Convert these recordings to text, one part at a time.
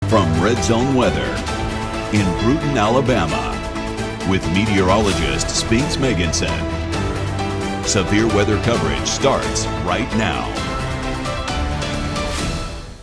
From Red Zone Weather in Brewton, Alabama, with meteorologist Spinks Meganson. Severe weather coverage starts right now.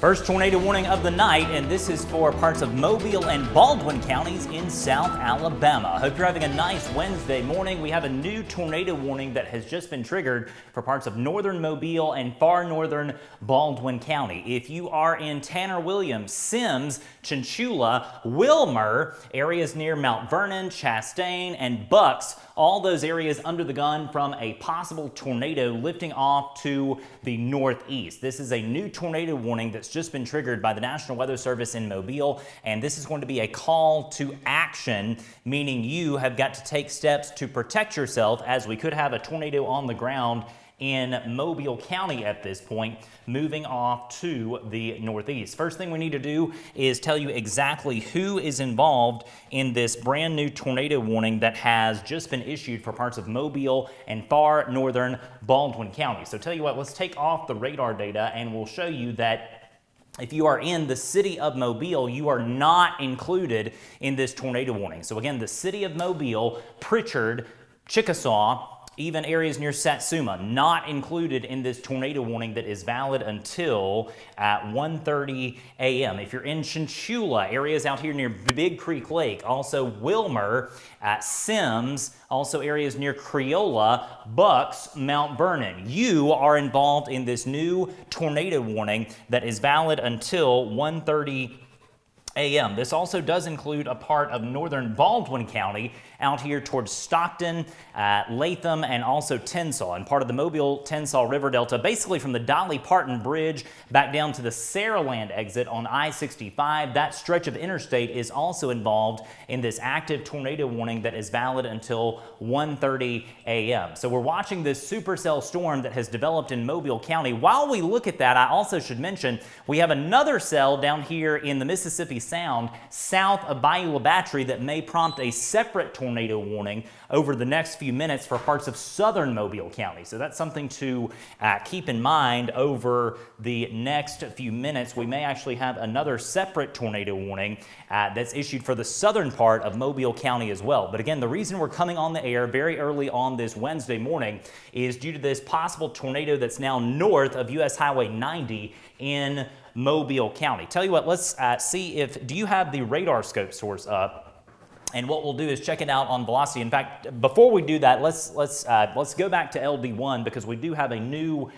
First tornado warning of the night, and this is for parts of Mobile and Baldwin counties in South Alabama. Hope you're having a nice Wednesday morning. We have a new tornado warning that has just been triggered for parts of northern Mobile and far northern Baldwin County. If you are in Tanner Williams, Sims, Chinchula, Wilmer, areas near Mount Vernon, Chastain, and Bucks, all those areas under the gun from a possible tornado lifting off to the northeast. This is a new tornado warning that's just been triggered by the National Weather Service in Mobile, and this is going to be a call to action, meaning you have got to take steps to protect yourself, as we could have a tornado on the ground in Mobile County at this point, moving off to the northeast. First thing we need to do is tell you exactly who is involved in this brand new tornado warning that has just been issued for parts of Mobile and far northern Baldwin County. So tell you what, let's take off the radar data and we'll show you that if you are in the city of Mobile, you are not included in this tornado warning. So again, the city of Mobile, Pritchard, Chickasaw, even areas near Satsuma, not included in this tornado warning that is valid until at 1:30 a.m. If you're in Chinchula, areas out here near Big Creek Lake, also Wilmer, Sims, also areas near Creola, Bucks, Mount Vernon, you are involved in this new tornado warning that is valid until 1:30 a.m. This also does include a part of northern Baldwin County out here towards Stockton, Latham, and also Tensas, and part of the Mobile-Tensas River Delta, basically from the Dolly Parton Bridge back down to the Saraland exit on I-65. That stretch of interstate is also involved in this active tornado warning that is valid until 1:30 a.m. So we're watching this supercell storm that has developed in Mobile County. While we look at that, I also should mention we have another cell down here in the Mississippi Sound south of Bayou La Battery that may prompt a separate tornado warning over the next few minutes for parts of southern Mobile County. So that's something to keep in mind over the next few minutes. We may actually have another separate tornado warning that's issued for the southern part of Mobile County as well. But again, the reason we're coming on the air very early on this Wednesday morning is due to this possible tornado that's now north of US Highway 90 in Mobile County. Tell you what, let's see if, do you have the radar scope source up? And what we'll do is check it out on velocity. In fact, before we do that, let's go back to LB1 because we do have a new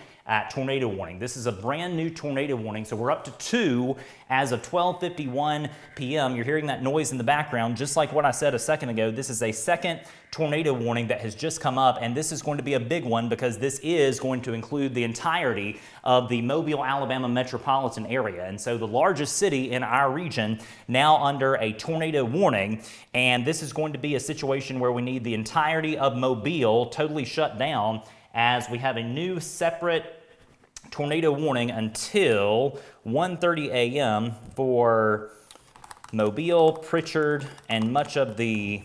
tornado warning. This is a brand new tornado warning, so we're up to 2 as of 12:51 p.m. You're hearing that noise in the background, just like what I said a second ago. This is a second tornado warning that has just come up, and this is going to be a big one because this is going to include the entirety of the Mobile, Alabama metropolitan area. And so the largest city in our region now under a tornado warning, and this is going to be a situation where we need the entirety of Mobile totally shut down as we have a new separate tornado warning until 1:30 a.m. for Mobile, Pritchard, and much of the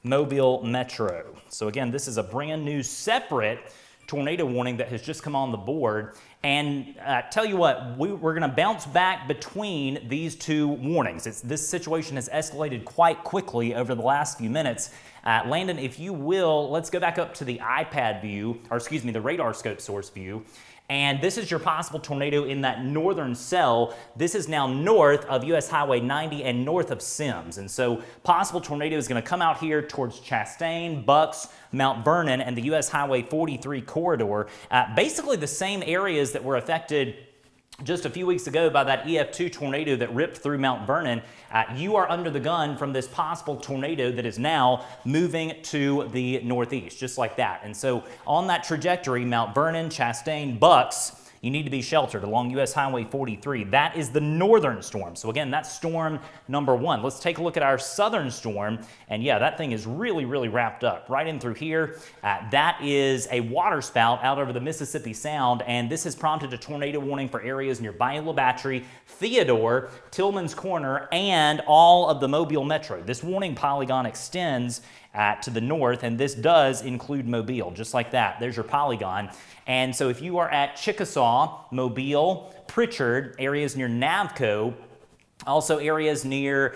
Mobile Metro. So again, this is a brand new separate tornado warning that has just come on the board. And tell you what, we're going to bounce back between these two warnings. This situation has escalated quite quickly over the last few minutes. Landon, if you will, let's go back up to the iPad view, or excuse me, the radar scope source view. And this is your possible tornado in that northern cell. This is now north of US Highway 90 and north of Sims. And so possible tornado is going to come out here towards Chastain, Bucks, Mount Vernon, and the US Highway 43 corridor. Basically the same areas that were affected just a few weeks ago by that EF2 tornado that ripped through Mount Vernon. You are under the gun from this possible tornado that is now moving to the northeast, just like that. And so on that trajectory, Mount Vernon, Chastain, Bucks, you need to be sheltered along US Highway 43. That is the northern storm. So again, that's storm number 1. Let's take a look at our southern storm. And yeah, that thing is really, really wrapped up right in through here. That is a water spout out over the Mississippi Sound. And this has prompted a tornado warning for areas near Bayou La Battery, Theodore, Tillman's Corner, and all of the Mobile Metro. This warning polygon extends to the north, and this does include Mobile, just like that. There's your polygon. And so if you are at Chickasaw, Mobile, Pritchard, areas near Navco, also areas near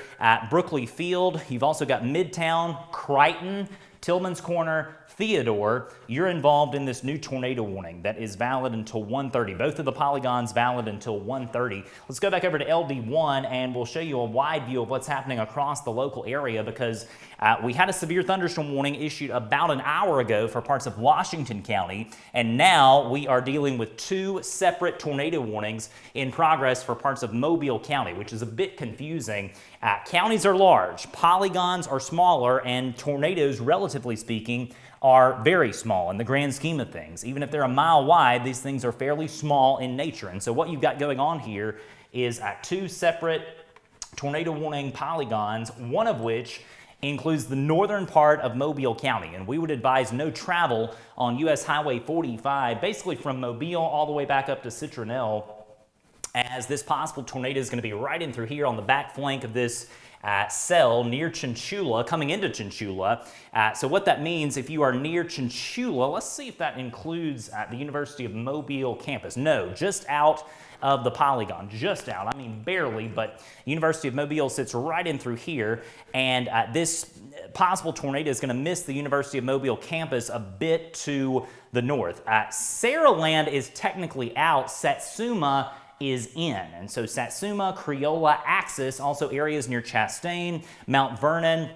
Brookley Field. You've also got Midtown, Crichton, Tillman's Corner, Theodore. You're involved in this new tornado warning that is valid until 1:30. Both of the polygons valid until 1:30. Let's go back over to LD1 and we'll show you a wide view of what's happening across the local area, because we had a severe thunderstorm warning issued about an hour ago for parts of Washington County, and now we are dealing with two separate tornado warnings in progress for parts of Mobile County, which is a bit confusing. Counties are large, polygons are smaller, and tornadoes, relatively speaking, are very small in the grand scheme of things. Even if they're a mile wide, these things are fairly small in nature. And so what you've got going on here is two separate tornado warning polygons, one of which includes the northern part of Mobile County. And we would advise no travel on US Highway 45, basically from Mobile all the way back up to Citronelle, as this possible tornado is going to be right in through here on the back flank of this cell near Chinchula, coming into Chinchula. So what that means, if you are near Chinchula, let's see if that includes the University of Mobile campus. No, just out of the polygon, just out. I mean, barely, but University of Mobile sits right in through here, and this possible tornado is going to miss the University of Mobile campus a bit to the north. Saraland is technically out. Satsuma is in. And so Satsuma, Criolla, Axis, also areas near Chastain, Mount Vernon,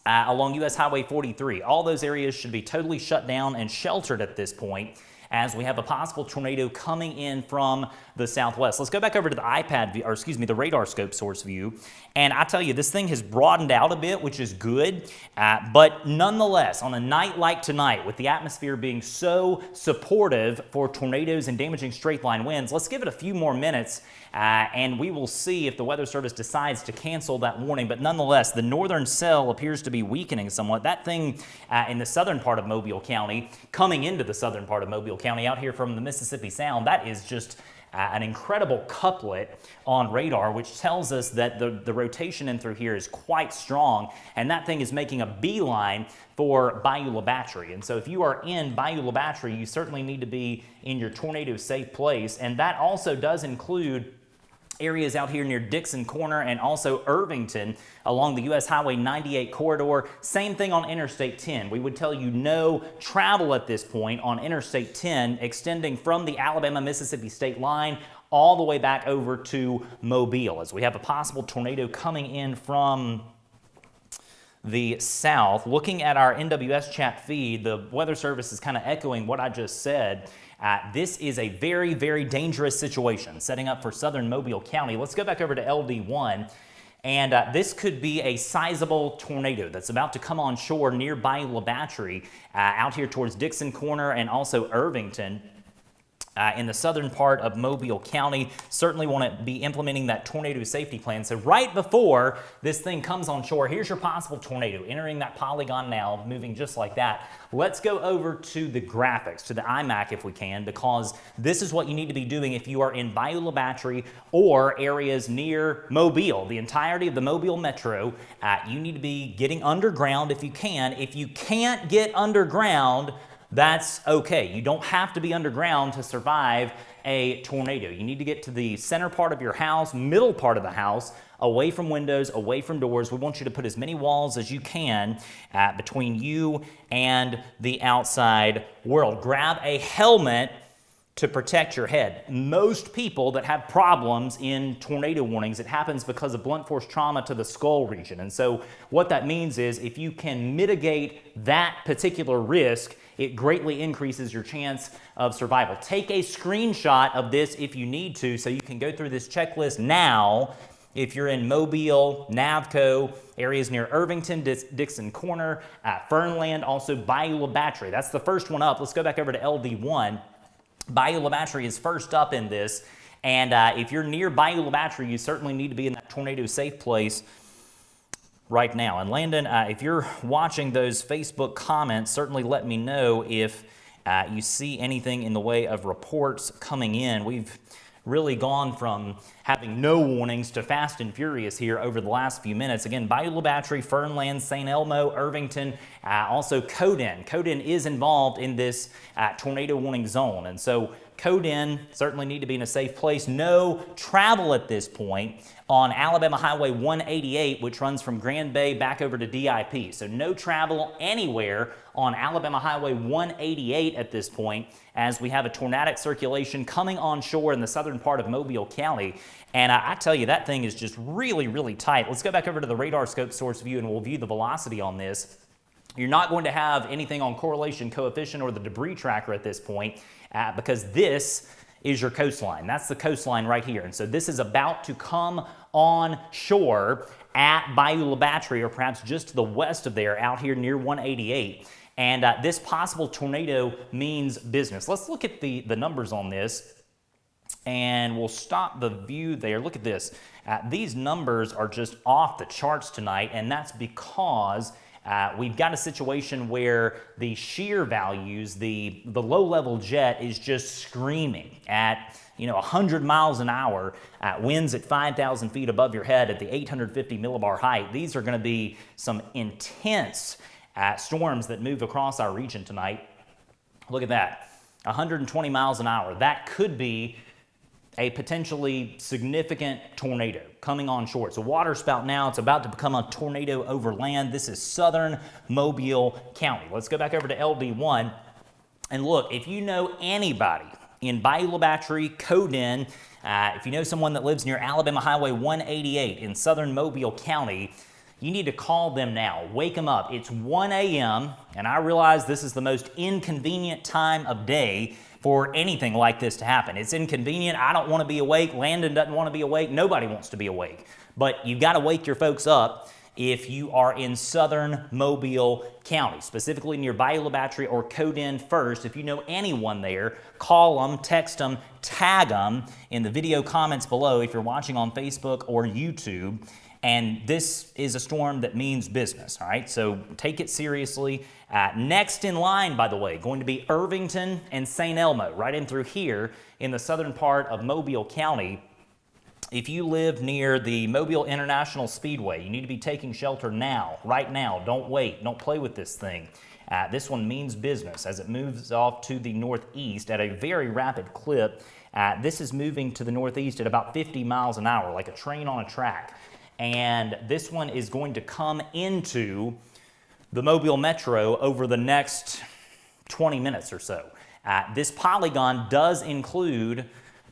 along US Highway 43. All those areas should be totally shut down and sheltered at this point, as we have a possible tornado coming in from the southwest. Let's go back over to the the radar scope source view. And I tell you, this thing has broadened out a bit, which is good. But nonetheless, on a night like tonight, with the atmosphere being so supportive for tornadoes and damaging straight line winds, let's give it a few more minutes and we will see if the Weather Service decides to cancel that warning. But nonetheless, the northern cell appears to be weakening somewhat. That thing in the southern part of Mobile County, coming into the southern part of Mobile County out here from the Mississippi Sound, that is just an incredible couplet on radar, which tells us that the rotation in through here is quite strong, and that thing is making a beeline for Bayou La Battery. And so if you are in Bayou La Battery, you certainly need to be in your tornado safe place, and that also does include areas out here near Dixon Corner and also Irvington along the US Highway 98 corridor. Same thing on Interstate 10. We would tell you no travel at this point on Interstate 10, extending from the Alabama-Mississippi state line all the way back over to Mobile, as we have a possible tornado coming in from the south. Looking at our NWS chat feed, the Weather Service is kind of echoing what I just said. This is a very, very dangerous situation setting up for southern Mobile County. Let's go back over to LD1. And this could be a sizable tornado that's about to come on shore near Bayou La Battery, out here towards Dixon Corner and also Irvington. In the southern part of Mobile County. Certainly want to be implementing that tornado safety plan. So right before this thing comes on shore, here's your possible tornado entering that polygon now, moving just like that. Let's go over to the graphics, to the IMAC if we can, because this is what you need to be doing if you are in Bayou La Battery or areas near Mobile, the entirety of the Mobile Metro. You need to be getting underground if you can. If you can't get underground, that's okay. You don't have to be underground to survive a tornado. You need to get to the center part of your house, middle part of the house, away from windows, away from doors. We want you to put as many walls as you can between you and the outside world. Grab a helmet to protect your head. Most people that have problems in tornado warnings, it happens because of blunt force trauma to the skull region. And so what that means is if you can mitigate that particular risk, it greatly increases your chance of survival. Take a screenshot of this if you need to, so you can go through this checklist now. If you're in Mobile, Navco, areas near Irvington, Dixon Corner, Fernland, also Bayou La Battery. That's the first one up. Let's go back over to LD1. Bayou La Battery is first up in this, and if you're near Bayou La Battery, you certainly need to be in that tornado safe place right now. And Landon, if you're watching those Facebook comments, certainly let me know if you see anything in the way of reports coming in. We've really gone from having no warnings to fast and furious here over the last few minutes. Again, Bayou La Battery, Fernland, St. Elmo, Irvington, also Coden. Coden is involved in this tornado warning zone. And so code in, certainly need to be in a safe place. No travel at this point on Alabama Highway 188, which runs from Grand Bay back over to DIP. So no travel anywhere on Alabama Highway 188 at this point, as we have a tornadic circulation coming onshore in the southern part of Mobile County. And I tell you, that thing is just really, really tight. Let's go back over to the radar scope source view and we'll view the velocity on this. You're not going to have anything on correlation coefficient or the debris tracker at this point because this is your coastline. That's the coastline right here. And so this is about to come on shore at Bayou La Battery, or perhaps just to the west of there, out here near 188. And this possible tornado means business. Let's look at the numbers on this. And we'll stop the view there. Look at this. These numbers are just off the charts tonight, and that's because we've got a situation where the shear values, the low-level jet is just screaming at 100 miles an hour, winds at 5,000 feet above your head at the 850 millibar height. These are going to be some intense storms that move across our region tonight. Look at that, 120 miles an hour. That could be a potentially significant tornado coming on shore. It's a water spout now. It's about to become a tornado over land. This is southern Mobile County. Let's go back over to LD1 and look. If you know anybody in Bayou La Battery, code in. If you know someone that lives near Alabama Highway 188 in southern Mobile County, you need to call them now. Wake them up. It's 1 a.m., and I realize this is the most inconvenient time of day for anything like this to happen. It's inconvenient. I don't want to be awake. Landon doesn't want to be awake. Nobody wants to be awake. But you've got to wake your folks up if you are in southern Mobile County, specifically near Bayou La Battery, or code in first. If you know anyone there, call them, text them, tag them in the video comments below if you're watching on Facebook or YouTube. And this is a storm that means business, all right? So take it seriously. Next in line, by the way, going to be Irvington and St. Elmo, right in through here in the southern part of Mobile County. If you live near the Mobile International Speedway, you need to be taking shelter now, right now. Don't wait. Don't play with this thing. This one means business as it moves off to the northeast at a very rapid clip. This is moving to the northeast at about 50 miles an hour, like a train on a track. And this one is going to come into the Mobile Metro over the next 20 minutes or so. This polygon does include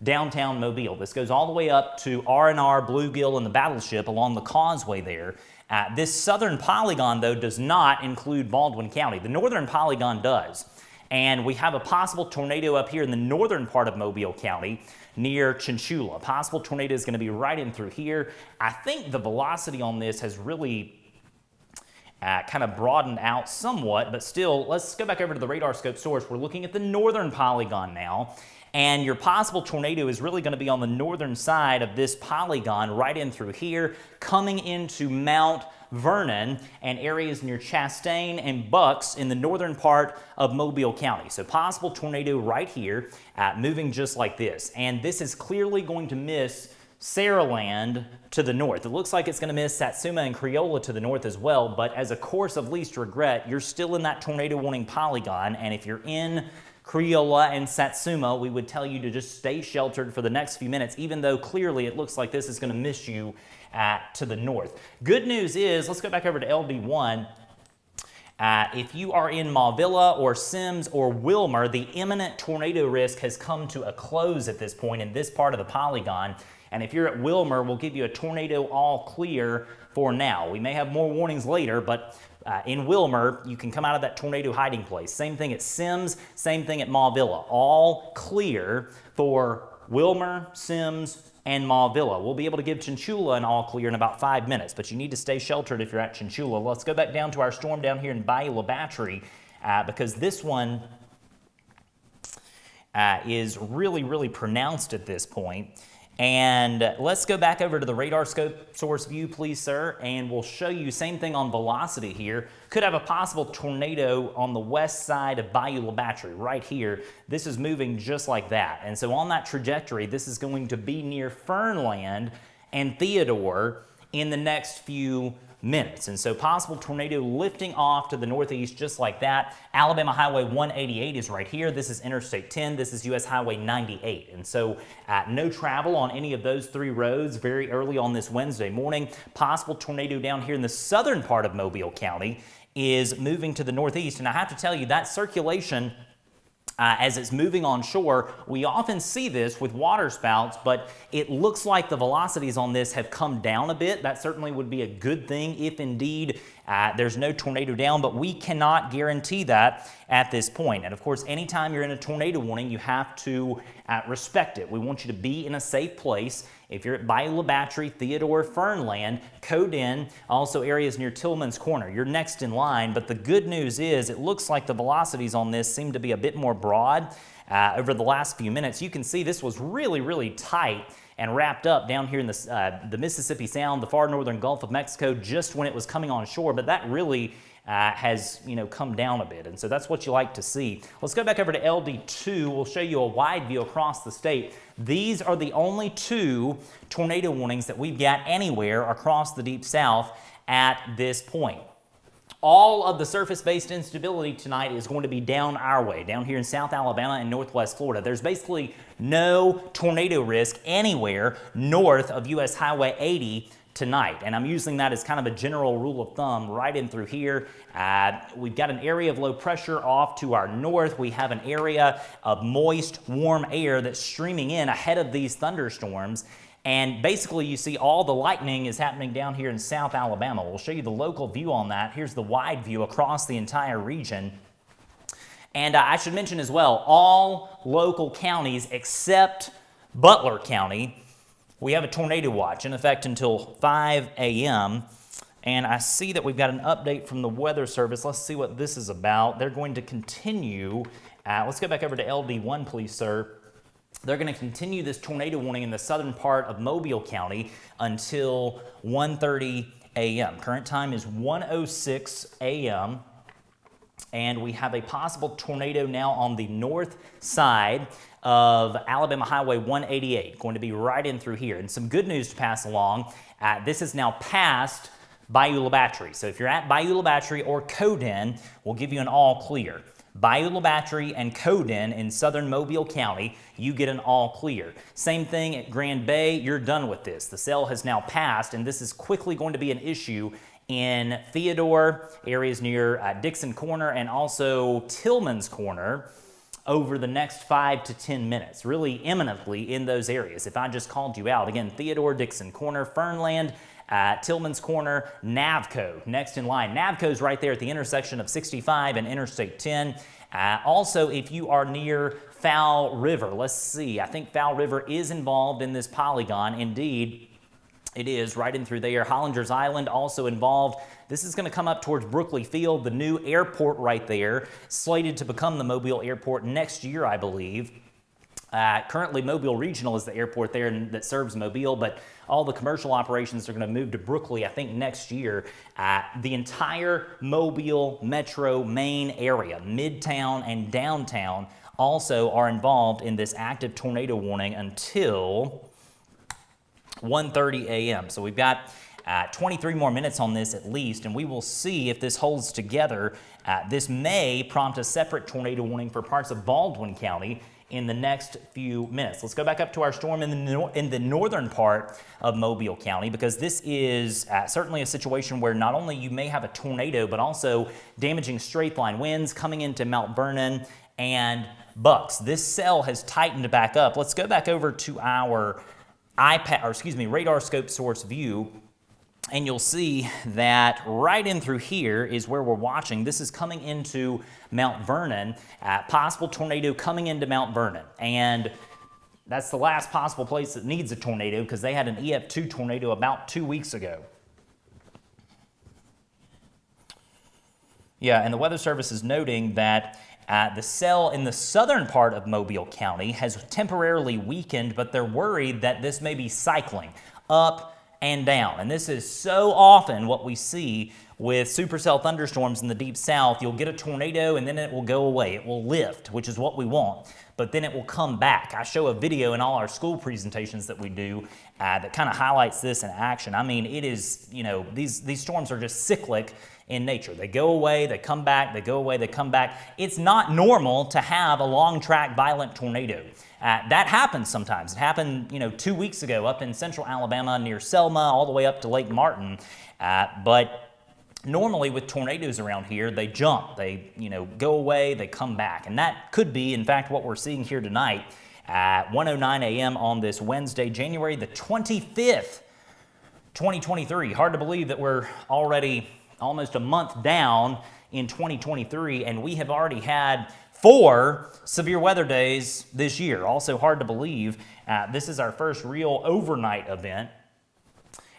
downtown Mobile. This goes all the way up to R&R, Bluegill, and the Battleship along the causeway there. This southern polygon, though, does not include Baldwin County. The northern polygon does. And we have a possible tornado up here in the northern part of Mobile County near Chinchula. A possible tornado is going to be right in through here. I think the velocity on this has really kind of broadened out somewhat, but still, let's go back over to the radar scope source. We're looking at the northern polygon now, and your possible tornado is really going to be on the northern side of this polygon right in through here, coming into Mount Vernon and areas near Chastain and Bucks in the northern part of Mobile County. So possible tornado right here, moving just like this. And this is clearly going to miss Saraland to the north. It looks like it's going to miss Satsuma and Criolla to the north as well, but as a course of least regret, you're still in that tornado warning polygon, and if you're in Criolla and Satsuma, we would tell you to just stay sheltered for the next few minutes, even though clearly it looks like this is going to miss you to the north. Good news is, let's go back over to LD1. If you are in Mauvilla or Sims or Wilmer, the imminent tornado risk has come to a close at this point in this part of the polygon. And if you're at Wilmer, we'll give you a tornado all clear for now. We may have more warnings later, but in Wilmer, you can come out of that tornado hiding place. Same thing at Sims, same thing at Mauvilla. All clear for Wilmer, Sims, and Mauvilla. We'll be able to give Chinchula an all clear in about 5 minutes, but you need to stay sheltered if you're at Chinchula. Let's go back down to our storm down here in Bayou La Battery because this one is really, really pronounced at this point. And let's go back over to the radar scope source view, please, sir, and we'll show you same thing on velocity here. Could have a possible tornado on the west side of Bayou La Battery, right here. This is moving just like that. And so on that trajectory, this is going to be near Fernland and Theodore in the next few minutes. And so possible tornado lifting off to the northeast just like that. Alabama Highway 188 is right here. This is Interstate 10. This is US Highway 98. And so no travel on any of those three roads very early on this Wednesday morning. Possible tornado down here in the southern part of Mobile County is moving to the northeast. And I have to tell you, that circulation as it's moving on shore, we often see this with waterspouts, but it looks like the velocities on this have come down a bit. That certainly would be a good thing if indeed there's no tornado down, but we cannot guarantee that at this point. And of course, anytime you're in a tornado warning, you have to respect it. We want you to be in a safe place. If you're at Bayou La Battery, Theodore, Fernland, Coden, also areas near Tillman's Corner, you're next in line. But the good news is it looks like the velocities on this seem to be a bit more broad over the last few minutes. You can see this was really, really tight and wrapped up down here in the Mississippi Sound, the far northern Gulf of Mexico, just when it was coming on shore. But that really has come down a bit, and so that's what you like to see. Let's go back over to LD2. We'll show you a wide view across the state. These are the only two tornado warnings that we've got anywhere across the Deep South at this point. All of the surface-based instability tonight is going to be down our way, down here in South Alabama and Northwest Florida. There's basically no tornado risk anywhere north of US Highway 80 tonight, and I'm using that as kind of a general rule of thumb right in through here. We've got an area of low pressure off to our north. We have an area of moist, warm air that's streaming in ahead of these thunderstorms. And basically, you see all the lightning is happening down here in South Alabama. We'll show you the local view on that. Here's the wide view across the entire region. And I should mention as well, all local counties except Butler County, we have a tornado watch in effect until 5 a.m. And I see that we've got an update from the Weather Service. Let's see what this is about. They're going to continue. Let's go back over to LD1, please, sir. They're going to continue this tornado warning in the southern part of Mobile County until 1:30 a.m. Current time is 1:06 a.m. And we have a possible tornado now on the north side of Alabama Highway 188, going to be right in through here. And some good news to pass along. This is now past Bayou La Battery. So if you're at Bayou La Battery or Coden, we'll give you an all clear. Bayou La Battery and Coden in southern Mobile County, you get an all clear. Same thing at Grand Bay, you're done with this. The cell has now passed, and this is quickly going to be an issue in Theodore, areas near Dixon Corner, and also Tillman's Corner over the next 5 to 10 minutes, really imminently in those areas. If I just called you out, again, Theodore, Dixon Corner, Fernland, Tillman's Corner, Navco, next in line. Navco's right there at the intersection of 65 and Interstate 10. Also, if you are near Fowl River, let's see, I think Fowl River is involved in this polygon. Indeed, it is right in through there. Hollinger's Island also involved. This is going to come up towards Brookley Field, the new airport right there, slated to become the Mobile Airport next year, I believe. Currently, Mobile Regional is the airport there that serves Mobile, but all the commercial operations are going to move to Brookley, I think, next year. The entire Mobile metro main area, Midtown and downtown, also are involved in this active tornado warning until 1:30 a.m. So we've got 23 more minutes on this at least, and we will see if this holds together. This may prompt a separate tornado warning for parts of Baldwin County in the next few minutes. Let's go back up to our storm in the northern part of Mobile County, because this is certainly a situation where not only you may have a tornado, but also damaging straight line winds coming into Mount Vernon and Bucks. This cell has tightened back up. Let's go back over to our radar scope source view, and you'll see that right in through here is where we're watching. This is coming into Mount Vernon, possible tornado coming into Mount Vernon. And that's the last possible place that needs a tornado, because they had an EF2 tornado about 2 weeks ago. Yeah, and the Weather Service is noting that the cell in the southern part of Mobile County has temporarily weakened, but they're worried that this may be cycling up and down. And this is so often what we see with supercell thunderstorms in the Deep South. You'll get a tornado and then it will go away. It will lift, which is what we want. but then it will come back. I show a video in all our school presentations that we do that kind of highlights this in action. I mean, it is, you know, these storms are just cyclic in nature. They go away, they come back, they go away, they come back. It's not normal to have a long track violent tornado. That happens sometimes. It happened, 2 weeks ago up in central Alabama near Selma, all the way up to Lake Martin. But normally with tornadoes around here, they jump, they go away, they come back. And that could be, in fact, what we're seeing here tonight at 1:09 a.m. on this Wednesday, January the 25th, 2023. Hard to believe that we're already almost a month down in 2023, and we have already had 4 severe weather days this year. Also hard to believe. This is our first real overnight event.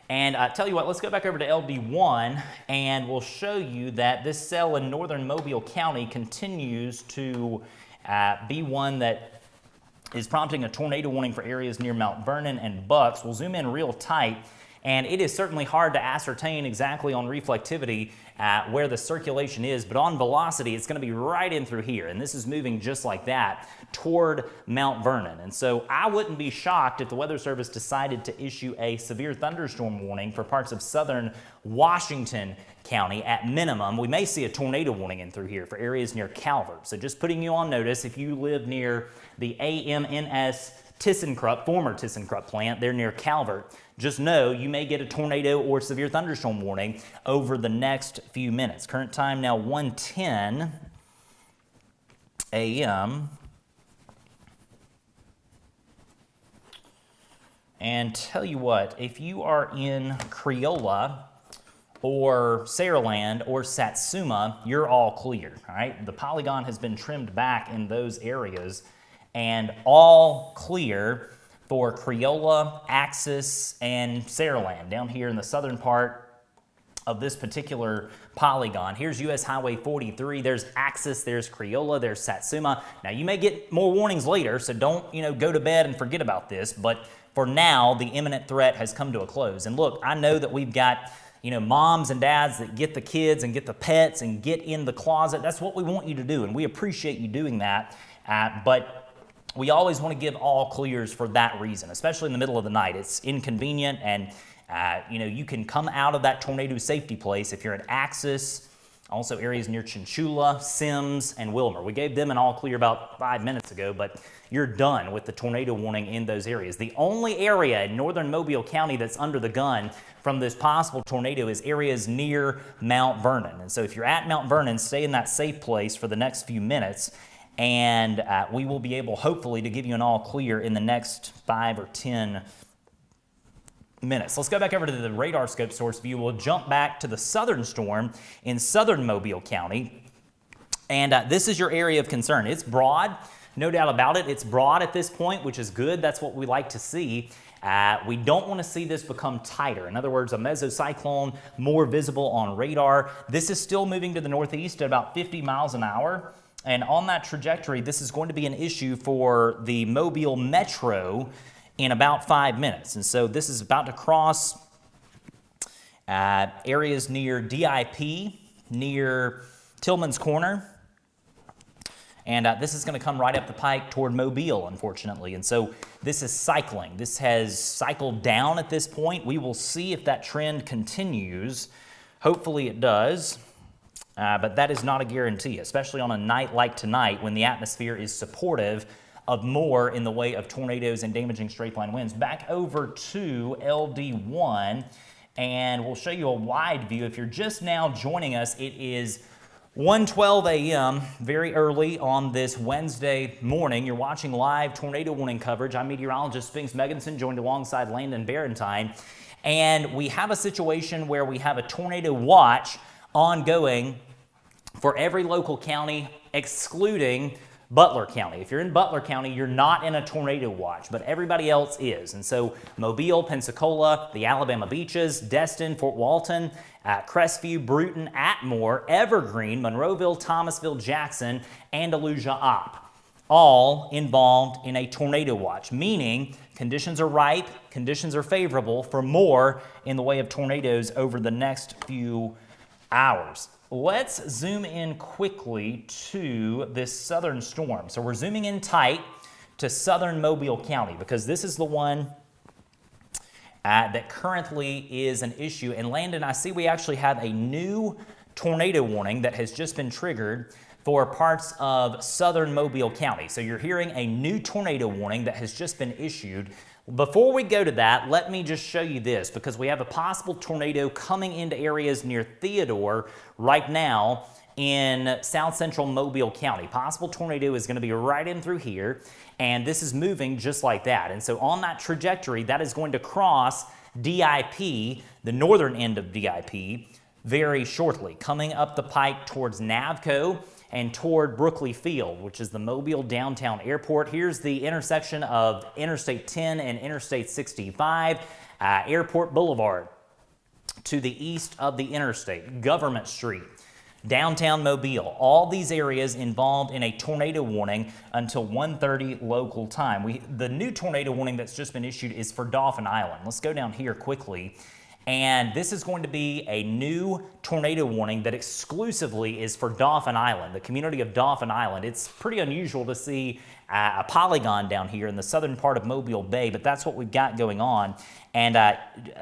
And tell you what, let's go back over to LD1 and we'll show you that this cell in northern Mobile County continues to be one that is prompting a tornado warning for areas near Mount Vernon and Bucks. We'll zoom in real tight. And it is certainly hard to ascertain exactly on reflectivity where the circulation is, but on velocity, it's going to be right in through here. And this is moving just like that toward Mount Vernon. And so I wouldn't be shocked if the Weather Service decided to issue a severe thunderstorm warning for parts of southern Washington County at minimum. We may see a tornado warning in through here for areas near Calvert. So just putting you on notice, if you live near the AMNS ThyssenKrupp, former ThyssenKrupp plant, they're near Calvert, just know you may get a tornado or severe thunderstorm warning over the next few minutes. Current time now 1:10 a.m. And tell you what, if you are in Creola or Saraland or Satsuma, you're all clear, all right? The polygon has been trimmed back in those areas and all clear for Creola, Axis, and Saraland down here in the southern part of this particular polygon. Here's US Highway 43, there's Axis, there's Creola, there's Satsuma. Now you may get more warnings later, so don't go to bed and forget about this, but for now, the imminent threat has come to a close. And look, I know that we've got moms and dads that get the kids and get the pets and get in the closet. That's what we want you to do, and we appreciate you doing that, but we always want to give all clears for that reason, especially in the middle of the night. It's inconvenient, and you can come out of that tornado safety place if you're at Axis, also areas near Chinchula, Sims, and Wilmer. We gave them an all clear about 5 minutes ago, but you're done with the tornado warning in those areas. The only area in northern Mobile County that's under the gun from this possible tornado is areas near Mount Vernon. And so if you're at Mount Vernon, stay in that safe place for the next few minutes, and we will be able, hopefully, to give you an all clear in the next 5 or 10 minutes. Let's go back over to the radar scope source view. We'll jump back to the southern storm in southern Mobile County, and this is your area of concern. It's broad, no doubt about it. It's broad at this point, which is good. That's what we like to see. We don't want to see this become tighter. In other words, a mesocyclone more visible on radar. This is still moving to the northeast at about 50 miles an hour. And on that trajectory, this is going to be an issue for the Mobile Metro in about 5 minutes. And so this is about to cross areas near DIP, near Tillman's Corner. And this is going to come right up the pike toward Mobile, unfortunately. And so this is cycling. This has cycled down at this point. We will see if that trend continues. Hopefully it does. But that is not a guarantee, especially on a night like tonight when the atmosphere is supportive of more in the way of tornadoes and damaging straight-line winds. Back over to LD1, and we'll show you a wide view. If you're just now joining us, it is 1:12 a.m., very early on this Wednesday morning. You're watching live tornado warning coverage. I'm meteorologist Spinks Meganson, joined alongside Landon Barentine. And we have a situation where we have a tornado watch ongoing for every local county, excluding Butler County. If you're in Butler County, you're not in a tornado watch, but everybody else is. And so Mobile, Pensacola, the Alabama beaches, Destin, Fort Walton, Crestview, Bruton, Atmore, Evergreen, Monroeville, Thomasville, Jackson, Andalusia, Opp, all involved in a tornado watch, meaning conditions are ripe, conditions are favorable for more in the way of tornadoes over the next few hours. let's zoom in quickly to this southern storm. So we're zooming in tight to southern Mobile County because this is the one that currently is an issue. And Landon, I see we actually have a new tornado warning that has just been triggered for parts of southern Mobile County. So you're hearing a new tornado warning that has just been issued. Before we go to that, let me just show you this because we have a possible tornado coming into areas near Theodore right now in south central Mobile County. Possible tornado is going to be right in through here, and this is moving just like that. And so on that trajectory, that is going to cross DIP, the northern end of DIP, very shortly, coming up the pike towards Navco and toward Brookley Field, which is the Mobile downtown airport. Here's the intersection of Interstate 10 and Interstate 65, Airport Boulevard to the east of the interstate, Government Street, downtown Mobile. All these areas involved in a tornado warning until 1:30 local time. The new tornado warning that's just been issued is for Dauphin Island. Let's go down here quickly. And this is going to be a new tornado warning that exclusively is for Dauphin Island, the community of Dauphin Island. It's pretty unusual to see a polygon down here in the southern part of Mobile Bay, but that's what we've got going on. And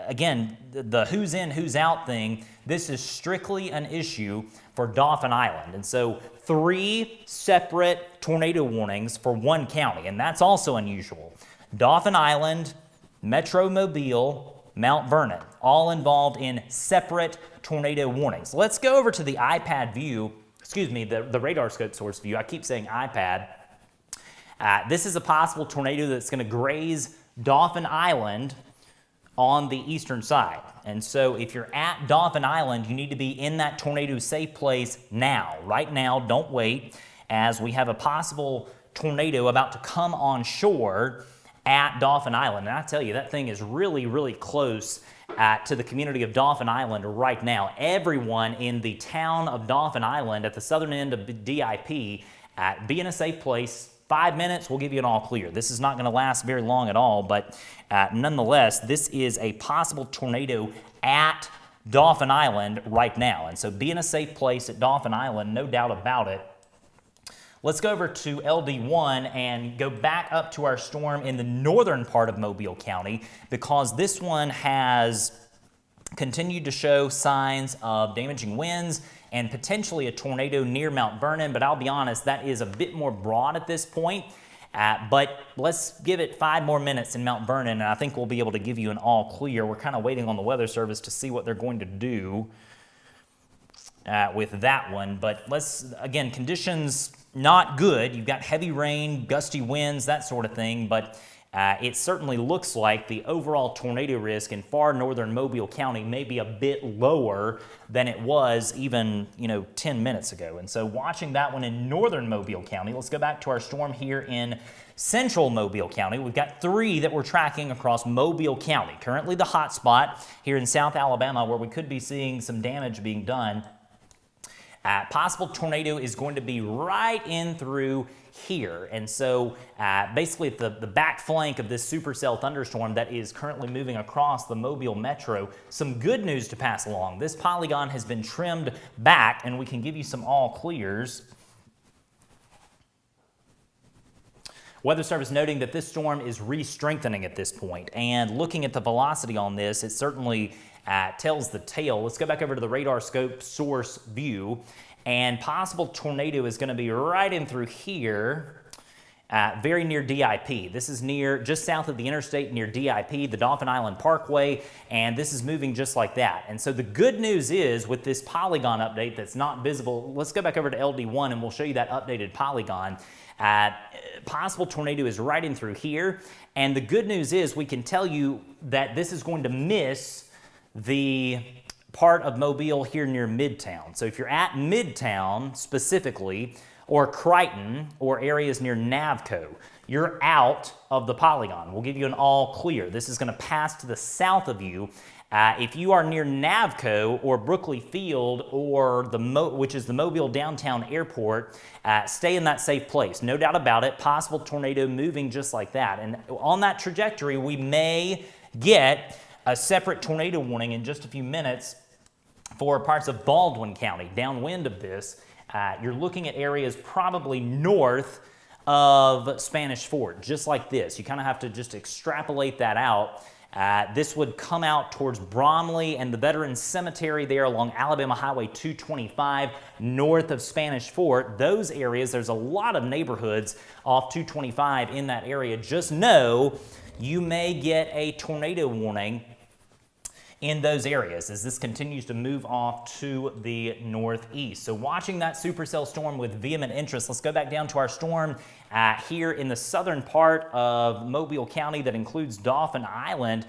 again, the who's in, who's out thing, this is strictly an issue for Dauphin Island. And so 3 separate tornado warnings for one county, and that's also unusual. Dauphin Island, Metro Mobile, Mount Vernon, all involved in separate tornado warnings. Let's go over to the iPad view, the radar scope source view. I keep saying iPad. This is a possible tornado that's going to graze Dauphin Island on the eastern side. And so if you're at Dauphin Island, you need to be in that tornado safe place now, right now, don't wait, as we have a possible tornado about to come on shore at Dauphin Island. And I tell you, that thing is really, really close to the community of Dauphin Island right now. Everyone in the town of Dauphin Island at the southern end of DIP, be in a safe place. 5 minutes, we'll give you an all clear. This is not going to last very long at all, but nonetheless, this is a possible tornado at Dauphin Island right now. And so be in a safe place at Dauphin Island, no doubt about it. Let's go over to LD1 and go back up to our storm in the northern part of Mobile County because this one has continued to show signs of damaging winds and potentially a tornado near Mount Vernon, but I'll be honest, that is a bit more broad at this point. But let's give it 5 more minutes in Mount Vernon, and I think we'll be able to give you an all clear. We're kind of waiting on the Weather Service to see what they're going to do with that one. But again, conditions not good. You've got heavy rain, gusty winds, that sort of thing, but it certainly looks like the overall tornado risk in far northern Mobile County may be a bit lower than it was even 10 minutes ago. And so watching that one in northern Mobile County, let's go back to our storm here in central Mobile County. We've got 3 that we're tracking across Mobile County. Currently the hot spot here in South Alabama where we could be seeing some damage being done. Possible tornado is going to be right in through here. And so basically at the back flank of this supercell thunderstorm that is currently moving across the Mobile metro, some good news to pass along. This polygon has been trimmed back and we can give you some all clears. Weather Service noting that this storm is re-strengthening at this point, and looking at the velocity on this, it certainly tells the tale. Let's go back over to the radar scope source view, and possible tornado is going to be right in through here, very near DIP. This is just south of the interstate near DIP, the Dauphin Island Parkway, and this is moving just like that. And so the good news is with this polygon update that's not visible, let's go back over to LD1 and we'll show you that updated polygon. Possible tornado is right in through here, and the good news is we can tell you that this is going to miss the part of Mobile here near Midtown. So if you're at Midtown specifically, or Crichton, or areas near Navco, you're out of the polygon. We'll give you an all clear. This is going to pass to the south of you. If you are near Navco or Brookley Field or which is the Mobile downtown airport, stay in that safe place. No doubt about it, possible tornado moving just like that. And on that trajectory, we may get a separate tornado warning in just a few minutes For parts of Baldwin County, downwind of this, you're looking at areas probably north of Spanish Fort, just like this. You kind of have to just extrapolate that out. This would come out towards Bromley and the Veterans Cemetery there along Alabama Highway 225 north of Spanish Fort. Those areas, there's a lot of neighborhoods off 225 in that area. Just know you may get a tornado warning in those areas as this continues to move off to the northeast. So watching that supercell storm with vehement interest. Let's go back down to our storm here in the southern part of Mobile County that includes Dauphin Island.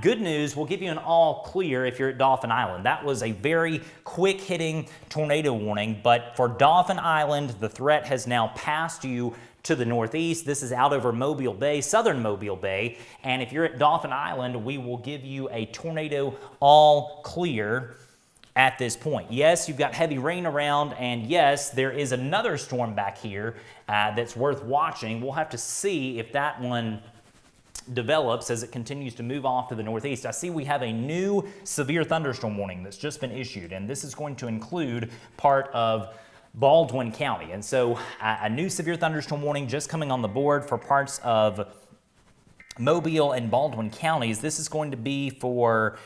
Good news, we'll give you an all clear if you're at Dauphin Island. That was a very quick hitting tornado warning, but for Dauphin Island, the threat has now passed you to the northeast. This is out over Mobile Bay, southern Mobile Bay, and if you're at Dauphin Island, we will give you a tornado all clear at this point. Yes, you've got heavy rain around, and yes, there is another storm back here that's worth watching. We'll have to see if that one develops as it continues to move off to the northeast. I see we have a new severe thunderstorm warning that's just been issued, and this is going to include part of Baldwin County. And so a new severe thunderstorm warning just coming on the board for parts of Mobile and Baldwin counties. This is going to be for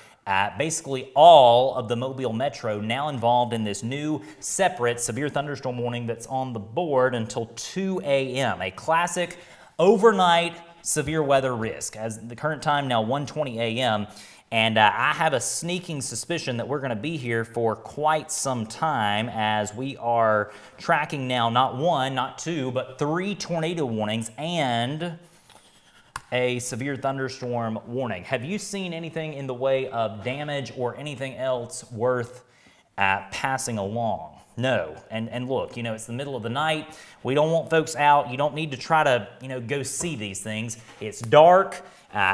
basically all of the Mobile Metro now involved in this new separate severe thunderstorm warning that's on the board until 2 a.m. A classic overnight severe weather risk. As the current time now 1:20 a.m. And I have a sneaking suspicion that we're going to be here for quite some time as we are tracking now not one, not two, but 3 tornado warnings and a severe thunderstorm warning. Have you seen anything in the way of damage or anything else worth passing along? No. And look, you know, it's the middle of the night. We don't want folks out. You don't need to try to, you know, go see these things. It's dark.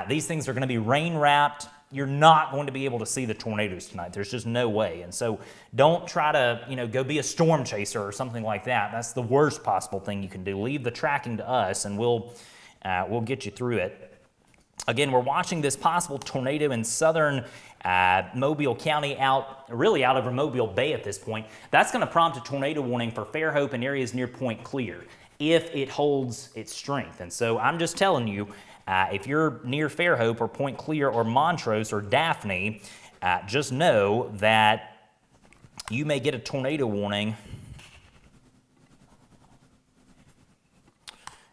These things are going to be rain wrapped. You're not going to be able to see the tornadoes tonight. There's just no way. And so don't try to, you know, go be a storm chaser or something like that. That's the worst possible thing you can do. Leave the tracking to us and we'll get you through it. Again, we're watching this possible tornado in southern Mobile County really out over Mobile Bay at this point. That's going to prompt a tornado warning for Fairhope and areas near Point Clear if it holds its strength. And so I'm just telling you, if you're near Fairhope or Point Clear or Montrose or Daphne, just know that you may get a tornado warning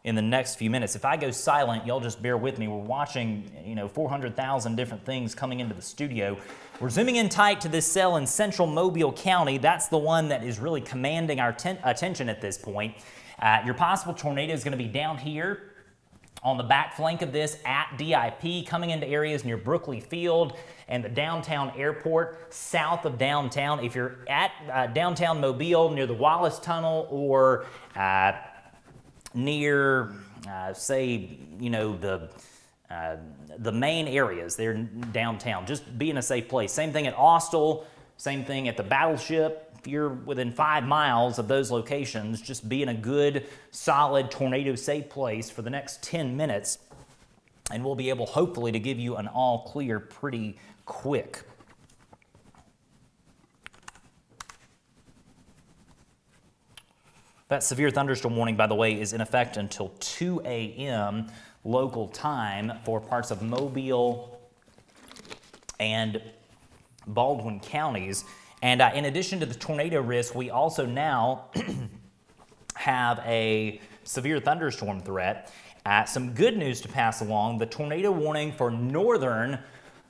in the next few minutes. If I go silent, y'all just bear with me. We're watching, you know, 400,000 different things coming into the studio. We're zooming in tight to this cell in central Mobile County. That's the one that is really commanding our attention at this point. Your possible tornado is going to be down here on the back flank of this at DIP, coming into areas near Brookley Field and the downtown airport, south of downtown. If you're at downtown Mobile, near the Wallace Tunnel or near, say, you know, the main areas there downtown, just be in a safe place. Same thing at Austell, same thing at the Battleship. If you're within 5 miles of those locations, just be in a good, solid, tornado-safe place for the next 10 minutes, and we'll be able, hopefully, to give you an all clear pretty quick. That severe thunderstorm warning, by the way, is in effect until 2 a.m. local time for parts of Mobile and Baldwin counties. And in addition to the tornado risk, we also now have a severe thunderstorm threat. Some good news to pass along. The tornado warning for northern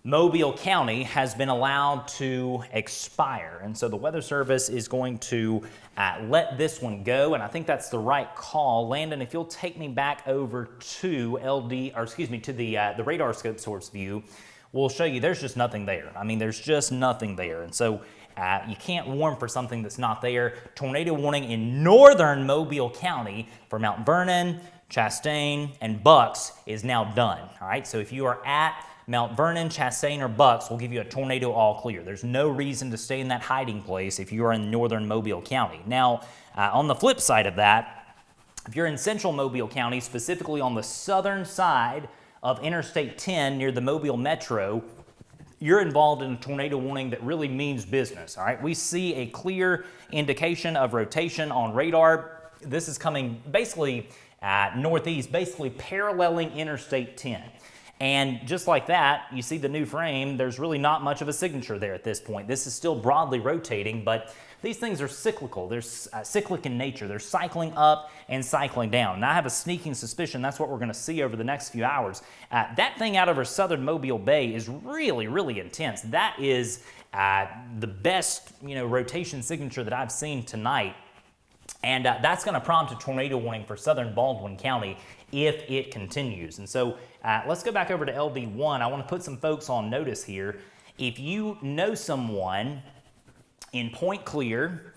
Mobile County has been allowed to expire. And so the Weather Service is going to let this one go. And I think that's the right call. Landon, if you'll take me back over to the radar scope source view, we'll show you there's just nothing there. I mean, there's just nothing there. And so you can't warn for something that's not there. Tornado warning in northern Mobile County for Mount Vernon, Chastain, and Bucks is now done. All right, so if you are at Mount Vernon, Chastain, or Bucks, we'll give you a tornado all clear. There's no reason to stay in that hiding place if you are in northern Mobile County. Now, on the flip side of that, if you're in central Mobile County, specifically on the southern side of Interstate 10 near the Mobile Metro, you're involved in a tornado warning that really means business, all right? We see a clear indication of rotation on radar. This is coming basically northeast, basically paralleling Interstate 10. And just like that, you see the new frame, there's really not much of a signature there at this point. This is still broadly rotating, but these things are cyclical. They're cyclic in nature. They're cycling up and cycling down. And I have a sneaking suspicion that's what we're going to see over the next few hours. That thing out over southern Mobile Bay is really, really intense. That is the best, rotation signature that I've seen tonight. And that's going to prompt a tornado warning for southern Baldwin County if it continues. And so let's go back over to LB1. I want to put some folks on notice here. If you know someone in Point Clear,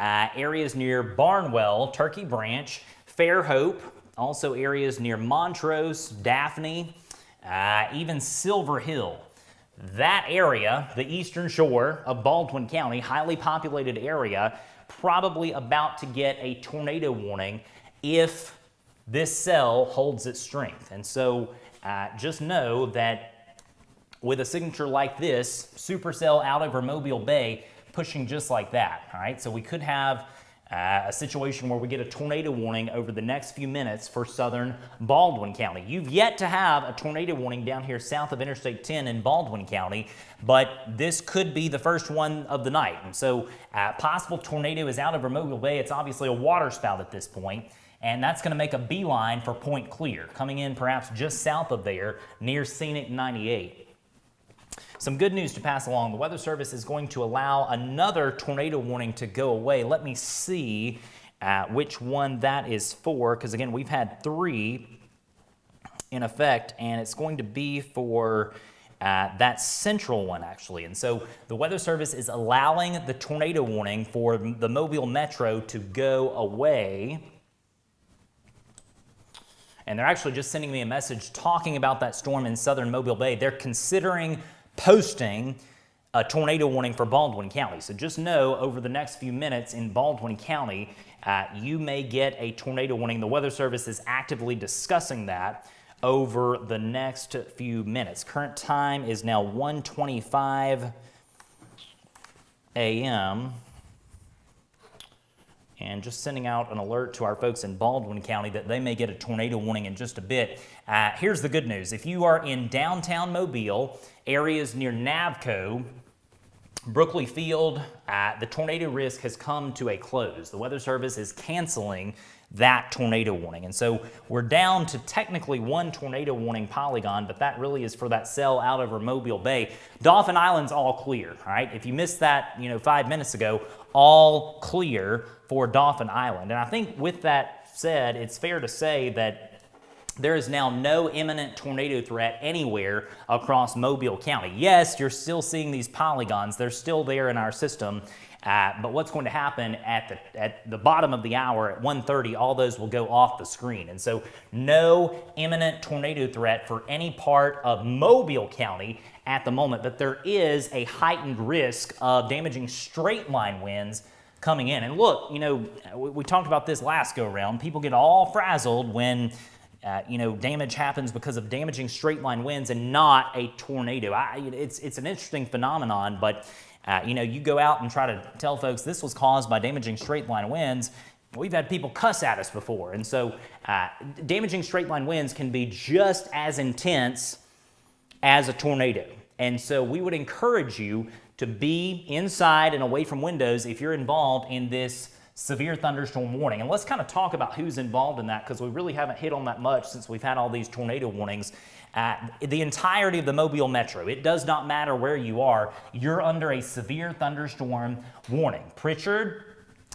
areas near Barnwell, Turkey Branch, Fairhope, also areas near Montrose, Daphne, even Silver Hill. That area, the eastern shore of Baldwin County, highly populated area, probably about to get a tornado warning if this cell holds its strength. And so just know that with a signature like this, supercell out over Mobile Bay, pushing just like that, all right? So we could have a situation where we get a tornado warning over the next few minutes for southern Baldwin County. You've yet to have a tornado warning down here south of Interstate 10 in Baldwin County, but this could be the first one of the night. And so possible tornado is out over Mobile Bay. It's obviously a water spout at this point, and that's going to make a beeline for Point Clear, coming in perhaps just south of there near Scenic 98. Some good news to pass along. The Weather Service is going to allow another tornado warning to go away. Let me see which one that is for, because again, we've had 3 in effect, and it's going to be for that central one, actually. And so the Weather Service is allowing the tornado warning for the Mobile Metro to go away. And they're actually just sending me a message talking about that storm in southern Mobile Bay. They're considering posting a tornado warning for Baldwin County. So just know over the next few minutes in Baldwin County, you may get a tornado warning. The Weather Service is actively discussing that over the next few minutes. Current time is now 1:25 a.m. And just sending out an alert to our folks in Baldwin County that they may get a tornado warning in just a bit. Here's the good news. If you are in downtown Mobile, areas near Navco, Brookley Field, the tornado risk has come to a close. The Weather Service is canceling that tornado warning. And so we're down to technically 1 tornado warning polygon, but that really is for that cell out over Mobile Bay. Dauphin Island's all clear, all right? If you missed that, 5 minutes ago, all clear for Dauphin Island. And I think with that said, it's fair to say that there is now no imminent tornado threat anywhere across Mobile County. Yes, you're still seeing these polygons. They're still there in our system. But what's going to happen at the bottom of the hour at 1:30, all those will go off the screen. And so no imminent tornado threat for any part of Mobile County at the moment, but there is a heightened risk of damaging straight line winds coming in. And look, we talked about this last go around. People get all frazzled when damage happens because of damaging straight line winds and not a tornado. It's an interesting phenomenon, but you go out and try to tell folks this was caused by damaging straight line winds. We've had people cuss at us before. And so damaging straight line winds can be just as intense as a tornado. And so we would encourage you to be inside and away from windows if you're involved in this severe thunderstorm warning. And let's kind of talk about who's involved in that, because we really haven't hit on that much since we've had all these tornado warnings. The entirety of the Mobile Metro, it does not matter where you are, you're under a severe thunderstorm warning. Pritchard,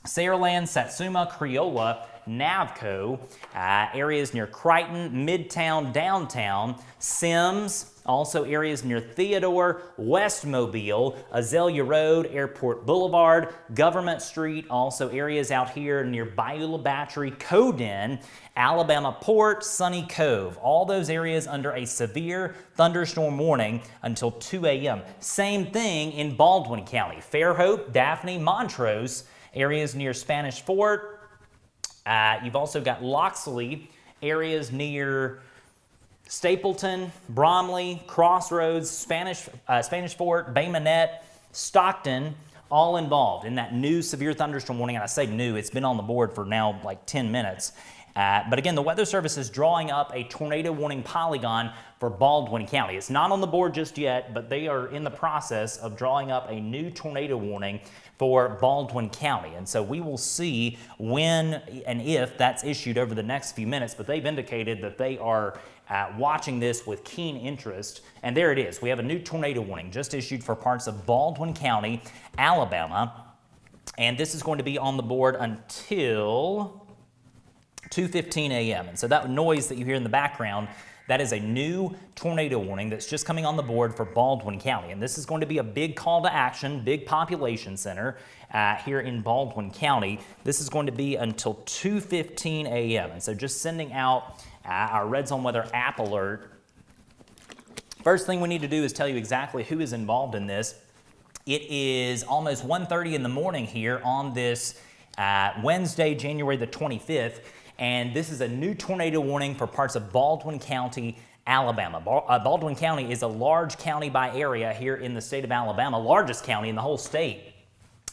Saraland, Satsuma, Creola, Navco, areas near Crichton, Midtown, Downtown, Sims, also areas near Theodore, West Mobile, Azalea Road, Airport Boulevard, Government Street, also areas out here near Beulah Battery, Coden, Alabama Port, Sunny Cove. All those areas under a severe thunderstorm warning until 2 a.m. Same thing in Baldwin County. Fairhope, Daphne, Montrose, areas near Spanish Fort. You've also got Loxley, areas near Stapleton, Bromley, Crossroads, Spanish Fort, Bay Minette, Stockton, all involved in that new severe thunderstorm warning. And I say new, it's been on the board for now like 10 minutes. But again, the Weather Service is drawing up a tornado warning polygon for Baldwin County. It's not on the board just yet, but they are in the process of drawing up a new tornado warning for Baldwin County. And so we will see when and if that's issued over the next few minutes, but they've indicated that they are watching this with keen interest. And there it is. We have a new tornado warning just issued for parts of Baldwin County, Alabama. And this is going to be on the board until 2:15 a.m. And so that noise that you hear in the background, that is a new tornado warning that's just coming on the board for Baldwin County. And this is going to be a big call to action, big population center here in Baldwin County. This is going to be until 2:15 a.m. And so just sending out our Red Zone Weather app alert. First thing we need to do is tell you exactly who is involved in this. It is almost 1:30 in the morning here on this Wednesday, January the 25th. And this is a new tornado warning for parts of Baldwin County, Alabama. Baldwin County is a large county by area here in the state of Alabama, largest county in the whole state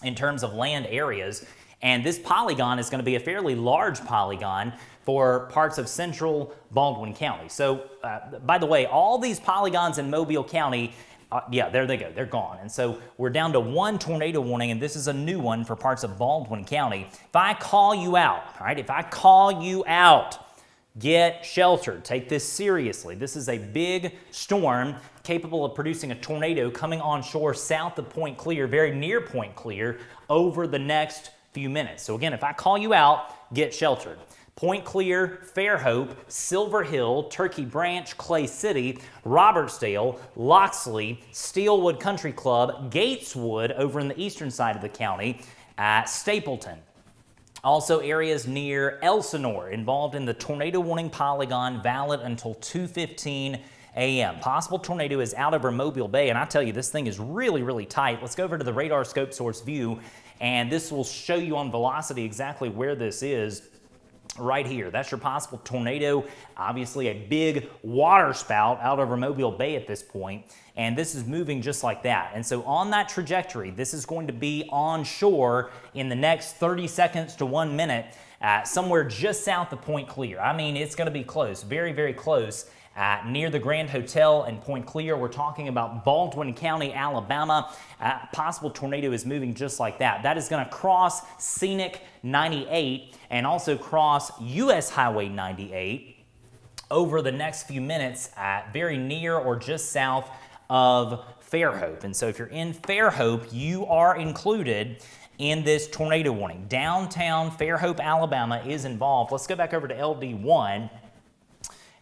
in terms of land areas. And this polygon is going to be a fairly large polygon for parts of central Baldwin County. So, by the way, all these polygons in Mobile County, yeah, there they go. They're gone. And so we're down to one tornado warning, and this is a new one for parts of Baldwin County. If I call you out, all right, if I call you out, get sheltered. Take this seriously. This is a big storm capable of producing a tornado coming onshore south of Point Clear, very near Point Clear, over the next few minutes. So again, if I call you out, get sheltered. Point Clear, Fairhope, Silver Hill, Turkey Branch, Clay City, Robertsdale, Loxley, Steelwood Country Club, Gateswood over in the eastern side of the county, Stapleton. Also areas near Elsinore involved in the tornado warning polygon, valid until 2:15 a.m. Possible tornado is out over Mobile Bay, and I tell you, this thing is really, really tight. Let's go over to the radar scope source view, and this will show you on velocity exactly where this is. Right here, that's your possible tornado. Obviously a big water spout out over Mobile Bay at this point, and this is moving just like that. And so on that trajectory, this is going to be onshore in the next 30 seconds to 1 minute, somewhere just south of Point Clear. I mean, it's going to be close, very, very close. Near the Grand Hotel and Point Clear. We're talking about Baldwin County, Alabama. Possible tornado is moving just like that. That is going to cross Scenic 98 and also cross US Highway 98 over the next few minutes, very near or just south of Fairhope. And so if you're in Fairhope, you are included in this tornado warning. Downtown Fairhope, Alabama is involved. Let's go back over to LD1.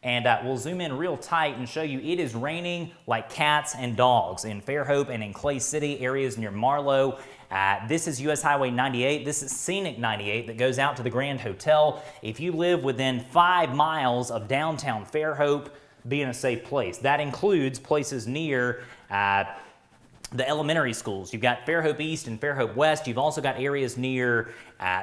And we'll zoom in real tight and show you it is raining like cats and dogs in Fairhope and in Clay City, areas near Marlow. This is US Highway 98. This is Scenic 98 that goes out to the Grand Hotel. If you live within 5 miles of downtown Fairhope, be in a safe place. That includes places near the elementary schools. You've got Fairhope East and Fairhope West. You've also got areas near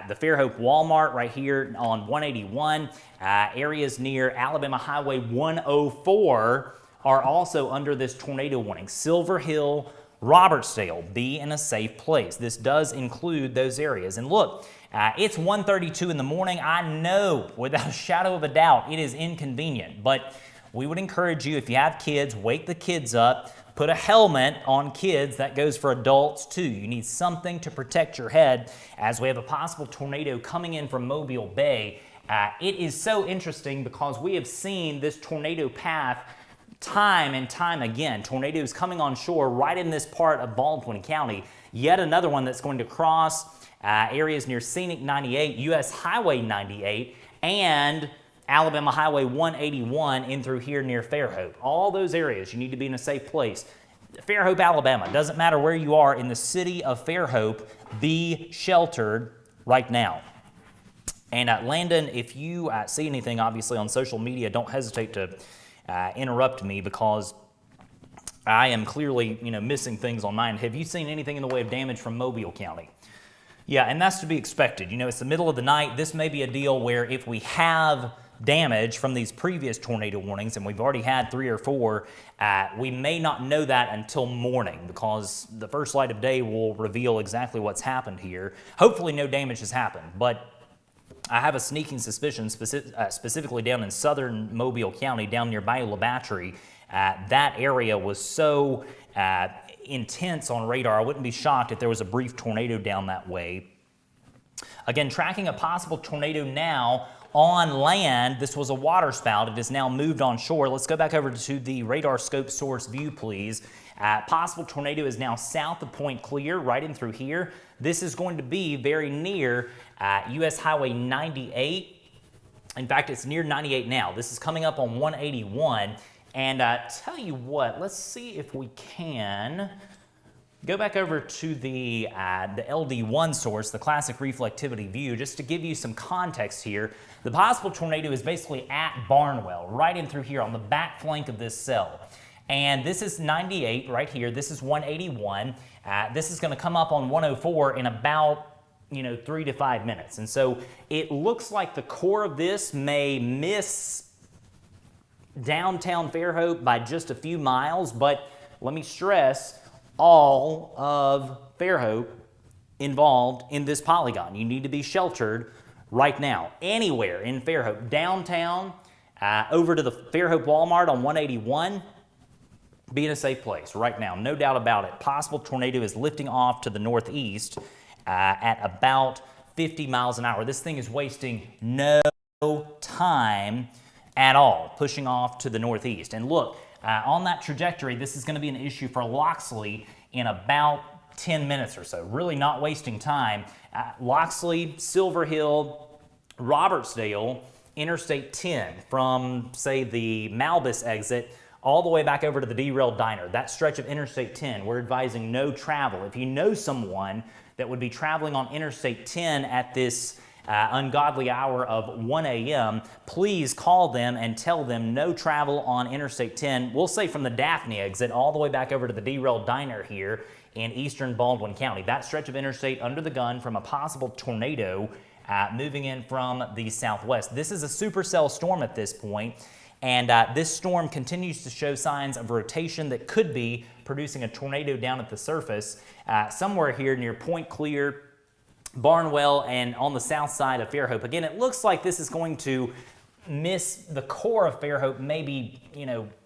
the Fairhope Walmart right here on 181. Areas near Alabama Highway 104 are also under this tornado warning. Silver Hill, Robertsdale, be in a safe place. This does include those areas. And look, it's 1:32 in the morning. I know without a shadow of a doubt it is inconvenient, but we would encourage you, if you have kids, wake the kids up. Put a helmet on kids. That goes for adults too. You need something to protect your head as we have a possible tornado coming in from Mobile Bay. It is so interesting because we have seen this tornado path time and time again. Tornadoes coming on shore right in this part of Baldwin County. Yet another one that's going to cross areas near Scenic 98, US Highway 98, and Alabama Highway 181 in through here near Fairhope. All those areas, you need to be in a safe place. Fairhope, Alabama, doesn't matter where you are in the city of Fairhope, be sheltered right now. And Landon, if you see anything, obviously, on social media, don't hesitate to interrupt me because I am clearly, missing things on mine. Have you seen anything in the way of damage from Mobile County? Yeah, and that's to be expected. It's the middle of the night. This may be a deal where if we have damage from these previous tornado warnings, and we've already had 3 or 4, we may not know that until morning, because the first light of day will reveal exactly what's happened here. Hopefully no damage has happened, but I have a sneaking suspicion, specifically down in southern Mobile County, down near Bayou Battery. That area was so intense on radar, I wouldn't be shocked if there was a brief tornado down that way. Again, tracking a possible tornado now on land. This was a water spout. It has now moved on shore. Let's go back over to the radar scope source view, please. Possible tornado is now south of Point Clear, right in through here. This is going to be very near US Highway 98. In fact, it's near 98 now. This is coming up on 181. And tell you what, let's see if we can go back over to the LD1 source, the classic reflectivity view, just to give you some context here. The possible tornado is basically at Barnwell, right in through here on the back flank of this cell. And this is 98 right here. This is 181. This is going to come up on 104 in about 3 to 5 minutes. And so it looks like the core of this may miss downtown Fairhope by just a few miles, but let me stress, all of Fairhope involved in this polygon. You need to be sheltered right now. Anywhere in Fairhope, downtown, over to the Fairhope Walmart on 181, be in a safe place right now, no doubt about it. Possible tornado is lifting off to the northeast at about 50 miles an hour. This thing is wasting no time at all, pushing off to the northeast. And look, on that trajectory, this is going to be an issue for Loxley in about 10 minutes or so. Really not wasting time. Loxley, Silver Hill, Robertsdale, Interstate 10 from, say, the Malbus exit all the way back over to the Derailed Diner. That stretch of Interstate 10, we're advising no travel. If you know someone that would be traveling on Interstate 10 at this ungodly hour of 1 a.m., please call them and tell them no travel on Interstate 10. We'll say from the Daphne exit all the way back over to the Derailed Diner here in eastern Baldwin County. That stretch of interstate under the gun from a possible tornado moving in from the southwest. This is a supercell storm at this point, and this storm continues to show signs of rotation that could be producing a tornado down at the surface somewhere here near Point Clear, Barnwell, and on the south side of Fairhope. Again, it looks like this is going to miss the core of Fairhope, maybe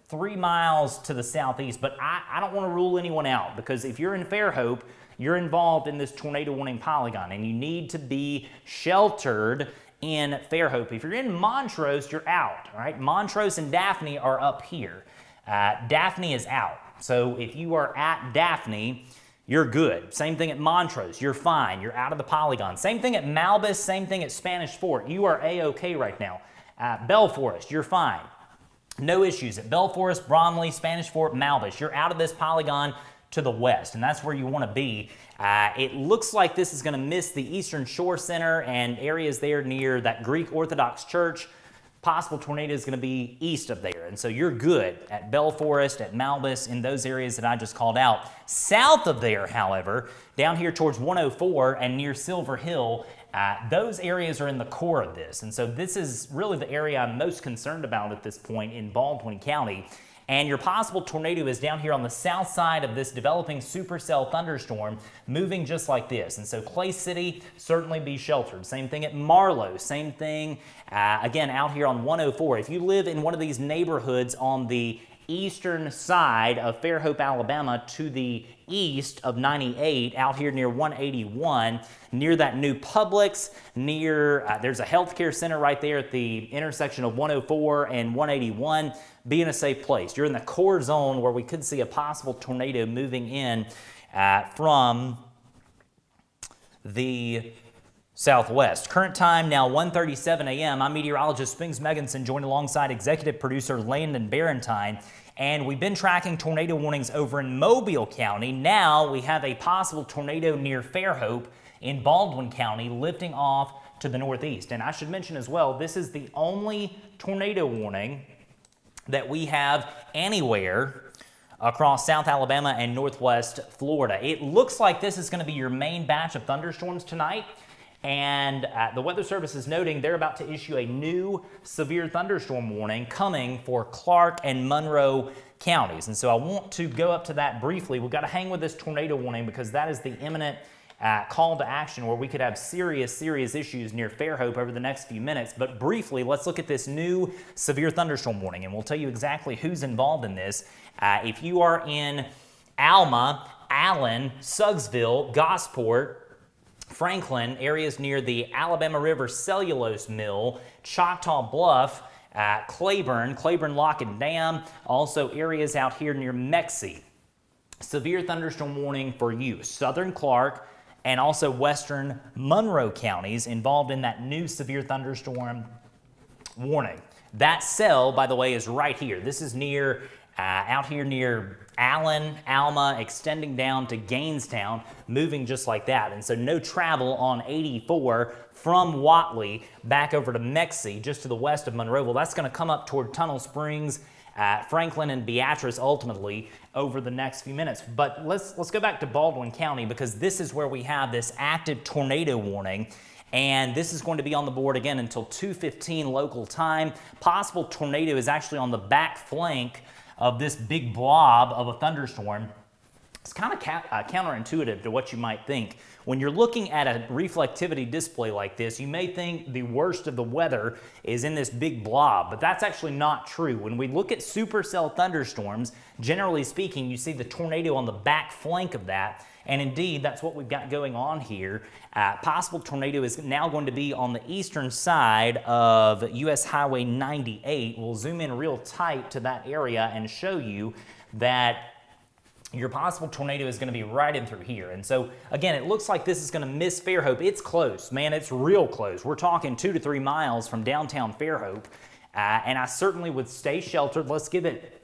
3 miles to the southeast, but I don't want to rule anyone out, because if you're in Fairhope, you're involved in this tornado warning polygon, and you need to be sheltered in Fairhope. If you're in Montrose, you're out. All right, Montrose and Daphne are up here. Daphne is out. So if you are at Daphne, you're good. Same thing at Montrose, you're fine, you're out of the polygon. Same thing at Malbus, same thing at Spanish Fort. You are A-OK right now. Bell Forest, you're fine. No issues at Bell Forest, Bromley, Spanish Fort, Malbus. You're out of this polygon to the west, and that's where you want to be. It looks like this is going to miss the Eastern Shore Center and areas there near that Greek Orthodox Church. Possible tornado is going to be east of there, and so you're good at Bell Forest, at Malbus, in those areas that I just called out. South of there, however, down here towards 104 and near Silver Hill, those areas are in the core of this, and so this is really the area I'm most concerned about at this point in Baldwin County. And your possible tornado is down here on the south side of this developing supercell thunderstorm, moving just like this. And so Clay City, certainly be sheltered. Same thing at Marlow, same thing, again, out here on 104. If you live in one of these neighborhoods on the eastern side of Fairhope, Alabama, to the east of 98, out here near 181, near that new Publix, near, there's a healthcare center right there at the intersection of 104 and 181, be in a safe place. You're in the core zone where we could see a possible tornado moving in from the southwest. Current time now 1:37 a.m. I'm meteorologist Spings Megginson, joined alongside executive producer Landon Barentine. And we've been tracking tornado warnings over in Mobile County. Now we have a possible tornado near Fairhope in Baldwin County lifting off to the northeast. And I should mention as well, this is the only tornado warning that we have anywhere across South Alabama and Northwest Florida. It looks like this is going to be your main batch of thunderstorms tonight. And the Weather Service is noting they're about to issue a new severe thunderstorm warning coming for Clark and Monroe counties. And so I want to go up to that briefly. We've got to hang with this tornado warning because that is the imminent call to action where we could have serious issues near Fairhope over the next few minutes. But briefly, let's look at this new severe thunderstorm warning, and we'll tell you exactly who's involved in this. If you are in Alma, Allen, Suggsville, Gosport, Franklin, areas near the Alabama River Cellulose Mill, Choctaw Bluff, Claiborne, Lock and Dam, also areas out here near Mexie. Severe thunderstorm warning for you. Southern Clark and also western Monroe counties involved in that new severe thunderstorm warning. That cell, by the way, is right here. This is near out here near Allen, Alma, extending down to Gainestown, moving just like that. And so no travel on 84 from Whatley back over to Mexie, just to the west of Monroeville. That's going to come up toward Tunnel Springs, Franklin, and Beatrice ultimately over the next few minutes. But let's go back to Baldwin County because this is where we have this active tornado warning. And this is going to be on the board again until 2:15 local time. Possible tornado is actually on the back flank of this big blob of a thunderstorm. It's kind of counterintuitive to what you might think. When you're looking at a reflectivity display like this, you may think the worst of the weather is in this big blob, but that's actually not true. When we look at supercell thunderstorms, generally speaking, you see the tornado on the back flank of that, and indeed, that's what we've got going on here. Possible tornado is now going to be on the eastern side of US Highway 98. We'll zoom in real tight to that area and show you that your possible tornado is going to be right in through here. And so, again, it looks like this is going to miss Fairhope. It's close, man. It's real close. We're talking 2 to 3 miles from downtown Fairhope. And I certainly would stay sheltered. Let's give it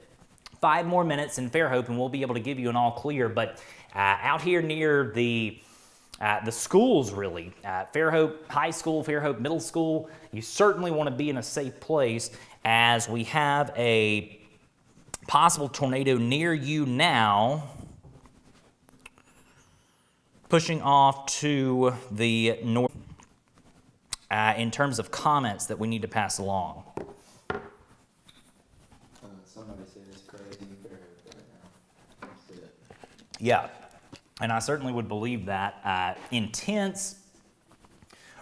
5 more minutes in Fairhope, and we'll be able to give you an all clear. But out here near the schools, really, Fairhope High School, Fairhope Middle School, you certainly want to be in a safe place as we have a possible tornado near you now, pushing off to the north in terms of comments that we need to pass along. Somebody said it's crazy in Fairhope right now. That's it. Yeah, and I certainly would believe that. Intense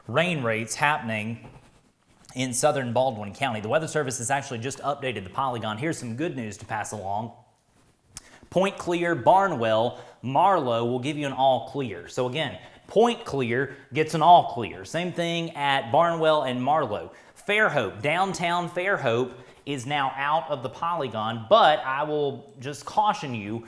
rain rates happening in southern Baldwin County. The Weather Service has actually just updated the polygon. Here's some good news to pass along. Point Clear, Barnwell, Marlow will give you an all clear. So again, Point Clear gets an all clear. Same thing at Barnwell and Marlow. Fairhope, downtown Fairhope, is now out of the polygon, but I will just caution you,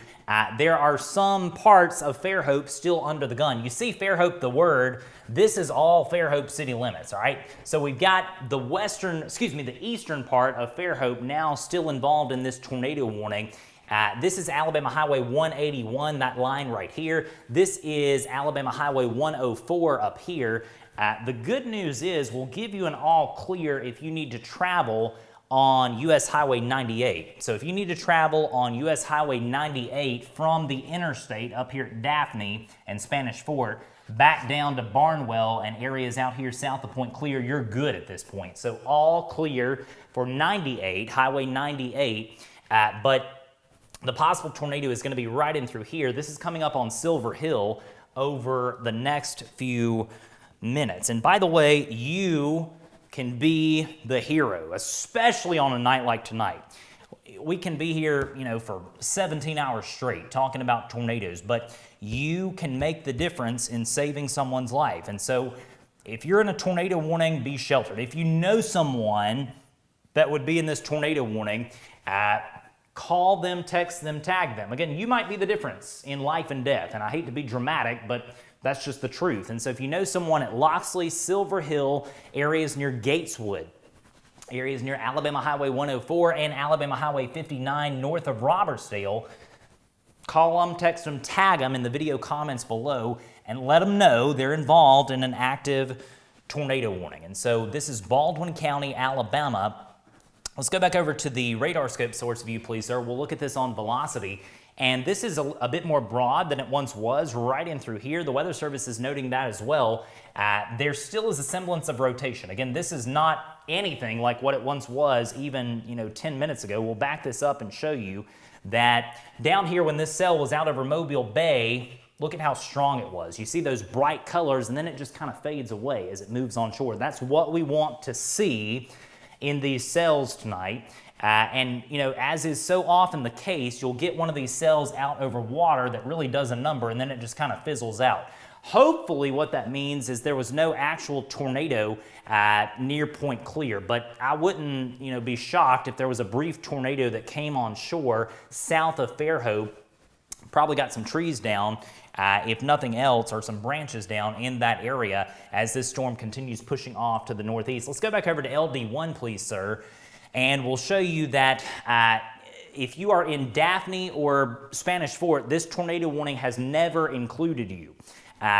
there are some parts of Fairhope still under the gun. You see Fairhope, the word, this is all Fairhope city limits, all right? So we've got the eastern part of Fairhope now still involved in this tornado warning. This is Alabama Highway 181, that line right here. This is Alabama Highway 104 up here. The good news is we'll give you an all clear if you need to travel on US Highway 98. So if you need to travel on US Highway 98 from the interstate up here at Daphne and Spanish Fort back down to Barnwell and areas out here south of Point Clear, you're good at this point. So all clear for 98, Highway 98, but the possible tornado is going to be right in through here. This is coming up on Silver Hill over the next few minutes. And by the way, you can be the hero, especially on a night like tonight. We can be here, for 17 hours straight talking about tornadoes, but you can make the difference in saving someone's life. And so if you're in a tornado warning, be sheltered. If you know someone that would be in this tornado warning, call them, text them, tag them. Again, you might be the difference in life and death, and I hate to be dramatic, but that's just the truth. And so if you know someone at Loxley, Silver Hill, areas near Gateswood, areas near Alabama Highway 104 and Alabama Highway 59 north of Robertsdale, call them, text them, tag them in the video comments below and let them know they're involved in an active tornado warning. And so this is Baldwin County, Alabama. Let's go back over to the radar scope source view, please, sir. We'll look at this on velocity. And this is a bit more broad than it once was, right in through here. The Weather Service is noting that as well. There still is a semblance of rotation. Again, this is not anything like what it once was even 10 minutes ago. We'll back this up and show you that down here when this cell was out over Mobile Bay, look at how strong it was. You see those bright colors, and then it just kind of fades away as it moves on shore. That's what we want to see in these cells tonight. And as is so often the case, you'll get one of these cells out over water that really does a number, and then it just kind of fizzles out. Hopefully what that means is there was no actual tornado near Point Clear, but I wouldn't be shocked if there was a brief tornado that came on shore south of Fairhope. Probably got some trees down, if nothing else, or some branches down in that area as this storm continues pushing off to the northeast. Let's go back over to LD1, please, sir. And we'll show you that if you are in Daphne or Spanish Fort, this tornado warning has never included you.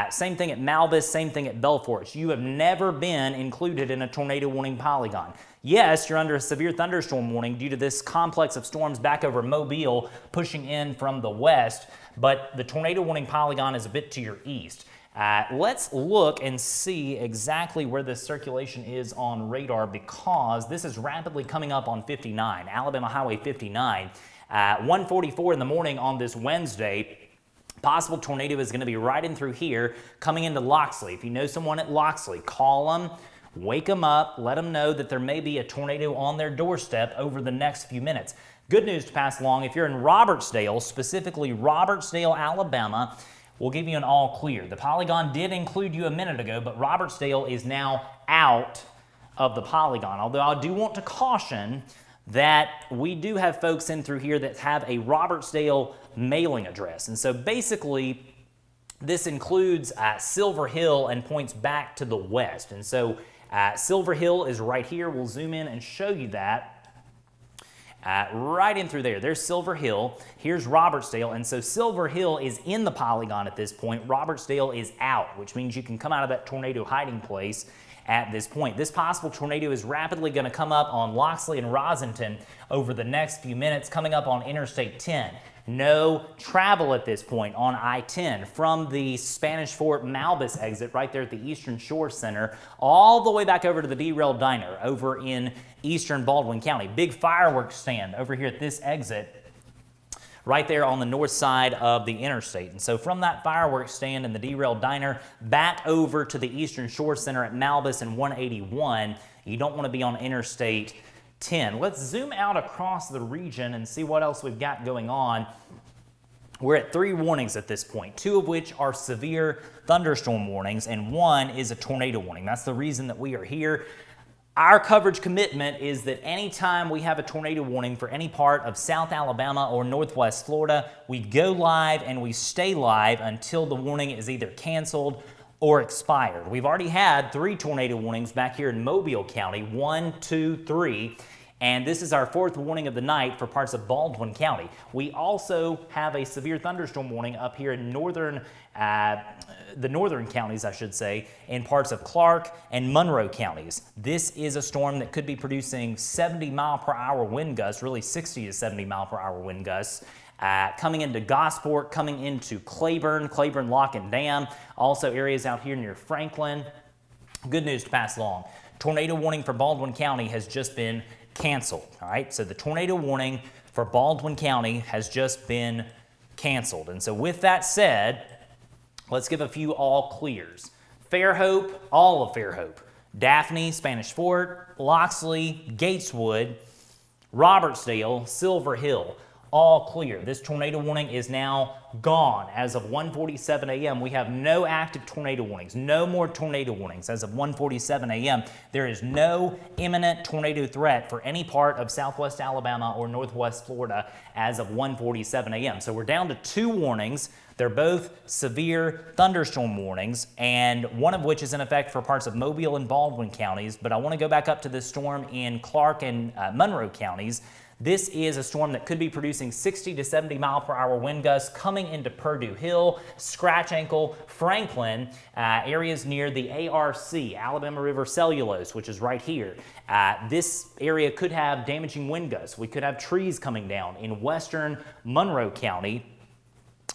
Same thing at Malbus, same thing at Belfort. You have never been included in a tornado warning polygon. Yes, you're under a severe thunderstorm warning due to this complex of storms back over Mobile pushing in from the west, but the tornado warning polygon is a bit to your east. Let's look and see exactly where this circulation is on radar, because this is rapidly coming up on 59, Alabama Highway 59. 1:44 in the morning on this Wednesday. Possible tornado is going to be right in through here, coming into Loxley. If you know someone at Loxley, call them, wake them up, let them know that there may be a tornado on their doorstep over the next few minutes. Good news to pass along, if you're in Robertsdale, specifically Robertsdale, Alabama, we'll give you an all clear. The polygon did include you a minute ago, but Robertsdale is now out of the polygon. Although I do want to caution that we do have folks in through here that have a Robertsdale mailing address. And so basically, this includes Silver Hill and points back to the west. And so Silver Hill is right here. We'll zoom in and show you that. Right in through there. There's Silver Hill. Here's Robertsdale. And so Silver Hill is in the polygon at this point. Robertsdale is out, which means you can come out of that tornado hiding place at this point. This possible tornado is rapidly going to come up on Loxley and Rossington over the next few minutes, coming up on Interstate 10. No travel at this point on I-10 from the Spanish Fort Malbus exit right there at the Eastern Shore Center all the way back over to the Derailed Diner over in eastern Baldwin County. Big fireworks stand over here at this exit right there on the north side of the interstate. And so from that fireworks stand and the Derailed Diner back over to the Eastern Shore Center at Malbus and 181, you don't want to be on Interstate 10. Let's zoom out across the region and see what else we've got going on. We're at 3 warnings at this point, 2 of which are severe thunderstorm warnings, and 1 is a tornado warning. That's the reason that we are here. Our coverage commitment is that anytime we have a tornado warning for any part of South Alabama or Northwest Florida, we go live and we stay live until the warning is either canceled or expired. We've already had 3 tornado warnings back here in Mobile County, 1, 2, 3, and this is our 4th warning of the night for parts of Baldwin County. We also have a severe thunderstorm warning up here in the northern counties, I should say, in parts of Clark and Monroe counties. This is a storm that could be producing 70-mile-per-hour wind gusts, really 60 to 70-mile-per-hour wind gusts, coming into Gosport, coming into Claiborne, Lock and Dam, also areas out here near Franklin. Good news to pass along. Tornado warning for Baldwin County has just been canceled. All right, so the tornado warning for Baldwin County has just been canceled. And so with that said, let's give a few all clears. Fairhope, all of Fairhope. Daphne, Spanish Fort, Loxley, Gateswood, Robertsdale, Silver Hill, all clear. This tornado warning is now gone. As of 1:47 a.m., we have no active tornado warnings, no more tornado warnings. As of 1:47 a.m., there is no imminent tornado threat for any part of Southwest Alabama or Northwest Florida as of 1:47 a.m. So we're down to 2 warnings. They're both severe thunderstorm warnings, and one of which is in effect for parts of Mobile and Baldwin counties. But I want to go back up to this storm in Clark and Monroe counties. This is a storm that could be producing 60 to 70 mile per hour wind gusts coming into Purdue Hill, Scratch Ankle, Franklin, areas near the ARC, Alabama River Cellulose, which is right here. This area could have damaging wind gusts. We could have trees coming down in western Monroe County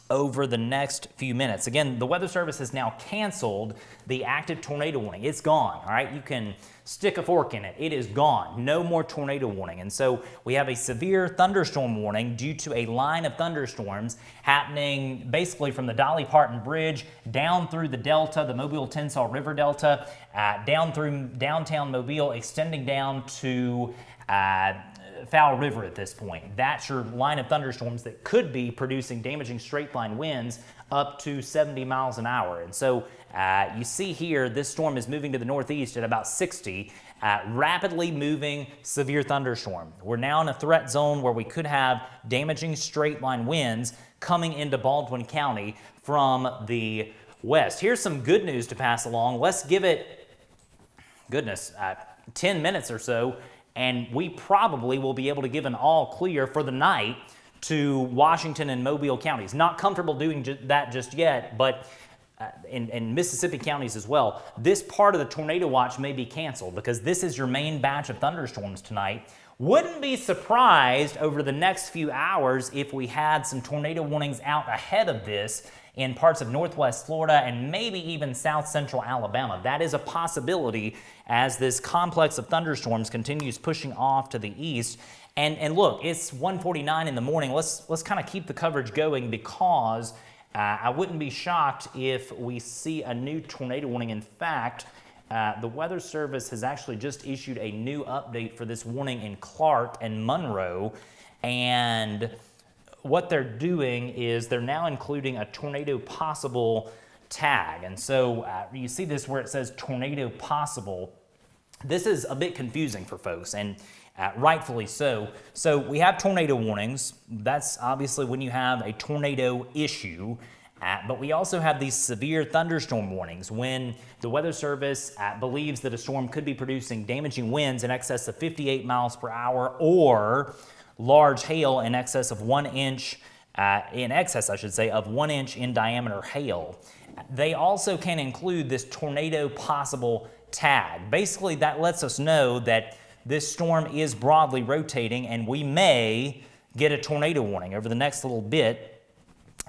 over the next few minutes. Again, the Weather Service has now canceled the active tornado warning. It's gone, all right? You can stick a fork in it. It is gone. No more tornado warning. And so we have a severe thunderstorm warning due to a line of thunderstorms happening basically from the Dolly Parton Bridge down through the Delta, the Mobile-Tensaw River Delta, down through downtown Mobile, extending down to Fowl River at this point. That's your line of thunderstorms that could be producing damaging straight line winds up to 70 miles an hour. And so you see here, this storm is moving to the northeast at about 60, rapidly moving severe thunderstorm. We're now in a threat zone where we could have damaging straight line winds coming into Baldwin County from the west. Here's some good news to pass along. Let's give it, 10 minutes or so, and we probably will be able to give an all clear for the night to Washington and Mobile counties. Not comfortable doing that just yet, but in Mississippi counties as well. This part of the tornado watch may be canceled because this is your main batch of thunderstorms tonight. Wouldn't be surprised over the next few hours if we had some tornado warnings out ahead of this in parts of northwest Florida and maybe even south central Alabama. That is a possibility as this complex of thunderstorms continues pushing off to the east. And look, it's 1:49 in the morning. Let's kind of keep the coverage going because I wouldn't be shocked if we see a new tornado warning. In fact, the Weather Service has actually just issued a new update for this warning in Clark and Monroe. And what they're doing is they're now including a tornado possible tag. And so you see this where it says tornado possible. This is a bit confusing for folks, and rightfully so. So we have tornado warnings. That's obviously when you have a tornado issue. But we also have these severe thunderstorm warnings when the Weather Service believes that a storm could be producing damaging winds in excess of 58 miles per hour or large hail in excess of 1 inch, of 1 inch in diameter hail. They also can include this tornado possible tag. Basically, that lets us know that this storm is broadly rotating and we may get a tornado warning over the next little bit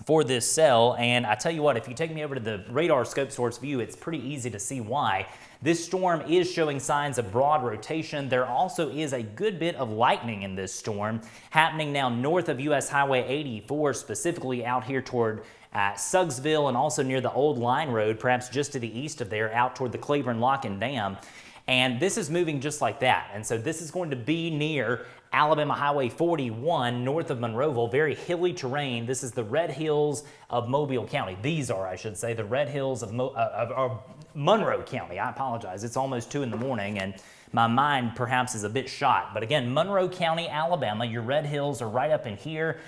for this cell. And I tell you what, if you take me over to the radar scope source view, it's pretty easy to see why. This storm is showing signs of broad rotation. There also is a good bit of lightning in this storm happening now north of US Highway 84, specifically out here toward Suggsville and also near the Old Line Road, perhaps just to the east of there, out toward the Claiborne Lock and Dam. And this is moving just like that. And so this is going to be near Alabama Highway 41 north of Monroeville, very hilly terrain. This is the Red Hills of Mobile County. These are, I should say, the Red Hills of Monroe County. I apologize. It's almost 2 in the morning and my mind perhaps is a bit shot. But again, Monroe County, Alabama, your Red Hills are right up in here.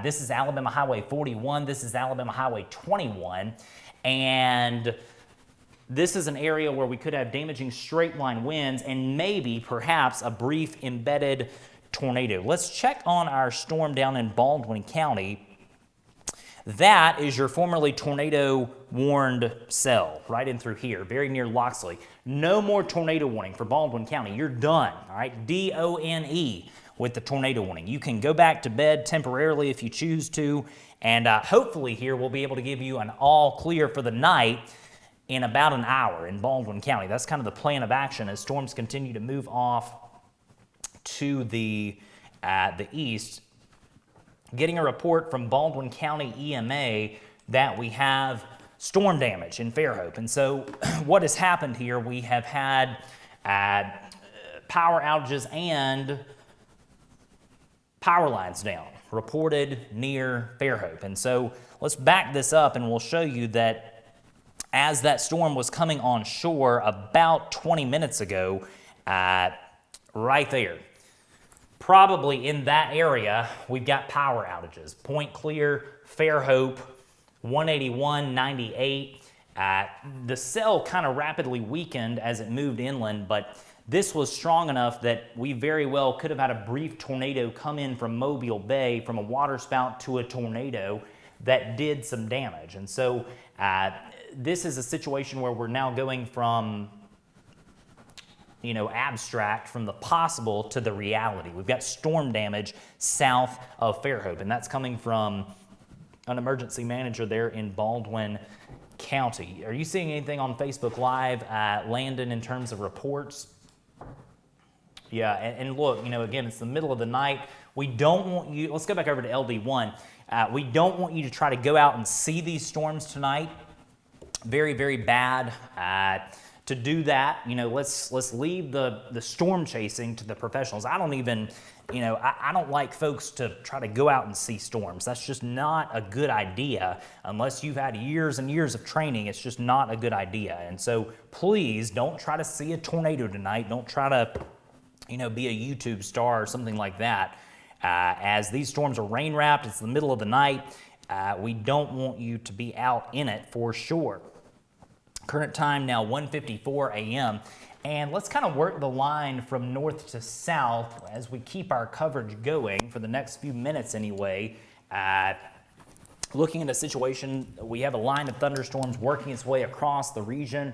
This is Alabama Highway 41. This is Alabama Highway 21. And this is an area where we could have damaging straight line winds and maybe perhaps a brief embedded tornado. Let's check on our storm down in Baldwin County. That is your formerly tornado warned cell right in through here, very near Loxley. No more tornado warning for Baldwin County. You're done, all right? D-O-N-E with the tornado warning. You can go back to bed temporarily if you choose to, and hopefully here we'll be able to give you an all clear for the night in about an hour in Baldwin County. That's kind of the plan of action as storms continue to move off to the east. Getting a report from Baldwin County EMA that we have storm damage in Fairhope. And so what has happened here, we have had power outages and power lines down reported near Fairhope. And so let's back this up and we'll show you that as that storm was coming on shore about 20 minutes ago, right there, probably in that area, we've got power outages. Point Clear, Fairhope, 181, 98. The cell kind of rapidly weakened as it moved inland, but This was strong enough that we very well could have had a brief tornado come in from Mobile Bay, from a waterspout to a tornado that did some damage. And so this is a situation where we're now going from, abstract, from the possible to the reality. We've got storm damage south of Fairhope, and that's coming from an emergency manager there in Baldwin County. Are you seeing anything on Facebook Live, Landon, in terms of reports? Yeah, and look, again, it's the middle of the night. We don't want you, let's go back over to LD1. We don't want you to try to go out and see these storms tonight. Very, very bad. To do that, let's leave the storm chasing to the professionals. I don't even, I don't like folks to try to go out and see storms. That's just not a good idea unless you've had years and years of training. It's just not a good idea. And so please don't try to see a tornado tonight. Don't try to, be a YouTube star or something like that. As these storms are rain wrapped, it's the middle of the night. We don't want you to be out in it for sure. Current time now 1:54 a.m. And let's kind of work the line from north to south as we keep our coverage going for the next few minutes anyway. Looking at a situation, we have a line of thunderstorms working its way across the region.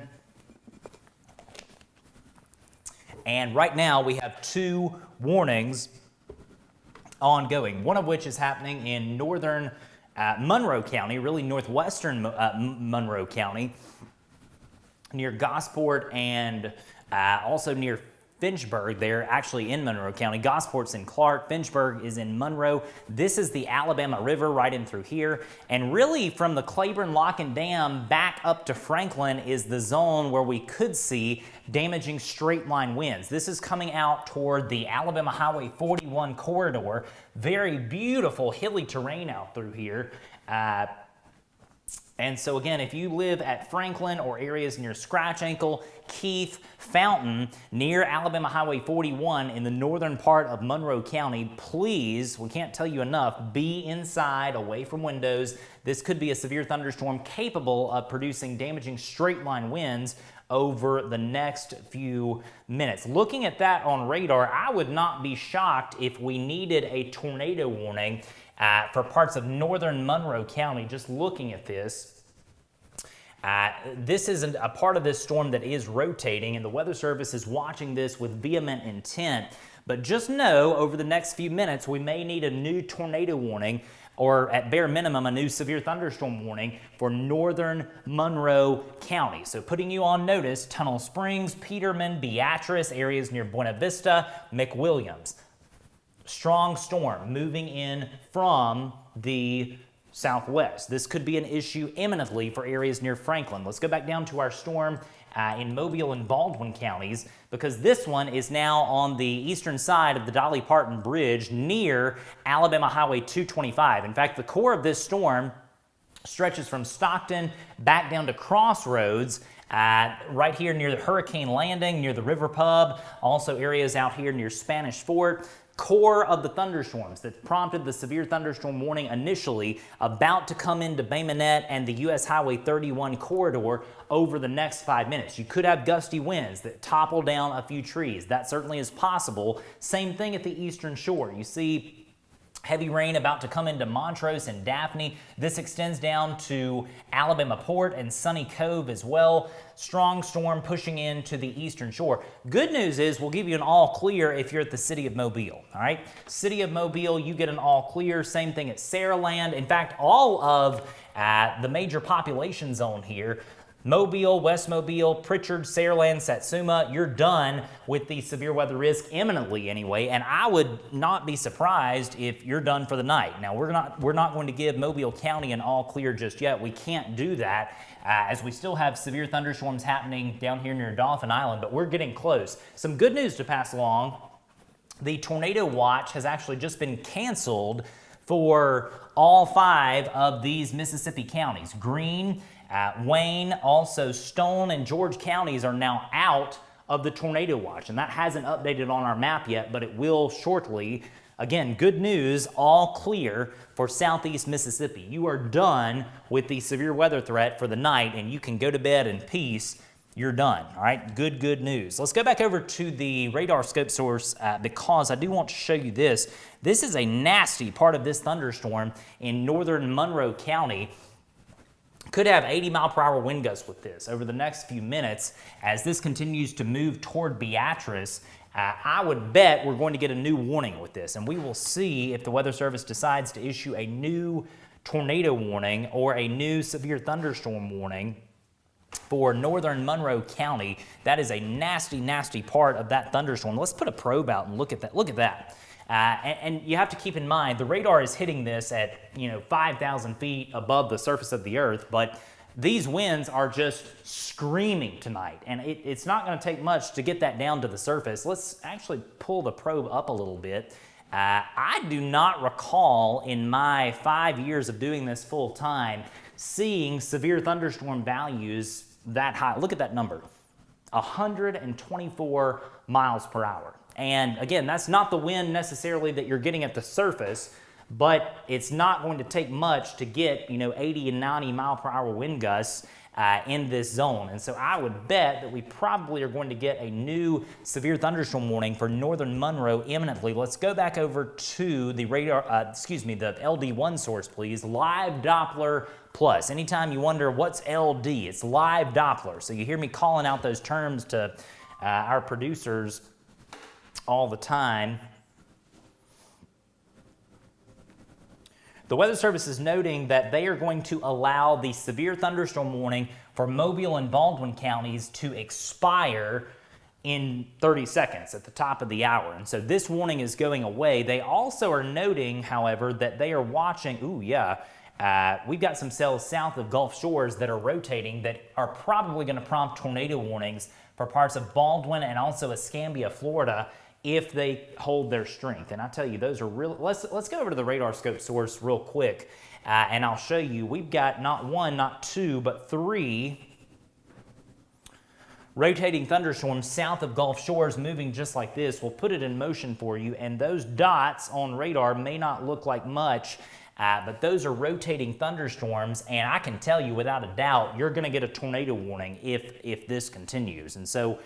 And right now we have 2 warnings ongoing, one of which is happening in northern Monroe County, really northwestern Monroe County, near Gosport and also near Finchburg. They're actually in Monroe County. Gosport's in Clark. Finchburg is in Monroe. This is the Alabama River right in through here. And really from the Claiborne Lock and Dam back up to Franklin is the zone where we could see damaging straight line winds. This is coming out toward the Alabama Highway 41 corridor. Very beautiful hilly terrain out through here. And so again, if you live at Franklin or areas near Scratch Ankle, Keith, Fountain, near Alabama Highway 41 in the northern part of Monroe County, please, we can't tell you enough, be inside, away from windows. This could be a severe thunderstorm capable of producing damaging straight line winds over the next few minutes. Looking at that on radar, I would not be shocked if we needed a tornado warning for parts of northern Monroe County. Just looking at this, this is a part of this storm that is rotating, and the Weather Service is watching this with vehement intent. But just know, over the next few minutes, we may need a new tornado warning, or at bare minimum, a new severe thunderstorm warning for northern Monroe County. So putting you on notice, Tunnel Springs, Peterman, Beatrice, areas near Buena Vista, McWilliams. Strong storm moving in from the southwest. This could be an issue imminently for areas near Franklin. Let's go back down to our storm in Mobile and Baldwin counties, because this one is now on the eastern side of the Dolly Parton Bridge near Alabama Highway 225. In fact, the core of this storm stretches from Stockton back down to Crossroads, right here near the Hurricane Landing, near the River Pub, also areas out here near Spanish Fort. Core of the thunderstorms that prompted the severe thunderstorm warning initially, about to come into Bay Minette and the US Highway 31 corridor over the next 5 minutes. You could have gusty winds that topple down a few trees. That certainly is possible. Same thing at the eastern shore. You see heavy rain about to come into Montrose and Daphne. This extends down to Alabama Port and Sunny Cove as well. Strong storm pushing into the eastern shore. Good news is we'll give you an all clear if you're at the city of Mobile, all right? City of Mobile, you get an all clear. Same thing at Saraland. In fact, all of the major population zone here, Mobile, West Mobile, Pritchard, Saraland, Satsuma, you're done with the severe weather risk imminently anyway, and I would not be surprised if you're done for the night. Now, we're not going to give Mobile County an all clear just yet. We can't do that as we still have severe thunderstorms happening down here near Dauphin Island, but we're getting close. Some good news to pass along. The tornado watch has actually just been canceled for all 5 of these Mississippi counties. Greene, Wayne, also Stone and George counties are now out of the tornado watch, and that hasn't updated on our map yet, but it will shortly. Again, good news, all clear for southeast Mississippi. You are done with the severe weather threat for the night, and you can go to bed in peace you're done. All right, good news. Let's go back over to the radar scope source because I do want to show you this. This is a nasty part of this thunderstorm in northern Monroe County. Could have 80-mile-per-hour wind gusts with this over the next few minutes as this continues to move toward Beatrice. I would bet we're going to get a new warning with this, and we will see if the Weather Service decides to issue a new tornado warning or a new severe thunderstorm warning for northern Monroe County. That is a nasty part of that thunderstorm. Let's put a probe out and look at that. Look at that. And you have to keep in mind, the radar is hitting this at 5,000 feet above the surface of the earth, but these winds are just screaming tonight, and it's not going to take much to get that down to the surface. Let's actually pull the probe up a little bit. I do not recall in my 5 years of doing this full time seeing severe thunderstorm values that high. Look at that number, 124 miles per hour. And again, that's not the wind necessarily that you're getting at the surface, but it's not going to take much to get 80 and 90 mile per hour wind gusts in this zone. And so I would bet that we probably are going to get a new severe thunderstorm warning for northern Monroe imminently. Let's go back over to the radar, the LD1 source, please. Live Doppler Plus. Anytime you wonder what's LD, it's live Doppler. So you hear me calling out those terms to our producers all the time. The Weather Service is noting that they are going to allow the severe thunderstorm warning for Mobile and Baldwin counties to expire in 30 seconds at the top of the hour. And so this warning is going away. They also are noting, however, that they are watching, we've got some cells south of Gulf Shores that are rotating that are probably going to prompt tornado warnings for parts of Baldwin and also Escambia, Florida, if they hold their strength. And I tell you, those are real. Let's go over to the radar scope source real quick, and I'll show you. We've got not one, not two, but three rotating thunderstorms south of Gulf Shores moving just like this. We'll put it in motion for you, and those dots on radar may not look like much, but those are rotating thunderstorms, and I can tell you without a doubt, you're going to get a tornado warning if this continues. And so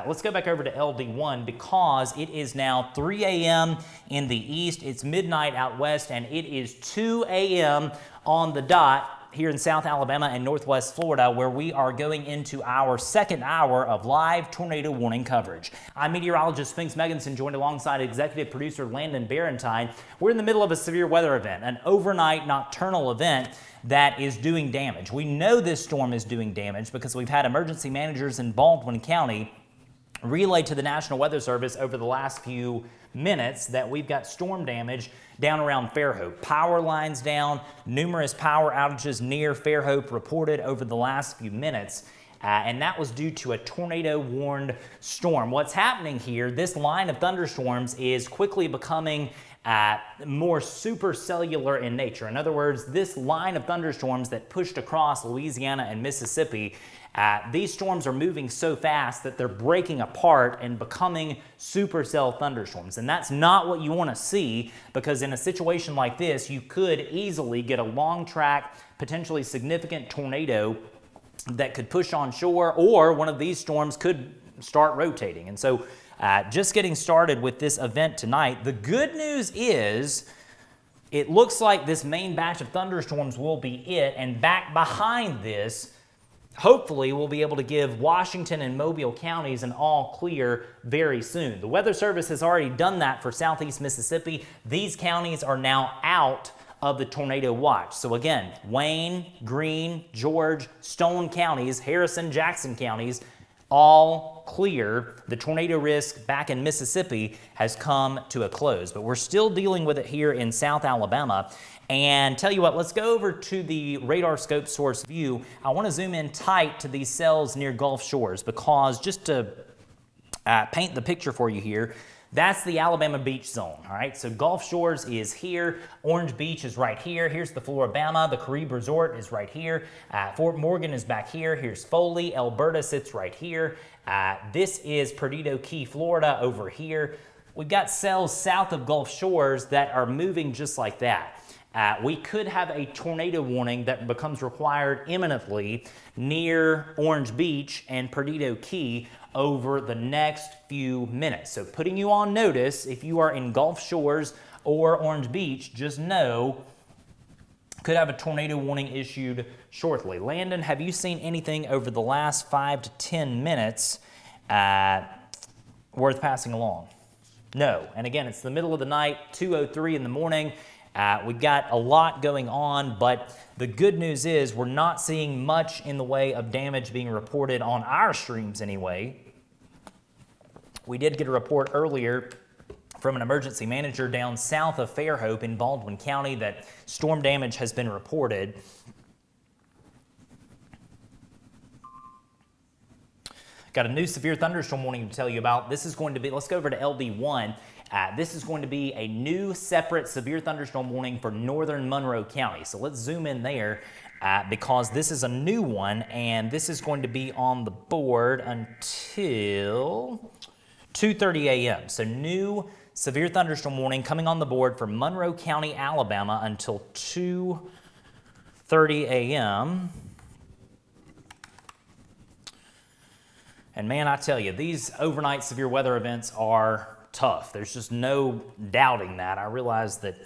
let's go back over to LD1 because it is now 3 a.m. in the east, it's midnight out west, and it is 2 a.m. on the dot here in South Alabama and Northwest Florida, where we are going into our second hour of live tornado warning coverage. I'm meteorologist Spinks Megginson, joined alongside executive producer Landon Barentine. We're in the middle of a severe weather event, an overnight nocturnal event that is doing damage. We know this storm is doing damage because we've had emergency managers in Baldwin County relay to the National Weather Service over the last few minutes that we've got storm damage down around Fairhope. Power lines down, numerous power outages near Fairhope reported over the last few minutes, and that was due to a tornado-warned storm. What's happening here, this line of thunderstorms is quickly becoming more supercellular in nature. In other words, this line of thunderstorms that pushed across Louisiana and Mississippi, these storms are moving so fast that they're breaking apart and becoming supercell thunderstorms. And that's not what you want to see, because in a situation like this, you could easily get a long track, potentially significant tornado that could push on shore, or one of these storms could start rotating. And so just getting started with this event tonight, the good news is it looks like this main batch of thunderstorms will be it, and back behind this, hopefully we'll be able to give Washington and Mobile counties an all clear very soon. The Weather Service has already done that for southeast Mississippi. These counties are now out of the tornado watch. So again, Wayne, Greene, George, Stone counties, Harrison, Jackson counties, all clear. The tornado risk back in Mississippi has come to a close, but we're still dealing with it here in South Alabama. And tell you what, let's go over to the radar scope source view. I want to zoom in tight to these cells near Gulf Shores because just to paint the picture for you here, that's the Alabama beach zone, all right? So Gulf Shores is here, Orange Beach is right here, here's the Floribama, the Caribe Resort is right here, Fort Morgan is back here, here's Foley, Alberta sits right here, this is Perdido Key, Florida over here. We've got cells south of Gulf Shores that are moving just like that. we could have a tornado warning that becomes required imminently near Orange Beach and Perdido Key over the next few minutes. So putting you on notice, if you are in Gulf Shores or Orange Beach, just know could have a tornado warning issued shortly. Landon, have you seen anything over the last 5 to 10 minutes worth passing along? No. And again, it's the middle of the night, 2:03 in the morning. We've got a lot going on, but the good news is we're not seeing much in the way of damage being reported on our streams anyway. We did get a report earlier from an emergency manager down south of Fairhope in Baldwin County that storm damage has been reported. Got a new severe thunderstorm warning to tell you about. This is going to be, let's go over to LD1. This is going to be a new separate severe thunderstorm warning for northern Monroe County. So let's zoom in there because this is a new one, and this is going to be on the board until 2:30 a.m. So new severe thunderstorm warning coming on the board for Monroe County, Alabama until 2:30 a.m. And man, I tell you, these overnight severe weather events are tough. There's just no doubting that. I realize that,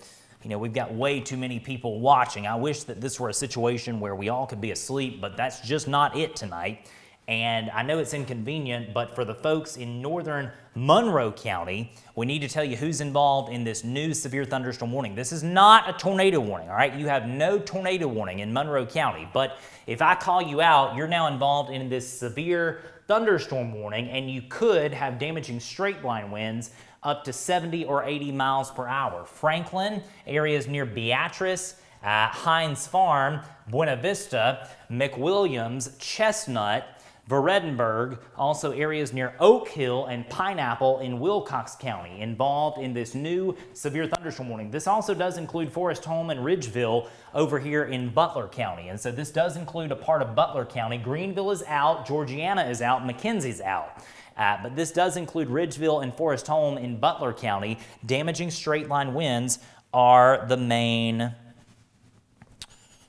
you know, we've got way too many people watching. I wish that this were a situation where we all could be asleep, but that's just not it tonight. And I know it's inconvenient, but for the folks in northern Monroe County, we need to tell you who's involved in this new severe thunderstorm warning. This is not a tornado warning, all right? You have no tornado warning in Monroe County, but if I call you out, you're now involved in this severe thunderstorm warning, and you could have damaging straight line winds up to 70 or 80 miles per hour. Franklin, areas near Beatrice, Hines Farm, Buena Vista, McWilliams, Chestnut, Veredenburg, also areas near Oak Hill and Pineapple in Wilcox County involved in this new severe thunderstorm warning. This also does include Forest Home and Ridgeville over here in Butler County. And so this does include a part of Butler County. Greenville is out, Georgiana is out, McKenzie's out. But this does include Ridgeville and Forest Home in Butler County. Damaging straight line winds are the main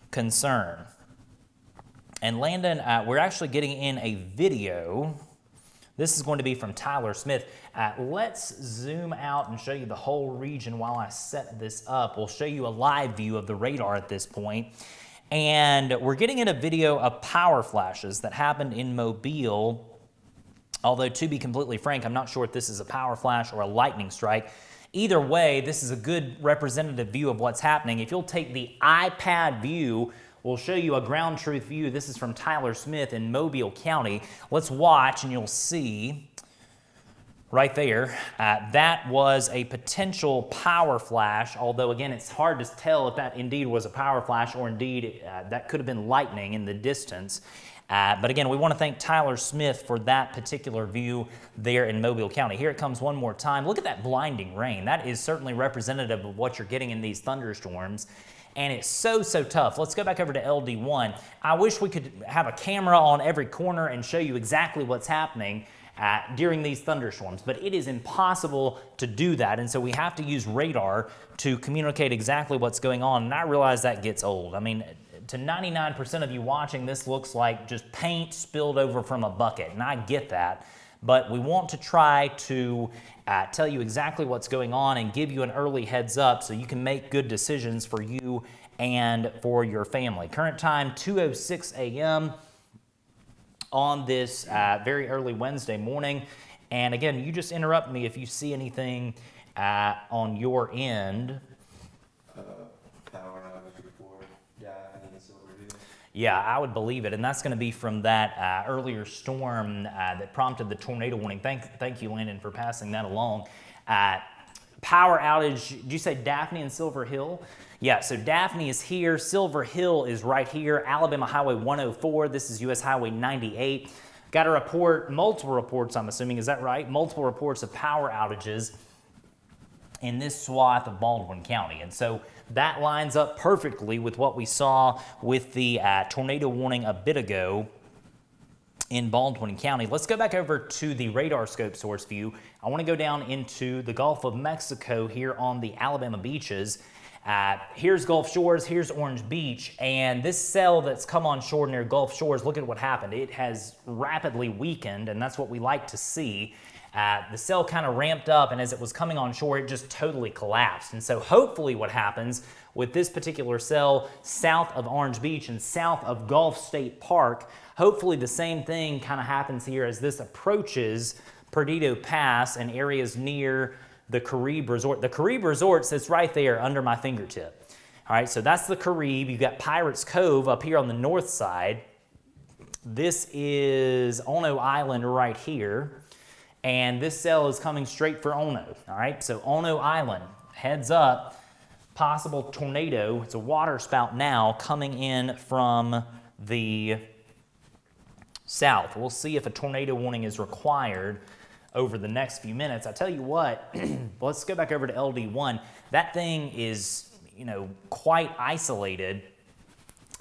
concern. And Landon, we're actually getting in a video. This is going to be from Tyler Smith. Let's zoom out and show you the whole region while I set this up. We'll show you a live view of the radar at this point. And we're getting in a video of power flashes that happened in Mobile. Although, to be completely frank, I'm not sure if this is a power flash or a lightning strike. Either way, this is a good representative view of what's happening. If you'll take the iPad view, we'll show you a ground truth view. This is from Tyler Smith in Mobile County. Let's watch and you'll see right there, that was a potential power flash, although again, it's hard to tell if that indeed was a power flash or indeed that could have been lightning in the distance. But again, we want to thank Tyler Smith for that particular view there in Mobile County. Here it comes one more time. Look at that blinding rain. That is certainly representative of what you're getting in these thunderstorms. And it's so tough. Let's go back over to LD1. I wish we could have a camera on every corner and show you exactly what's happening during these thunderstorms, but it is impossible to do that, and so we have to use radar to communicate exactly what's going on, and I realize that gets old. I mean, to 99% of you watching, this looks like just paint spilled over from a bucket, and I get that. But we want to try to tell you exactly what's going on and give you an early heads up so you can make good decisions for you and for your family. Current time, 2:06 a.m. on this very early Wednesday morning. And again, you just interrupt me if you see anything on your end. Power outage report, Daphne and Silver Hill. Yeah, I would believe it, and that's going to be from that earlier storm that prompted the tornado warning. Thank you, Landon, for passing that along. Power outage, did you say Daphne and Silver Hill? Yeah, so Daphne is here, Silver Hill is right here, Alabama Highway 104, this is US Highway 98. Got a report, multiple reports I'm assuming, is that right? Multiple reports of power outages in this swath of Baldwin County. And so that lines up perfectly with what we saw with the tornado warning a bit ago in Baldwin County. Let's go back over to the radar scope source view. I want to go down into the Gulf of Mexico here on the Alabama beaches. Here's Gulf Shores, here's Orange Beach, and this cell that's come on shore near Gulf Shores, look at what happened. It has rapidly weakened, and that's what we like to see. The cell kind of ramped up, and as it was coming on shore, it just totally collapsed. And so hopefully what happens with this particular cell south of Orange Beach and south of Gulf State Park, hopefully the same thing kind of happens here as this approaches Perdido Pass and areas near the Caribe Resort. The Caribe Resort sits right there under my fingertip. All right, so that's the Caribe. You've got Pirates Cove up here on the north side. This is Ono Island right here. And this cell is coming straight for Ono. All right, so Ono Island, heads up, possible tornado. It's a water spout now coming in from the south. We'll see if a tornado warning is required over the next few minutes. I tell you what, let's go back over to LD1. That thing is, quite isolated.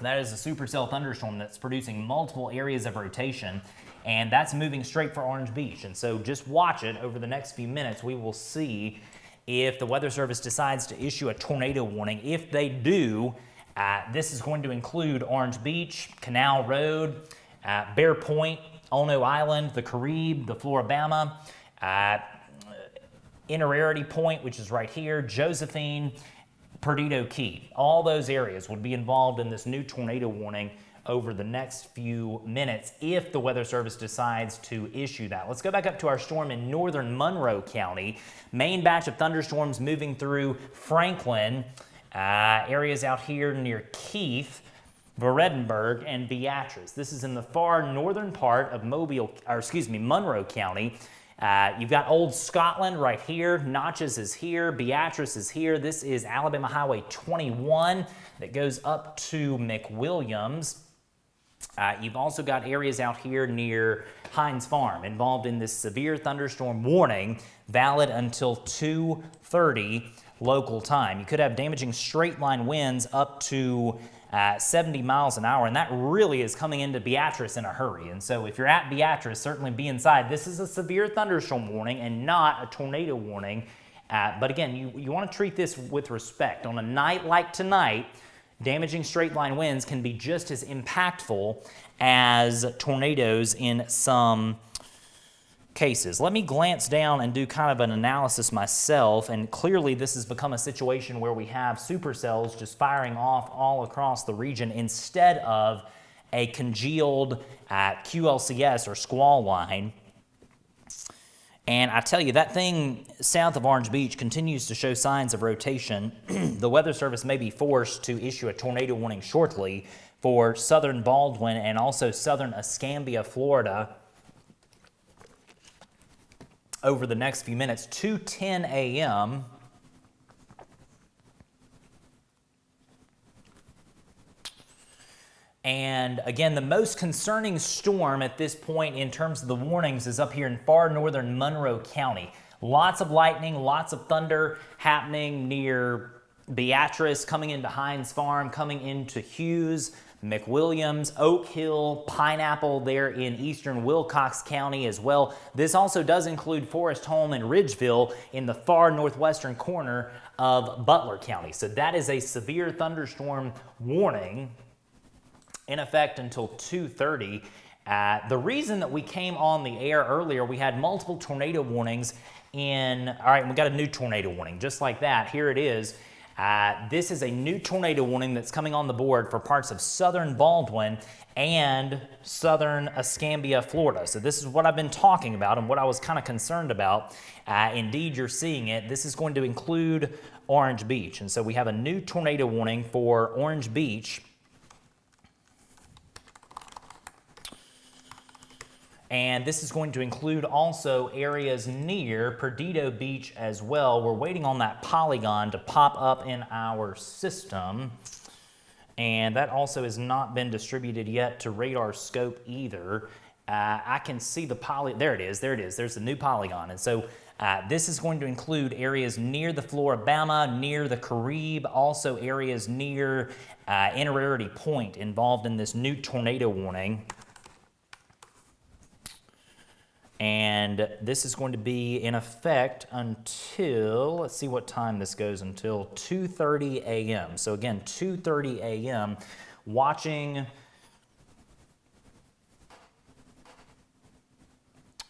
That is a supercell thunderstorm that's producing multiple areas of rotation, and that's moving straight for Orange Beach. And so just watch it over the next few minutes. We will see if the Weather Service decides to issue a tornado warning. If they do, this is going to include Orange Beach, Canal Road, Bear Point, Ono Island, the Caribe, the Floribama, Innerarity Point, which is right here, Josephine, Perdido Key. All those areas would be involved in this new tornado warning over the next few minutes if the Weather Service decides to issue that. Let's go back up to our storm in northern Monroe County. Main batch of thunderstorms moving through Franklin, areas out here near Keith, Veredenburg, and Beatrice. This is in the far northern part of Monroe County. You've got Old Scotland right here. Notches is here. Beatrice is here. This is Alabama Highway 21 that goes up to McWilliams. You've also got areas out here near Hines Farm involved in this severe thunderstorm warning, valid until 2:30 local time. You could have damaging straight line winds up to 70 miles an hour, and that really is coming into Beatrice in a hurry. And so if you're at Beatrice, certainly be inside. This is a severe thunderstorm warning and not a tornado warning. But again, you want to treat this with respect. On a night like tonight, damaging straight line winds can be just as impactful as tornadoes in some cases. Let me glance down and do kind of an analysis myself, and clearly this has become a situation where we have supercells just firing off all across the region instead of a congealed QLCS or squall line. And I tell you, that thing south of Orange Beach continues to show signs of rotation. The Weather Service may be forced to issue a tornado warning shortly for southern Baldwin and also southern Escambia, Florida, over the next few minutes, 2:10 a.m. And again, the most concerning storm at this point in terms of the warnings is up here in far northern Monroe County. Lots of lightning, lots of thunder happening near Beatrice, coming into Hines Farm, coming into Hughes, McWilliams, Oak Hill, Pineapple there in eastern Wilcox County as well. This also does include Forest Home and Ridgeville in the far northwestern corner of Butler County. So that is a severe thunderstorm warning in effect until 2:30. The reason that we came on the air earlier, we had multiple tornado warnings we got a new tornado warning, just like that. Here it is. This is a new tornado warning that's coming on the board for parts of southern Baldwin and southern Escambia, Florida. So this is what I've been talking about and what I was kind of concerned about. Indeed, you're seeing it. This is going to include Orange Beach. And so we have a new tornado warning for Orange Beach. And this is going to include also areas near Perdido Beach as well. We're waiting on that polygon to pop up in our system. And that also has not been distributed yet to radar scope either. I can see the there it is. There's the new polygon. And so this is going to include areas near the Floribama, near the Caribe, also areas near Innerarity Point involved in this new tornado warning. And this is going to be in effect until, let's see what time this goes, until 2:30 a.m. So again, 2:30 a.m. watching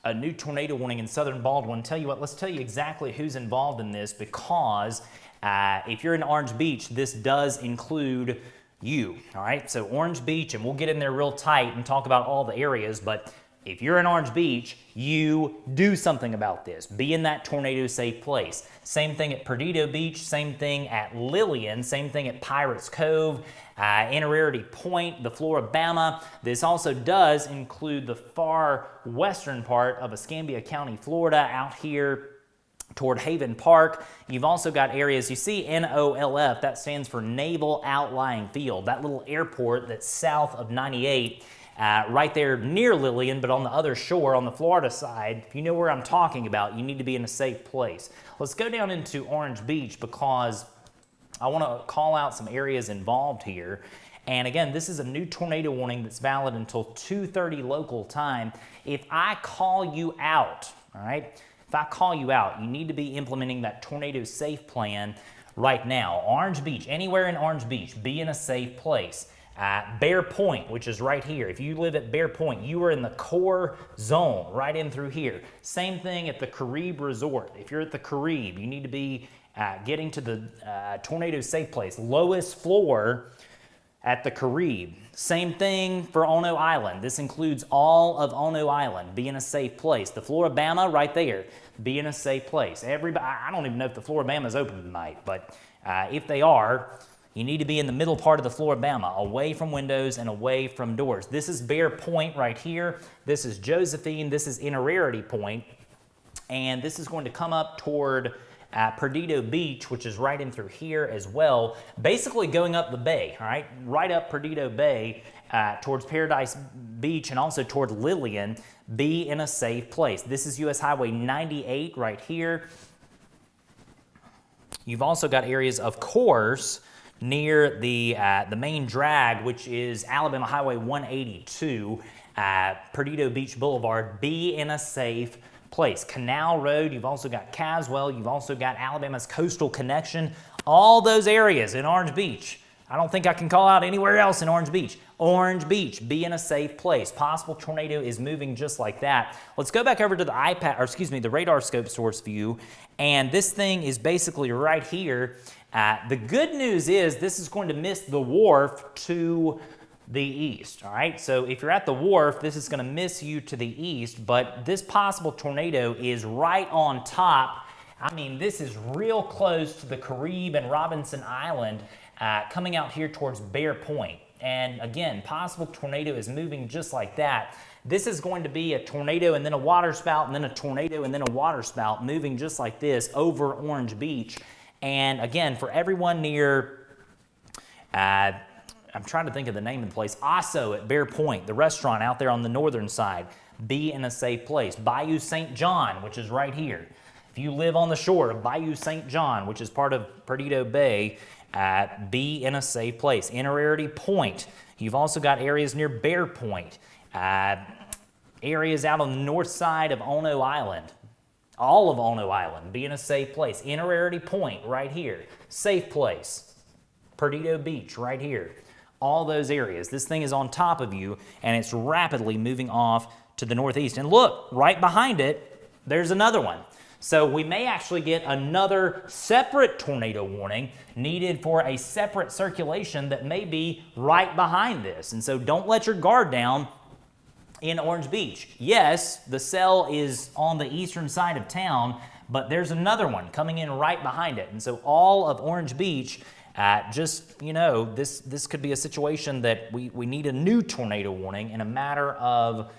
a new tornado warning in southern Baldwin. Tell you what, let's tell you exactly who's involved in this, because if you're in Orange Beach, this does include you, all right? So Orange Beach, and we'll get in there real tight and talk about all the areas, but if you're in Orange Beach, you do something about this. Be in that tornado safe place. Same thing at Perdido Beach, same thing at Lillian, same thing at Pirates Cove, Innerarity Point, the Flora-Bama. This also does include the far western part of Escambia County, Florida, out here toward Haven Park. You've also got areas, you see NOLF, that stands for Naval Outlying Field, that little airport that's south of 98, right there near Lillian, but on the other shore, on the Florida side. If you know where I'm talking about, you need to be in a safe place. Let's go down into Orange Beach, because I want to call out some areas involved here. And again, this is a new tornado warning that's valid until 2:30 local time. If I call you out, all right, if I call you out, you need to be implementing that tornado safe plan right now. Orange Beach, anywhere in Orange Beach, be in a safe place. Bear Point, which is right here. If you live at Bear Point, you are in the core zone right in through here. Same thing at the Caribe Resort. If you're at the Caribe, you need to be getting to the tornado safe place. Lowest floor at the Caribe. Same thing for Ono Island. This includes all of Ono Island. Be in a safe place. The Flora-Bama right there. Be in a safe place. Everybody, I don't even know if the Flora-Bama is open tonight, but if they are, you need to be in the middle part of the Flora-Bama, away from windows and away from doors. This is Bear Point right here. This is Josephine. This is Innerarity Point. And this is going to come up toward Perdido Beach, which is right in through here as well. Basically going up the bay, all right? Right up Perdido Bay towards Paradise Beach and also toward Lillian. Be in a safe place. This is US Highway 98 right here. You've also got areas, of course, near the main drag, which is Alabama Highway 182, Perdido Beach Boulevard. Be in a safe place. Canal Road, you've also got Caswell, you've also got Alabama's Coastal Connection. All those areas in Orange Beach. I don't think I can call out anywhere else in Orange Beach. Orange Beach, be in a safe place. Possible tornado is moving just like that. Let's go back over to the the radar scope source view, and this thing is basically right here. The good news is this is going to miss the wharf to the east, all right? So if you're at the wharf, this is going to miss you to the east, but this possible tornado is right on top. I mean, this is real close to the Caribe and Robinson Island, coming out here towards Bear Point. And again, possible tornado is moving just like that. This is going to be a tornado and then a water spout and then a tornado and then a water spout moving just like this over Orange Beach. And again, for everyone near, I'm trying to think of the name of the place, Osso at Bear Point, the restaurant out there on the northern side, be in a safe place. Bayou St. John, which is right here. If you live on the shore of Bayou St. John, which is part of Perdido Bay, be in a safe place. Innerarity Point. You've also got areas near Bear Point, areas out on the north side of Ono Island. All of Ono Island, be in a safe place. Innerarity Point right here, safe place. Perdido Beach right here. All those areas. This thing is on top of you, and it's rapidly moving off to the northeast. And look, right behind it, there's another one. So we may actually get another separate tornado warning needed for a separate circulation that may be right behind this. And so don't let your guard down in Orange Beach. Yes, the cell is on the eastern side of town, but there's another one coming in right behind it. And so all of Orange Beach, just, you know, this could be a situation that we need a new tornado warning in a matter of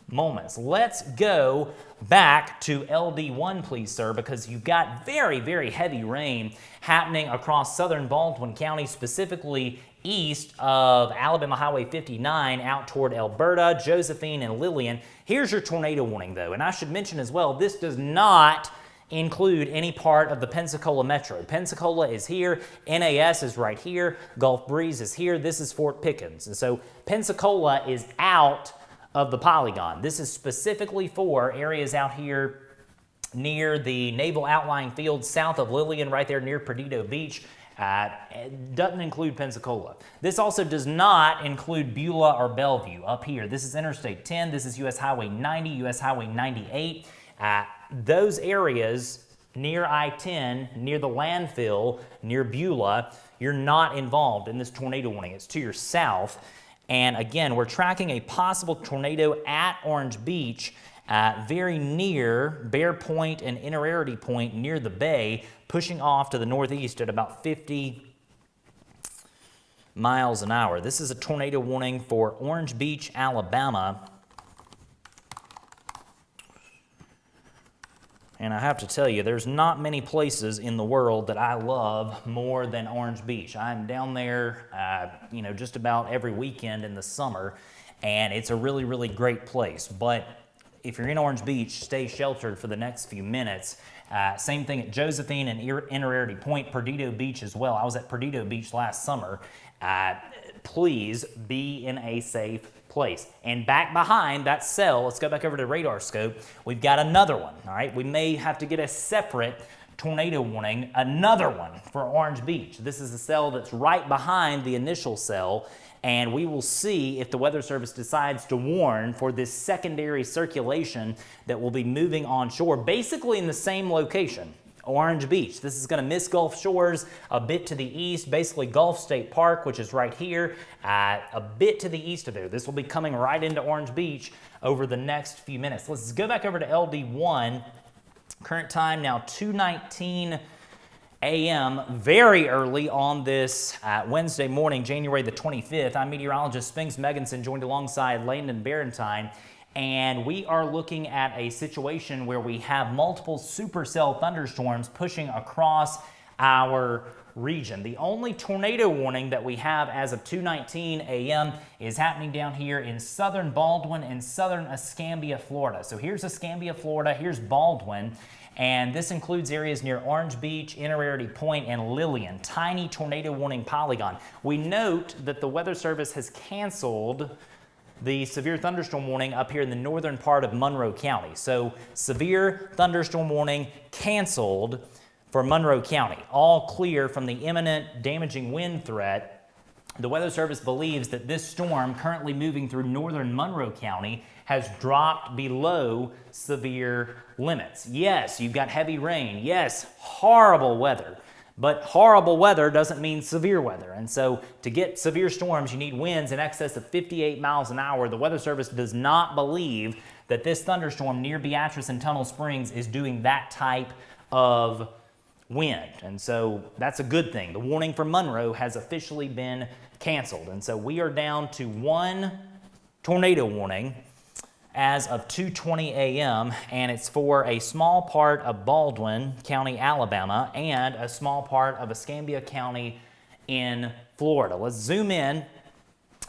moments. Let's go back to LD1, please, sir, because you've got very, very heavy rain happening across southern Baldwin County, specifically east of Alabama Highway 59 out toward Alberta, Josephine, and Lillian. Here's your tornado warning, though, and I should mention as well, this does not include any part of the Pensacola Metro. Pensacola is here, NAS is right here, Gulf Breeze is here, this is Fort Pickens. And so Pensacola is out of the polygon. This is specifically for areas out here near the Naval Outlying Field south of Lillian, right there near Perdido Beach. It doesn't include Pensacola. This also does not include Beulah or Bellevue up here. This is Interstate 10. This is US Highway 90, US Highway 98. Those areas near I-10, near the landfill, near Beulah, you're not involved in this tornado warning. It's to your south. And again, we're tracking a possible tornado at Orange Beach, very near Bear Point and Innerarity Point near the bay, pushing off to the northeast at about 50 miles an hour. This is a tornado warning for Orange Beach, Alabama. And I have to tell you, there's not many places in the world that I love more than Orange Beach. I'm down there, just about every weekend in the summer, and it's a really, really great place. But if you're in Orange Beach, stay sheltered for the next few minutes. Same thing at Josephine and Innerarity Point, Perdido Beach as well. I was at Perdido Beach last summer. Please be in a safe place. And back behind that cell, let's go back over to radar scope, we've got another one, all right? We may have to get a separate tornado warning, another one for Orange Beach. This is the cell that's right behind the initial cell, and we will see if the Weather Service decides to warn for this secondary circulation that will be moving onshore, basically in the same location. Orange Beach. This is going to miss Gulf Shores a bit to the east, basically Gulf State Park, which is right here, a bit to the east of there. This will be coming right into Orange Beach over the next few minutes. Let's go back over to LD1. Current time now 2:19 a.m. very early on this Wednesday morning, January the 25th. I'm meteorologist Spinks Megginson, joined alongside Landon Barentine. And we are looking at a situation where we have multiple supercell thunderstorms pushing across our region. The only tornado warning that we have as of 2:19 a.m. is happening down here in southern Baldwin and southern Escambia, Florida. So here's Escambia, Florida, here's Baldwin, and this includes areas near Orange Beach, Innerarity Point, and Lillian. Tiny tornado warning polygon. We note that the Weather Service has canceled the severe thunderstorm warning up here in the northern part of Monroe County. So severe thunderstorm warning canceled for Monroe County. All clear from the imminent damaging wind threat. The Weather Service believes that this storm currently moving through northern Monroe County has dropped below severe limits. Yes, you've got heavy rain. Yes, horrible weather. But horrible weather doesn't mean severe weather. And so to get severe storms, you need winds in excess of 58 miles an hour. The Weather Service does not believe that this thunderstorm near Beatrice and Tunnel Springs is doing that type of wind. And so that's a good thing. The warning for Monroe has officially been canceled. And so we are down to one tornado warning as of 2:20 a.m., and it's for a small part of Baldwin County, Alabama, and a small part of Escambia County in Florida. Let's zoom in,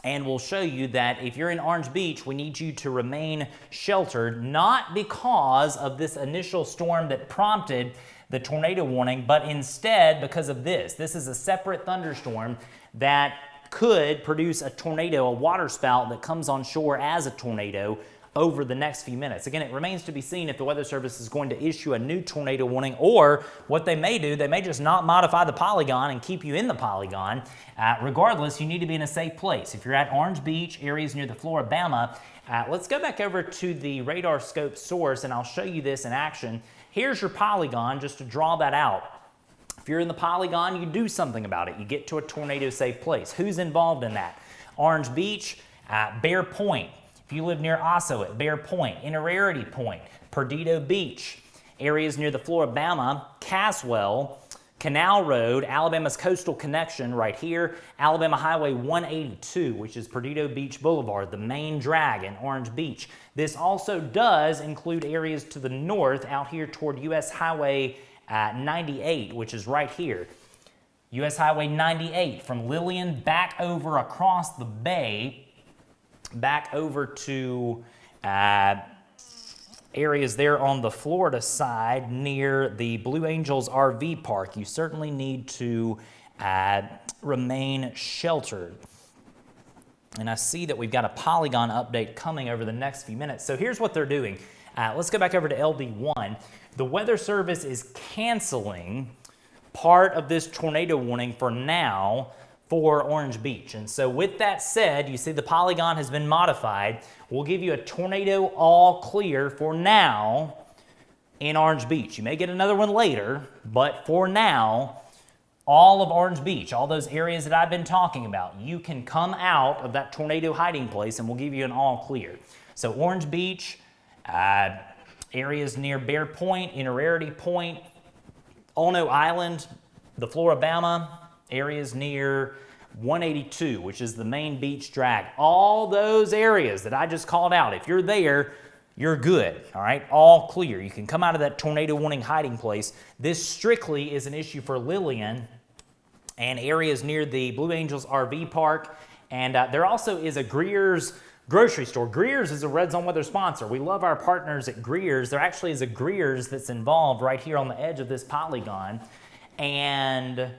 and we'll show you that if you're in Orange Beach, we need you to remain sheltered, not because of this initial storm that prompted the tornado warning, but instead because of this. This is a separate thunderstorm that could produce a tornado, a waterspout that comes on shore as a tornado over the next few minutes. Again, it remains to be seen if the Weather Service is going to issue a new tornado warning, or what they may do, they may just not modify the polygon and keep you in the polygon. Regardless, you need to be in a safe place. If you're at Orange Beach, areas near the Floribama, let's go back over to the radar scope source, and I'll show you this in action. Here's your polygon, just to draw that out. If you're in the polygon, you do something about it. You get to a tornado safe place. Who's involved in that? Orange Beach, Bear Point. If you live near Ossoet, Bear Point, Innerarity Point, Perdido Beach, areas near the Floribama, Caswell, Canal Road, Alabama's Coastal Connection right here, Alabama Highway 182, which is Perdido Beach Boulevard, the main drag in Orange Beach. This also does include areas to the north out here toward US Highway 98, which is right here. US Highway 98 from Lillian back over across the bay, back over to areas there on the Florida side near the Blue Angels RV Park. You certainly need to remain sheltered. And I see that we've got a polygon update coming over the next few minutes. So here's what they're doing. Let's go back over to LB1. The Weather Service is canceling part of this tornado warning for now for Orange Beach. And so with that said, you see the polygon has been modified. We'll give you a tornado all clear for now in Orange Beach. You may get another one later, but for now, all of Orange Beach, all those areas that I've been talking about, you can come out of that tornado hiding place and we'll give you an all clear. So Orange Beach, areas near Bear Point, Innerarity Point, Ono Island, the Floribama, areas near 182, which is the main beach drag. All those areas that I just called out, if you're there, you're good, all right? All clear. You can come out of that tornado warning hiding place. This strictly is an issue for Lillian and areas near the Blue Angels RV Park. And there also is a Greer's grocery store. Greer's is a Red Zone Weather sponsor. We love our partners at Greer's. There actually is a Greer's that's involved right here on the edge of this polygon. And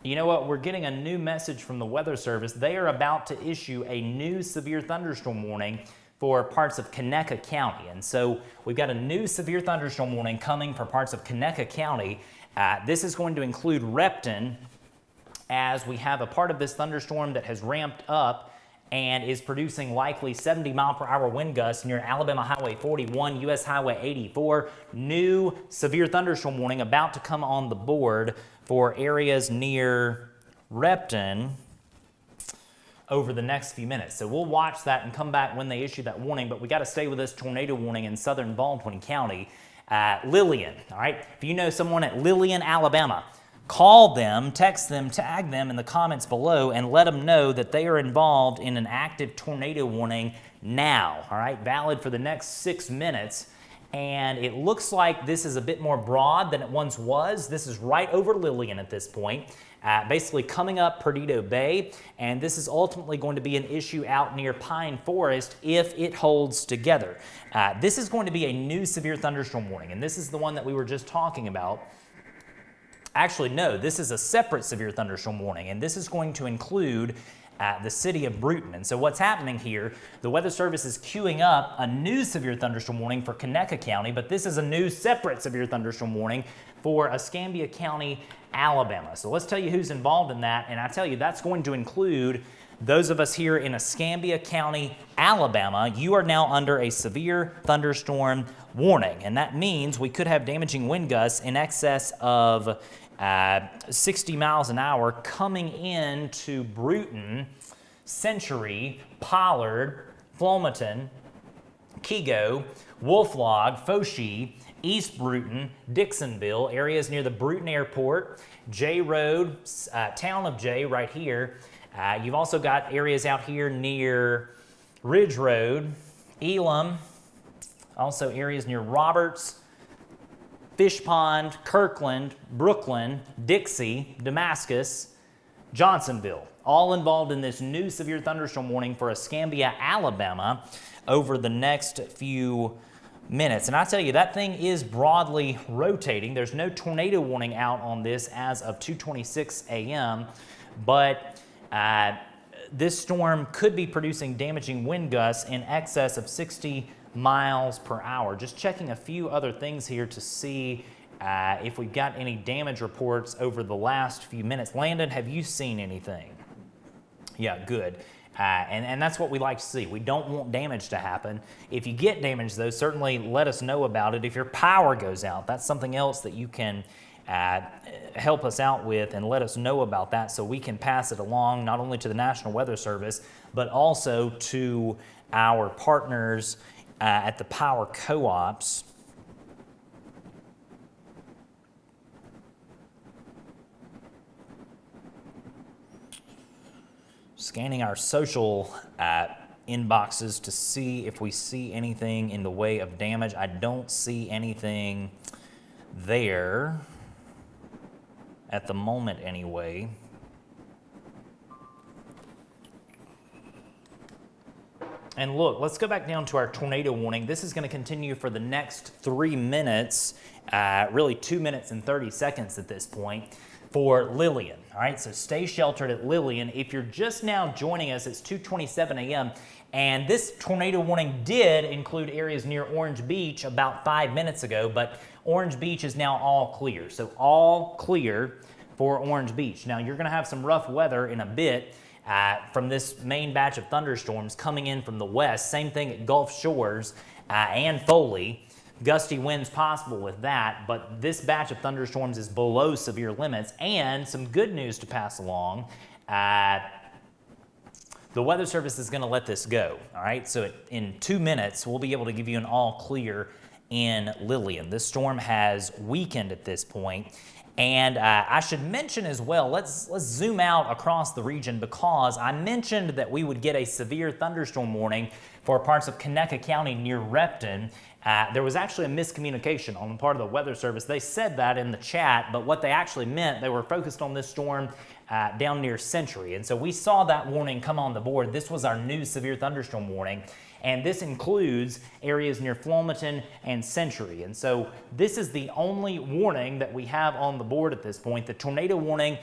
you know what? We're getting a new message from the Weather Service. They are about to issue a new severe thunderstorm warning for parts of Conecuh County. And so we've got a new severe thunderstorm warning coming for parts of Conecuh County. This is going to include Repton, as we have a part of this thunderstorm that has ramped up and is producing likely 70-mile-per-hour wind gusts near Alabama Highway 41, US Highway 84. New severe thunderstorm warning about to come on the board for areas near Repton over the next few minutes. So we'll watch that and come back when they issue that warning, but we got to stay with this tornado warning in southern Baldwin County. Lillian, all right? If you know someone at Lillian, Alabama, call them, text them, tag them in the comments below and let them know that they are involved in an active tornado warning now, all right? Valid for the next 6 minutes. And it looks like this is a bit more broad than it once was. This is right over Lillian at this point, basically coming up Perdido Bay. And this is ultimately going to be an issue out near Pine Forest if it holds together. This is going to be a new severe thunderstorm warning, and this is the one that we were just talking about. Actually, no, this is a separate severe thunderstorm warning, and this is going to include the city of Bruton. And so what's happening here, the Weather Service is queuing up a new severe thunderstorm warning for Conecuh County, but this is a new separate severe thunderstorm warning for Escambia County, Alabama. So let's tell you who's involved in that, and I tell you that's going to include those of us here in Escambia County, Alabama. You are now under a severe thunderstorm warning, and that means we could have damaging wind gusts in excess of 60 miles an hour coming into Bruton, Century, Pollard, Flomaton, Kego, Wolflog, Foshee, East Bruton, Dixonville, areas near the Bruton Airport, J Road, town of J right here. You've also got areas out here near Ridge Road, Elam, also areas near Roberts, Fish Pond, Kirkland, Brooklyn, Dixie, Damascus, Johnsonville, all involved in this new severe thunderstorm warning for Escambia, Alabama over the next few minutes. And I tell you, that thing is broadly rotating. There's no tornado warning out on this as of 2:26 a.m., but this storm could be producing damaging wind gusts in excess of 60 miles per hour. Just checking a few other things here to see if we've got any damage reports over the last few minutes. Landon, have you seen anything? Yeah, good. And that's what we like to see. We don't want damage to happen. If you get damage, though, certainly let us know about it. If your power goes out, that's something else that you can help us out with and let us know about that so we can pass it along not only to the National Weather Service, but also to our partners at the power co-ops. Scanning our social inboxes to see if we see anything in the way of damage. I don't see anything there at the moment anyway. And look, let's go back down to our tornado warning. This is going to continue for the next 3 minutes, really 2 minutes and 30 seconds at this point. for Lillian. All right, so stay sheltered at Lillian. If you're just now joining us, it's 2:27 a.m. And this tornado warning did include areas near Orange Beach about 5 minutes ago, but Orange Beach is now all clear. So all clear for Orange Beach. Now you're going to have some rough weather in a bit from this main batch of thunderstorms coming in from the west. Same thing at Gulf Shores and Foley. Gusty winds possible with that, but this batch of thunderstorms is below severe limits. And some good news to pass along. The Weather Service is going to let this go, all right? So in 2 minutes, we'll be able to give you an all clear in Lillian. This storm has weakened at this point. And I should mention as well, let's zoom out across the region, because I mentioned that we would get a severe thunderstorm warning for parts of Conecuh County near Repton. There was actually a miscommunication on the part of the Weather Service. They said that in the chat, but what they actually meant, they were focused on this storm down near Century. And so we saw that warning come on the board. This was our new severe thunderstorm warning. And this includes areas near Flomaton and Century. And so this is the only warning that we have on the board at this point. The tornado warning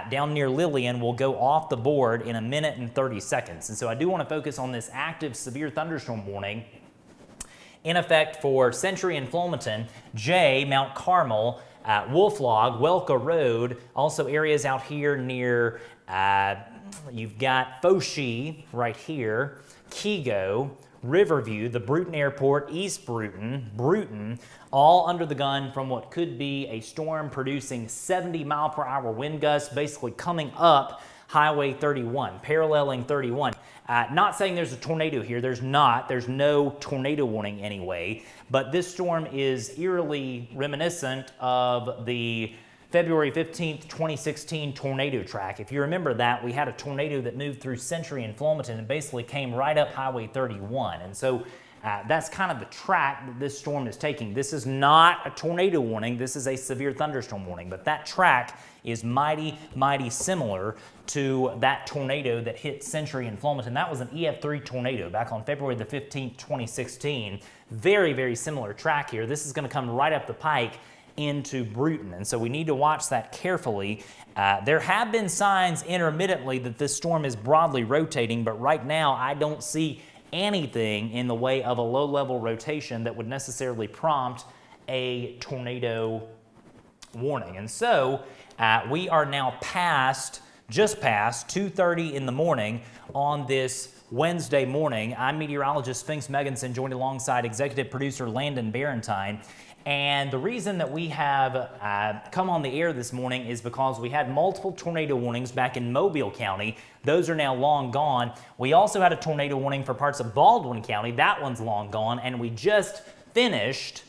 down near Lillian will go off the board in 1 minute and 30 seconds. And so I do want to focus on this active severe thunderstorm warning in effect for Century and Flomaton, Jay, Mount Carmel, Wolf Log, Welka Road, also areas out here near, you've got Foshee right here, Kego, Riverview, the Bruton Airport, East Bruton, all under the gun from what could be a storm producing 70-mile-per-hour wind gusts, basically coming up Highway 31, paralleling 31. Not saying there's a tornado here. There's not. There's no tornado warning anyway. But this storm is eerily reminiscent of the February 15th, 2016 tornado track. If you remember that, we had a tornado that moved through Century and Flomaton and basically came right up Highway 31. And so that's kind of the track that this storm is taking. This is not a tornado warning. This is a severe thunderstorm warning. But that track is mighty, mighty similar to that tornado that hit Century and Flomaton. That was an EF3 tornado back on February the 15th, 2016. Very, very similar track here. This is going to come right up the pike into Bruton, and so we need to watch that carefully. There have been signs intermittently that this storm is broadly rotating, but right now I don't see anything in the way of a low-level rotation that would necessarily prompt a tornado warning. And so we are now just past 2:30 in the morning on this Wednesday morning. I'm meteorologist Spinks Megginson, joined alongside executive producer Landon Barentine. And the reason that we have come on the air this morning is because we had multiple tornado warnings back in Mobile County. Those are now long gone. We also had a tornado warning for parts of Baldwin County. That one's long gone. And we just finished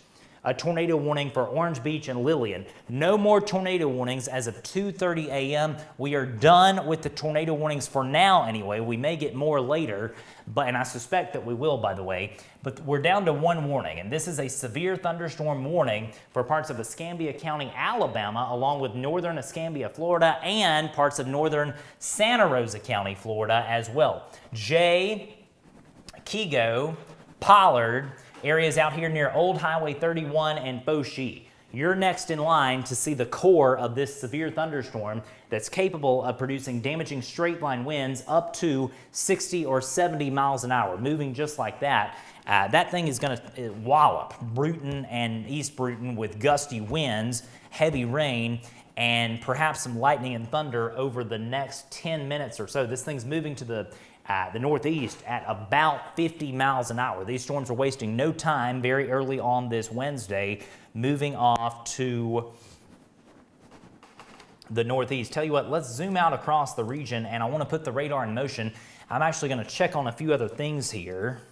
a tornado warning for Orange Beach and Lillian. No more tornado warnings as of 2:30 a.m. We are done with the tornado warnings for now anyway. We may get more later, and I suspect that we will, by the way. But we're down to one warning, and this is a severe thunderstorm warning for parts of Escambia County, Alabama, along with northern Escambia, Florida, and parts of northern Santa Rosa County, Florida as well. Jay, Kego, Pollard, areas out here near Old Highway 31 and Foshee. You're next in line to see the core of this severe thunderstorm that's capable of producing damaging straight line winds up to 60 or 70 miles an hour, moving just like that. That thing is going to wallop Bruton and East Bruton with gusty winds, heavy rain, and perhaps some lightning and thunder over the next 10 minutes or so. This thing's moving to the northeast at about 50 miles an hour. These storms are wasting no time very early on this Wednesday, moving off to the northeast. Tell you what, let's zoom out across the region, and I want to put the radar in motion. I'm actually going to check on a few other things here.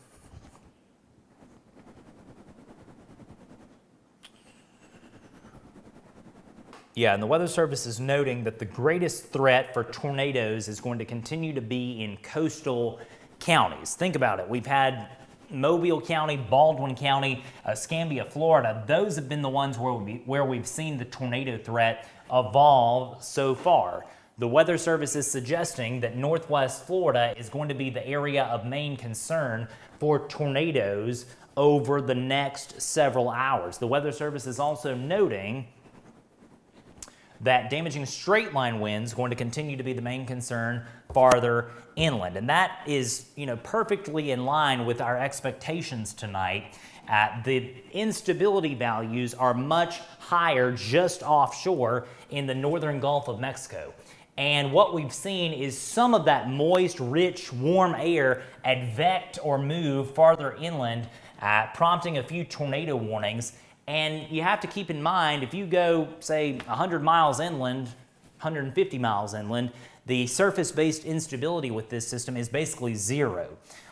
Yeah, and the Weather Service is noting that the greatest threat for tornadoes is going to continue to be in coastal counties. Think about it. We've had Mobile County, Baldwin County, Escambia, Florida. Those have been the ones where we've seen the tornado threat evolve so far. The Weather Service is suggesting that Northwest Florida is going to be the area of main concern for tornadoes over the next several hours. The Weather Service is also noting that damaging straight line winds going to continue to be the main concern farther inland. And that is, perfectly in line with our expectations tonight. The instability values are much higher just offshore in the northern Gulf of Mexico. And what we've seen is some of that moist, rich, warm air advect or move farther inland, prompting a few tornado warnings. And you have to keep in mind, if you go, say, 100 miles inland, 150 miles inland, the surface-based instability with this system is basically zero.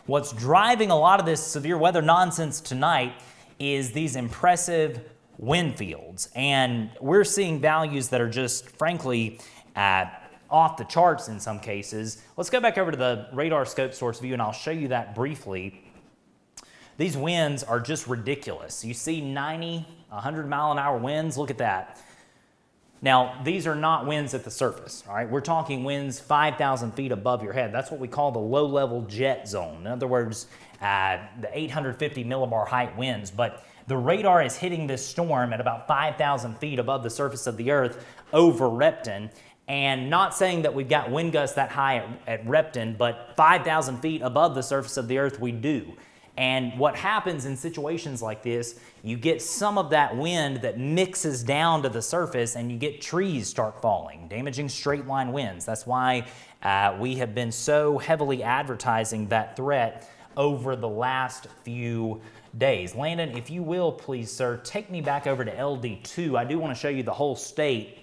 What's driving a lot of this severe weather nonsense tonight is these impressive wind fields. And we're seeing values that are just, frankly, off the charts in some cases. Let's go back over to the radar scope source view and I'll show you that briefly. These winds are just ridiculous. You see 90, 100 mile an hour winds, look at that. Now, these are not winds at the surface, all right? We're talking winds 5,000 feet above your head. That's what we call the low-level jet zone. In other words, the 850 millibar height winds. But the radar is hitting this storm at about 5,000 feet above the surface of the earth over Repton. And not saying that we've got wind gusts that high at Repton, but 5,000 feet above the surface of the earth we do. And what happens in situations like this, you get some of that wind that mixes down to the surface and you get trees start falling, damaging straight line winds. That's why we have been so heavily advertising that threat over the last few days. Landon, if you will, please, sir, take me back over to LD2. I do want to show you the whole state.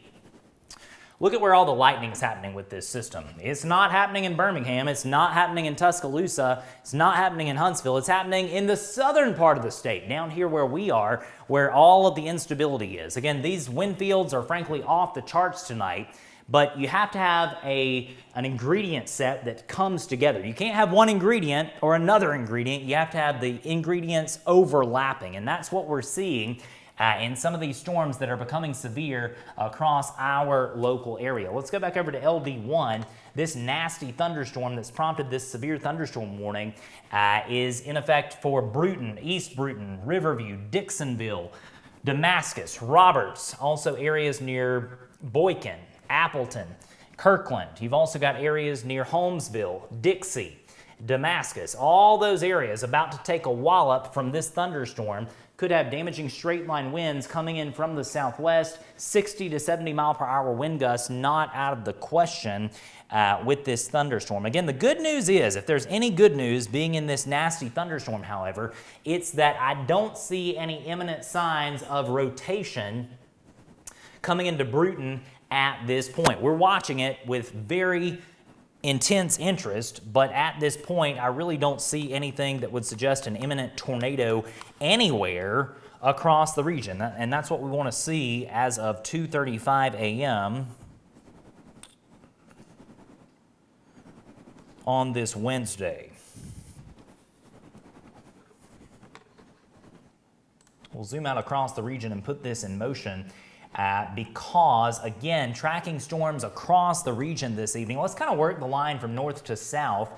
Look at where all the lightning's happening with this system. It's not happening in Birmingham. It's not happening in Tuscaloosa. It's not happening in Huntsville. It's happening in the southern part of the state, down here where we are, where all of the instability is. Again, these wind fields are frankly off the charts tonight, but you have to have an ingredient set that comes together. You can't have one ingredient or another ingredient. You have to have the ingredients overlapping, and that's what we're seeing in some of these storms that are becoming severe across our local area. Let's go back over to LD1. This nasty thunderstorm that's prompted this severe thunderstorm warning is in effect for Bruton, East Bruton, Riverview, Dixonville, Damascus, Roberts, also areas near Boykin, Appleton, Kirkland. You've also got areas near Holmesville, Dixie, Damascus. All those areas about to take a wallop from this thunderstorm could have damaging straight line winds coming in from the southwest, 60 to 70 mile per hour wind gusts, not out of the question with this thunderstorm. Again, the good news is, if there's any good news being in this nasty thunderstorm, however, it's that I don't see any imminent signs of rotation coming into Bruton at this point. We're watching it with very intense interest, but at this point, I really don't see anything that would suggest an imminent tornado anywhere across the region. And that's what we want to see as of 2:35 a.m. on this Wednesday. We'll zoom out across the region and put this in motion. Because, again, tracking storms across the region this evening. Let's kind of work the line from north to south.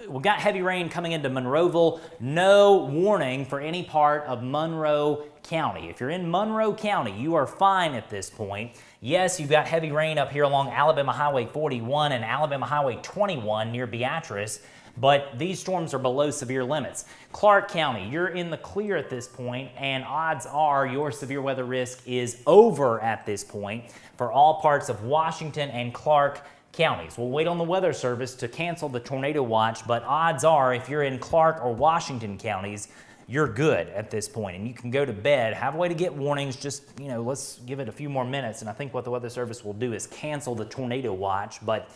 We've got heavy rain coming into Monroeville. No warning for any part of Monroe County. If you're in Monroe County, you are fine at this point. Yes, you've got heavy rain up here along Alabama Highway 41 and Alabama Highway 21 near Beatrice, but these storms are below severe limits. Clark County, you're in the clear at this point, and odds are your severe weather risk is over at this point for all parts of Washington and Clark counties. We'll wait on the Weather Service to cancel the tornado watch, but odds are if you're in Clark or Washington counties, you're good at this point, and you can go to bed. Have a way to get warnings. Just, let's give it a few more minutes, and I think what the Weather Service will do is cancel the tornado watch, but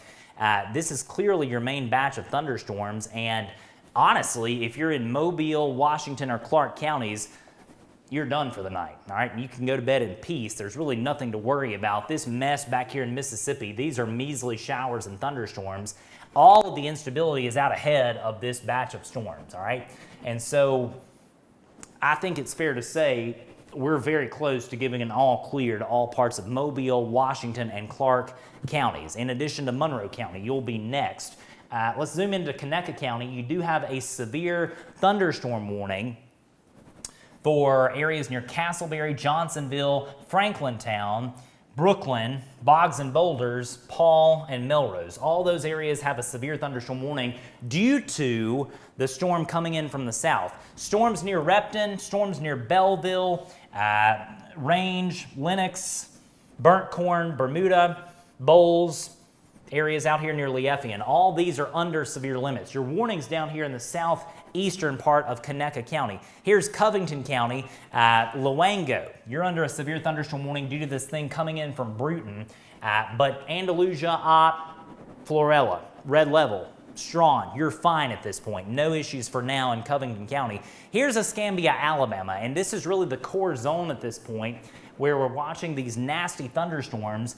this is clearly your main batch of thunderstorms, and honestly, if you're in Mobile, Washington, or Clark counties, you're done for the night, all right? You can go to bed in peace. There's really nothing to worry about. This mess back here in Mississippi, these are measly showers and thunderstorms. All of the instability is out ahead of this batch of storms, all right? And so I think it's fair to say we're very close to giving an all clear to all parts of Mobile, Washington, and Clark counties. In addition to Monroe County, you'll be next. Let's zoom into Conecuh County. You do have a severe thunderstorm warning for areas near Castleberry, Johnsonville, Franklintown, Brooklyn, Boggs and Boulders, Paul, and Melrose. All those areas have a severe thunderstorm warning due to the storm coming in from the south. Storms near Repton, storms near Belleville, Range, Lenox, Burnt Corn, Bermuda, Bowles, areas out here near Lieffian. All these are under severe limits. Your warnings down here in the southeastern part of Conecuh County. Here's Covington County, Luango. You're under a severe thunderstorm warning due to this thing coming in from Bruton. But Andalusia, Ott, Florella, red level, Strawn, you're fine at this point. No issues for now in Covington County. Here's Escambia, Alabama, and this is really the core zone at this point where we're watching these nasty thunderstorms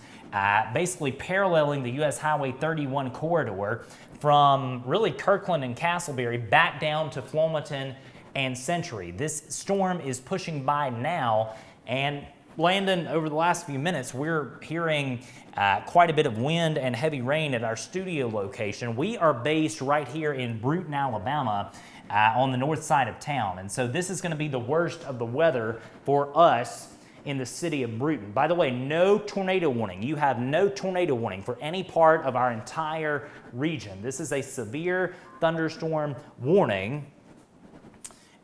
basically paralleling the U.S. Highway 31 corridor from really Kirkland and Castleberry back down to Flomaton and Century. This storm is pushing by now, and Landon, over the last few minutes, we're hearing quite a bit of wind and heavy rain at our studio location. We are based right here in Bruton, Alabama, on the north side of town, and so this is going to be the worst of the weather for us in the city of Bruton. By the way, no tornado warning. You have no tornado warning for any part of our entire region. This is a severe thunderstorm warning,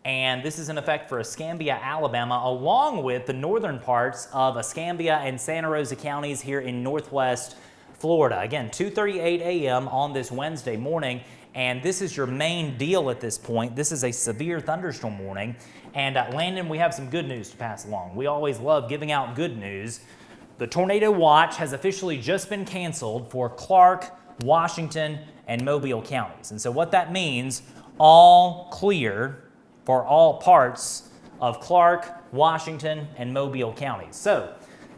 and this is in effect for Escambia, Alabama, along with the northern parts of Escambia and Santa Rosa counties here in northwest Florida. Again, 2:38 a.m. on this Wednesday morning, and this is your main deal at this point. This is a severe thunderstorm warning. And Landon, we have some good news to pass along. We always love giving out good news. The tornado watch has officially just been canceled for Clark, Washington, and Mobile counties. And so what that means, all clear for all parts of Clark, Washington, and Mobile counties. So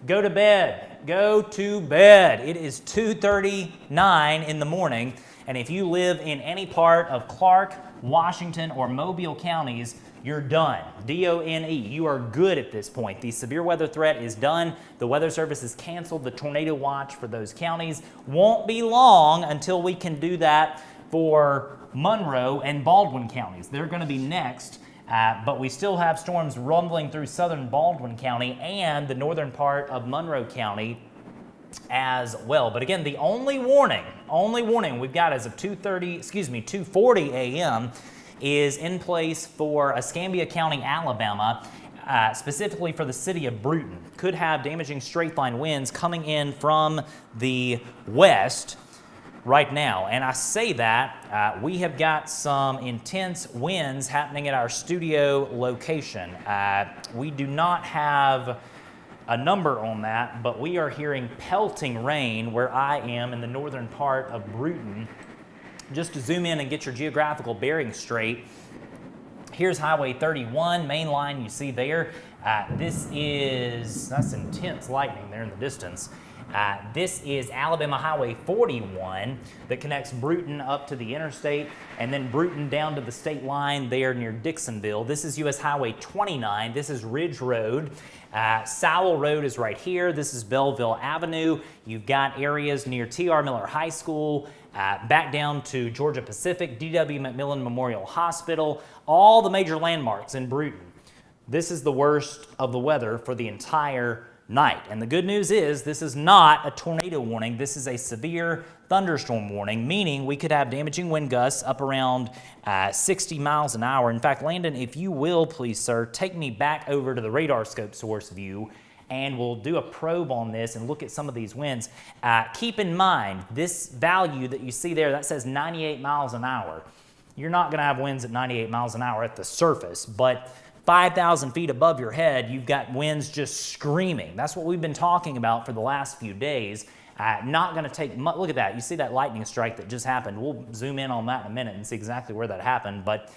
go to bed. Go to bed. It is 2:39 in the morning. And if you live in any part of Clark, Washington, or Mobile counties, you're done. D-O-N-E. You are good at this point. The severe weather threat is done. The Weather Service has canceled the tornado watch for those counties. Won't be long until we can do that for Monroe and Baldwin counties. They're going to be next, but we still have storms rumbling through southern Baldwin County and the northern part of Monroe County as well. But again, the only warning we've got as of 2:40 a.m. is in place for Escambia County, Alabama, specifically for the city of Bruton. Could have damaging straight-line winds coming in from the west right now. And I say that we have got some intense winds happening at our studio location. We do not have a number on that, but we are hearing pelting rain where I am in the northern part of Bruton. Just to zoom in and get your geographical bearing straight, here's Highway 31, main line you see there. That's intense lightning there in the distance. This is Alabama Highway 41 that connects Bruton up to the interstate and then Bruton down to the state line there near Dixonville. This is US Highway 29. This is Ridge Road. Sowell Road is right here. This is Belleville Avenue. You've got areas near T.R. Miller High School, back down to Georgia Pacific, D.W. McMillan Memorial Hospital, all the major landmarks in Bruton. This is the worst of the weather for the entire night. And the good news is this is not a tornado warning. This is a severe thunderstorm warning, meaning we could have damaging wind gusts up around 60 miles an hour. In fact, Landon, if you will, please, sir, take me back over to the radar scope source view and we'll do a probe on this and look at some of these winds. Keep in mind, this value that you see there, that says 98 miles an hour. You're not going to have winds at 98 miles an hour at the surface, but 5,000 feet above your head, you've got winds just screaming. That's what we've been talking about for the last few days. Not going to take much. Look at that. You see that lightning strike that just happened. We'll zoom in on that in a minute and see exactly where that happened. But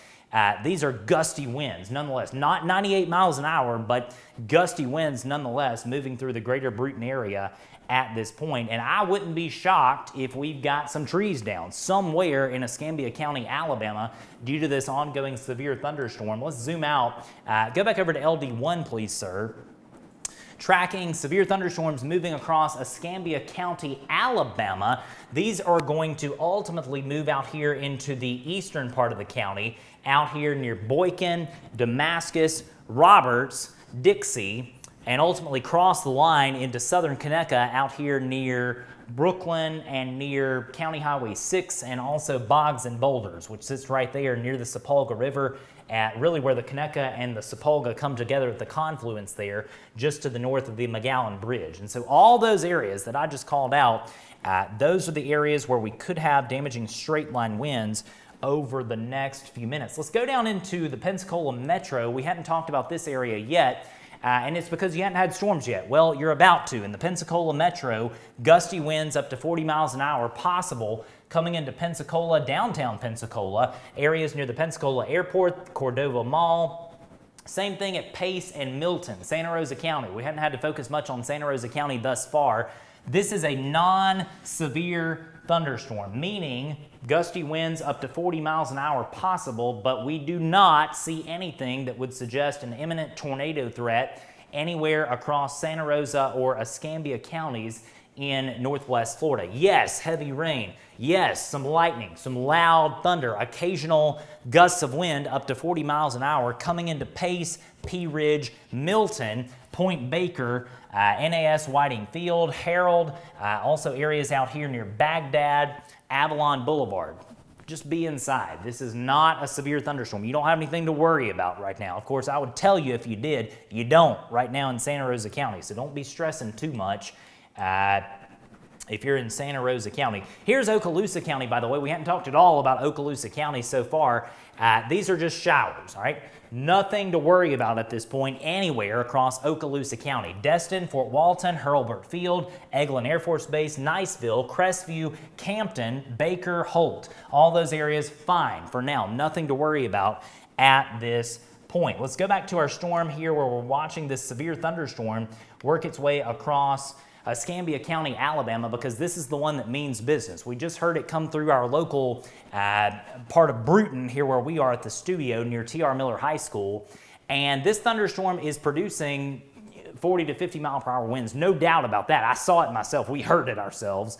these are gusty winds nonetheless. Not 98 miles an hour, but gusty winds nonetheless moving through the greater Bruton area at this point. And I wouldn't be shocked if we've got some trees down somewhere in Escambia County, Alabama, due to this ongoing severe thunderstorm. Let's zoom out. Go back over to LD1, please, sir. Tracking severe thunderstorms moving across Escambia County, Alabama. These are going to ultimately move out here into the eastern part of the county, out here near Boykin, Damascus, Roberts, Dixie, and ultimately cross the line into southern Conecuh out here near Brooklyn and near County Highway 6, and also Boggs and Boulders, which sits right there near the Sapulga River, at really where the Conecuh and the Sapulga come together at the confluence there, just to the north of the McGowan Bridge. And so all those areas that I just called out, those are the areas where we could have damaging straight line winds over the next few minutes. Let's go down into the Pensacola Metro. We hadn't talked about this area yet, and it's because you hadn't had storms yet. Well, you're about to. In the Pensacola Metro, gusty winds up to 40 miles an hour possible coming into Pensacola, downtown Pensacola, areas near the Pensacola Airport, Cordova Mall. Same thing at Pace and Milton, Santa Rosa County. We hadn't had to focus much on Santa Rosa County thus far. This is a non-severe thunderstorm, meaning gusty winds up to 40 miles an hour possible, but we do not see anything that would suggest an imminent tornado threat anywhere across Santa Rosa or Escambia counties in northwest Florida. Yes, heavy rain. Yes, some lightning, some loud thunder, occasional gusts of wind up to 40 miles an hour coming into Pace, Pea Ridge, Milton, Point Baker, NAS Whiting Field, Harold, also areas out here near Baghdad, Avalon Boulevard. Just be inside. This is not a severe thunderstorm. You don't have anything to worry about right now. Of course, I would tell you if you did. You don't right now in Santa Rosa County, so don't be stressing too much if you're in Santa Rosa County. Here's Okaloosa County, by the way. We haven't talked at all about Okaloosa County so far. These are just showers, all right? Nothing to worry about at this point anywhere across Okaloosa County. Destin, Fort Walton, Hurlburt Field, Eglin Air Force Base, Niceville, Crestview, Campton, Baker, Holt. All those areas fine for now. Nothing to worry about at this point. Let's go back to our storm here where we're watching this severe thunderstorm work its way across Escambia County, Alabama, because this is the one that means business. We just heard it come through our local part of Bruton here where we are at the studio near T.R. Miller High School. And this thunderstorm is producing 40 to 50 mile per hour winds. No doubt about that. I saw it myself. We heard it ourselves.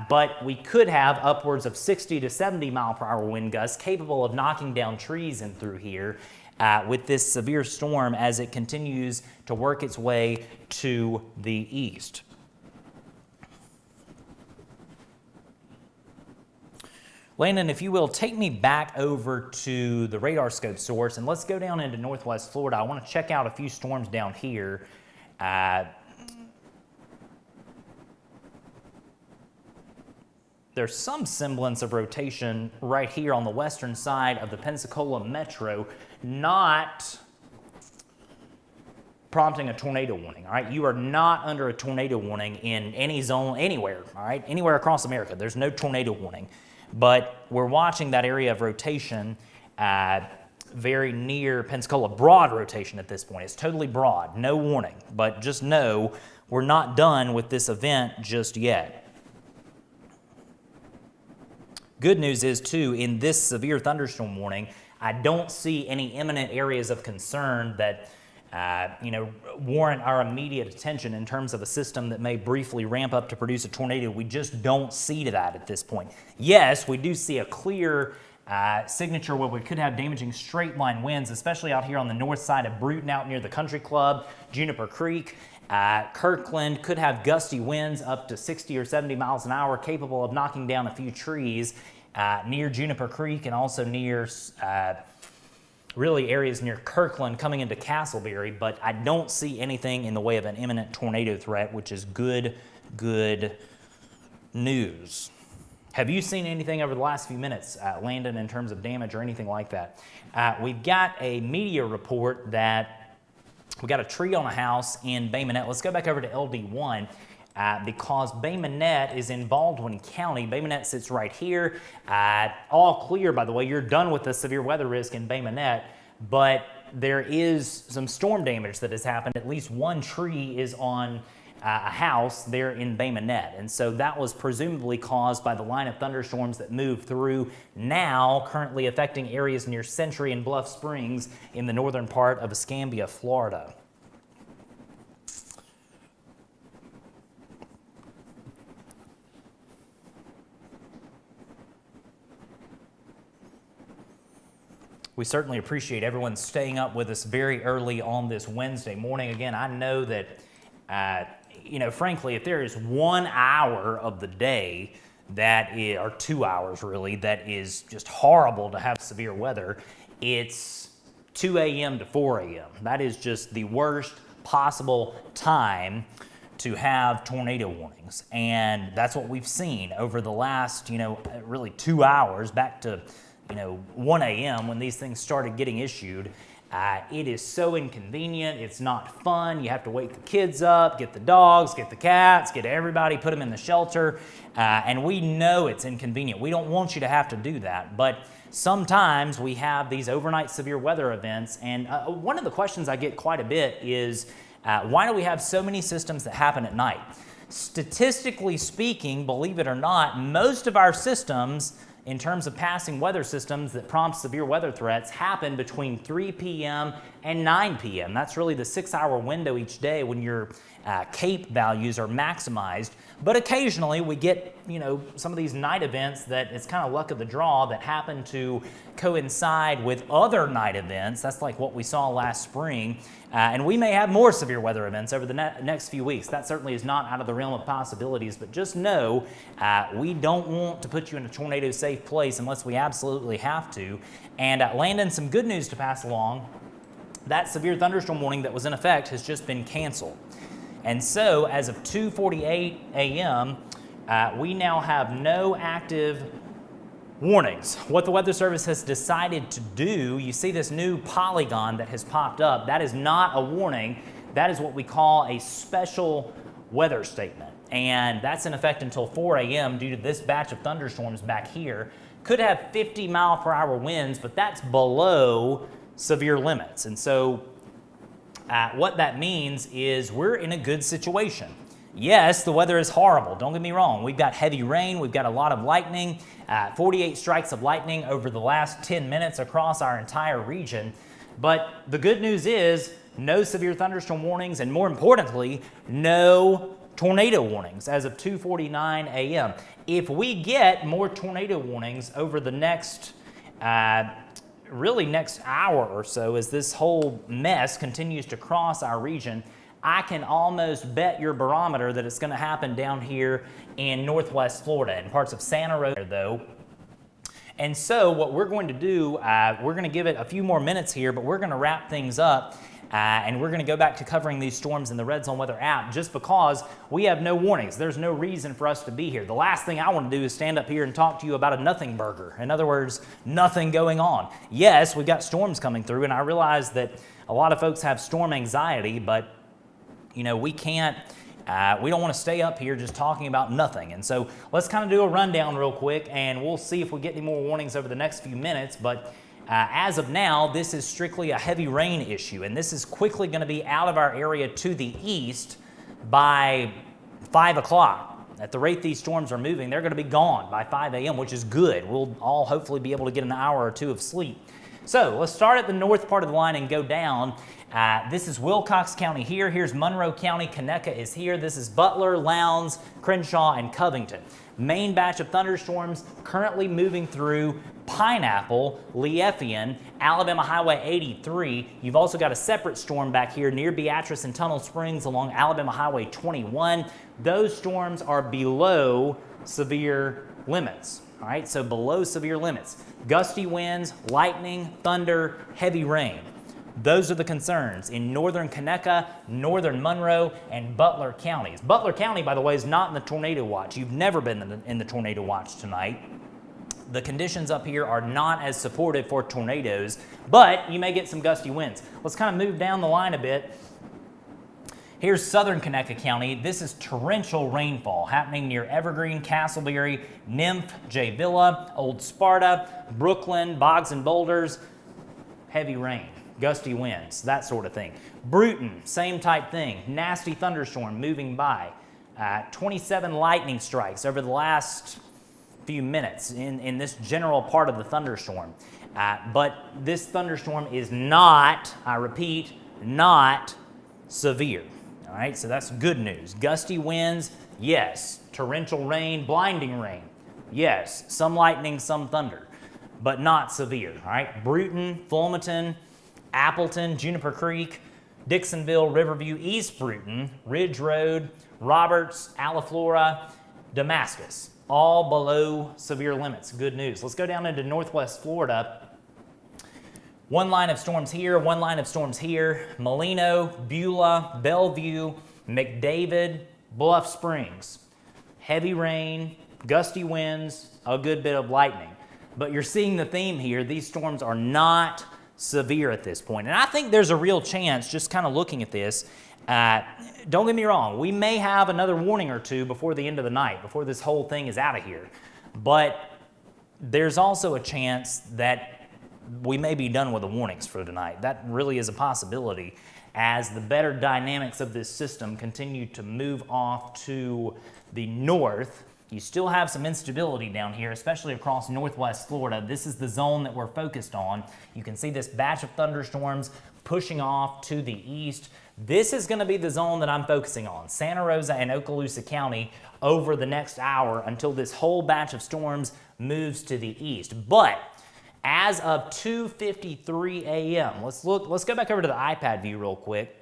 But we could have upwards of 60 to 70 mile per hour wind gusts capable of knocking down trees in through here with this severe storm as it continues to work its way to the east. Landon, if you will, take me back over to the radar scope source and let's go down into northwest Florida. I want to check out a few storms down here. There's some semblance of rotation right here on the western side of the Pensacola Metro, not prompting a tornado warning, all right? You are not under a tornado warning in any zone, anywhere, all right? Anywhere across America, there's no tornado warning. But we're watching that area of rotation very near Pensacola, broad rotation at this point. It's totally broad, no warning. But just know we're not done with this event just yet. Good news is, too, in this severe thunderstorm warning, I don't see any imminent areas of concern that warrant our immediate attention in terms of a system that may briefly ramp up to produce a tornado. We just don't see to that at this point. Yes, we do see a clear signature where we could have damaging straight line winds, especially out here on the north side of Bruton, out near the Country Club, Juniper Creek. Kirkland could have gusty winds up to 60 or 70 miles an hour, capable of knocking down a few trees near Juniper Creek and also near really areas near Kirkland coming into Castleberry, but I don't see anything in the way of an imminent tornado threat, which is good news. Have you seen anything over the last few minutes, Landon, in terms of damage or anything like that? We've got a media report that we got a tree on a house in Bay Minette. Let's go back over to LD1 because Bay Minette is in Baldwin County. Bay Minette sits right here. All clear, by the way. You're done with the severe weather risk in Bay Minette, but there is some storm damage that has happened. At least one tree is on a house there in Bay Minette, and so that was presumably caused by the line of thunderstorms that moved through, now currently affecting areas near Century and Bluff Springs in the northern part of Escambia, Florida. We certainly appreciate everyone staying up with us very early on this Wednesday morning. Again, I know that, frankly, if there is 1 hour of the day or 2 hours really, that is just horrible to have severe weather, it's 2 a.m. to 4 a.m. That is just the worst possible time to have tornado warnings. And that's what we've seen over the last, really 2 hours back to 1 a.m. when these things started getting issued. It is so inconvenient. It's not fun. You have to wake the kids up, get the dogs, get the cats, get everybody, put them in the shelter. And we know it's inconvenient. We don't want you to have to do that. But sometimes we have these overnight severe weather events. And one of the questions I get quite a bit is, why do we have so many systems that happen at night? Statistically speaking, believe it or not, most of our systems, in terms of passing weather systems that prompt severe weather threats, happen between 3 p.m. and 9 p.m. That's really the 6-hour window each day when your CAPE values are maximized. But occasionally we get, some of these night events that it's kind of luck of the draw that happen to coincide with other night events. That's like what we saw last spring. And we may have more severe weather events over the next few weeks. That certainly is not out of the realm of possibilities, but just know we don't want to put you in a tornado-safe place unless we absolutely have to. And Landon, some good news to pass along. That severe thunderstorm warning that was in effect has just been canceled. And so, as of 2:48 a.m., we now have no active warnings. What the Weather Service has decided to do, you see this new polygon that has popped up, that is not a warning. That is what we call a special weather statement. And that's in effect until 4 a.m. due to this batch of thunderstorms back here. Could have 50-mile-per-hour winds, but that's below severe limits. And so what that means is we're in a good situation. Yes, the weather is horrible. Don't get me wrong. We've got heavy rain. We've got a lot of lightning, 48 strikes of lightning over the last 10 minutes across our entire region. But the good news is no severe thunderstorm warnings, and more importantly, no tornado warnings as of 2:49 a.m. If we get more tornado warnings over the next next hour or so, as this whole mess continues to cross our region, I can almost bet your barometer that it's going to happen down here in northwest Florida, in parts of Santa Rosa, though. And so what we're going to do, we're going to give it a few more minutes here, but we're going to wrap things up. And we're going to go back to covering these storms in the Red Zone Weather app just because we have no warnings. There's no reason for us to be here. The last thing I want to do is stand up here and talk to you about a nothing burger. In other words, nothing going on. Yes, we've got storms coming through, and I realize that a lot of folks have storm anxiety, but we can't, we don't want to stay up here just talking about nothing. And so let's kind of do a rundown real quick, and we'll see if we get any more warnings over the next few minutes. But as of now, this is strictly a heavy rain issue, and this is quickly going to be out of our area to the east by 5 o'clock. At the rate these storms are moving, they're going to be gone by 5 a.m., which is good. We'll all hopefully be able to get an hour or two of sleep. So let's start at the north part of the line and go down. This is Wilcox County here. Here's Monroe County. Conecuh is here. This is Butler, Lowndes, Crenshaw, and Covington. Main batch of thunderstorms currently moving through Pineapple, Lieffian, Alabama Highway 83. You've also got a separate storm back here near Beatrice and Tunnel Springs along Alabama Highway 21. Those storms are below severe limits. All right, so below severe limits. Gusty winds, lightning, thunder, heavy rain. Those are the concerns in northern Conecuh, northern Monroe, and Butler counties. Butler County, by the way, is not in the tornado watch. You've never been in the tornado watch tonight. The conditions up here are not as supportive for tornadoes, but you may get some gusty winds. Let's kind of move down the line a bit. Here's southern Conecuh County. This is torrential rainfall happening near Evergreen, Castleberry, Nymph, Jay Villa, Old Sparta, Brooklyn, Boggs and Boulders. Heavy rain, gusty winds, that sort of thing. Bruton, same type thing. Nasty thunderstorm moving by. 27 lightning strikes over the last few minutes in this general part of the thunderstorm. But this thunderstorm is not, I repeat, not severe. All right, so that's good news. Gusty winds, yes. Torrential rain, blinding rain, yes. Some lightning, some thunder. but not severe, all right? Bruton, Fulmerton, Appleton, Juniper Creek, Dixonville, Riverview, East Bruton, Ridge Road, Roberts, Alaflora, Damascus, all below severe limits. Good news. Let's go down into northwest Florida. One line of storms here, one line of storms here. Molino, Beulah, Bellevue, McDavid, Bluff Springs. Heavy rain, gusty winds, a good bit of lightning. But you're seeing the theme here. These storms are not severe at this point. And I think there's a real chance, just kind of looking at this, don't get me wrong, we may have another warning or two before the end of the night, before this whole thing is out of here. But there's also a chance that we may be done with the warnings for tonight. That really is a possibility as the better dynamics of this system continue to move off to the north. You still have some instability down here, especially across northwest Florida. This is the zone that we're focused on. You can see this batch of thunderstorms pushing off to the east. This is going to be the zone that I'm focusing on, Santa Rosa and Okaloosa County, over the next hour until this whole batch of storms moves to the east. But as of 2:53 a.m., let's go back over to the iPad view real quick.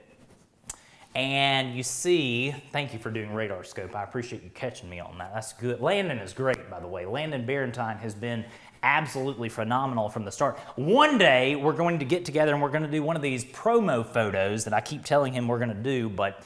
And you see, thank you for doing radar scope. I appreciate you catching me on that. That's good. Landon is great, by the way. Landon Barentine has been absolutely phenomenal from the start. One day, we're going to get together and we're going to do one of these promo photos that I keep telling him we're going to do, but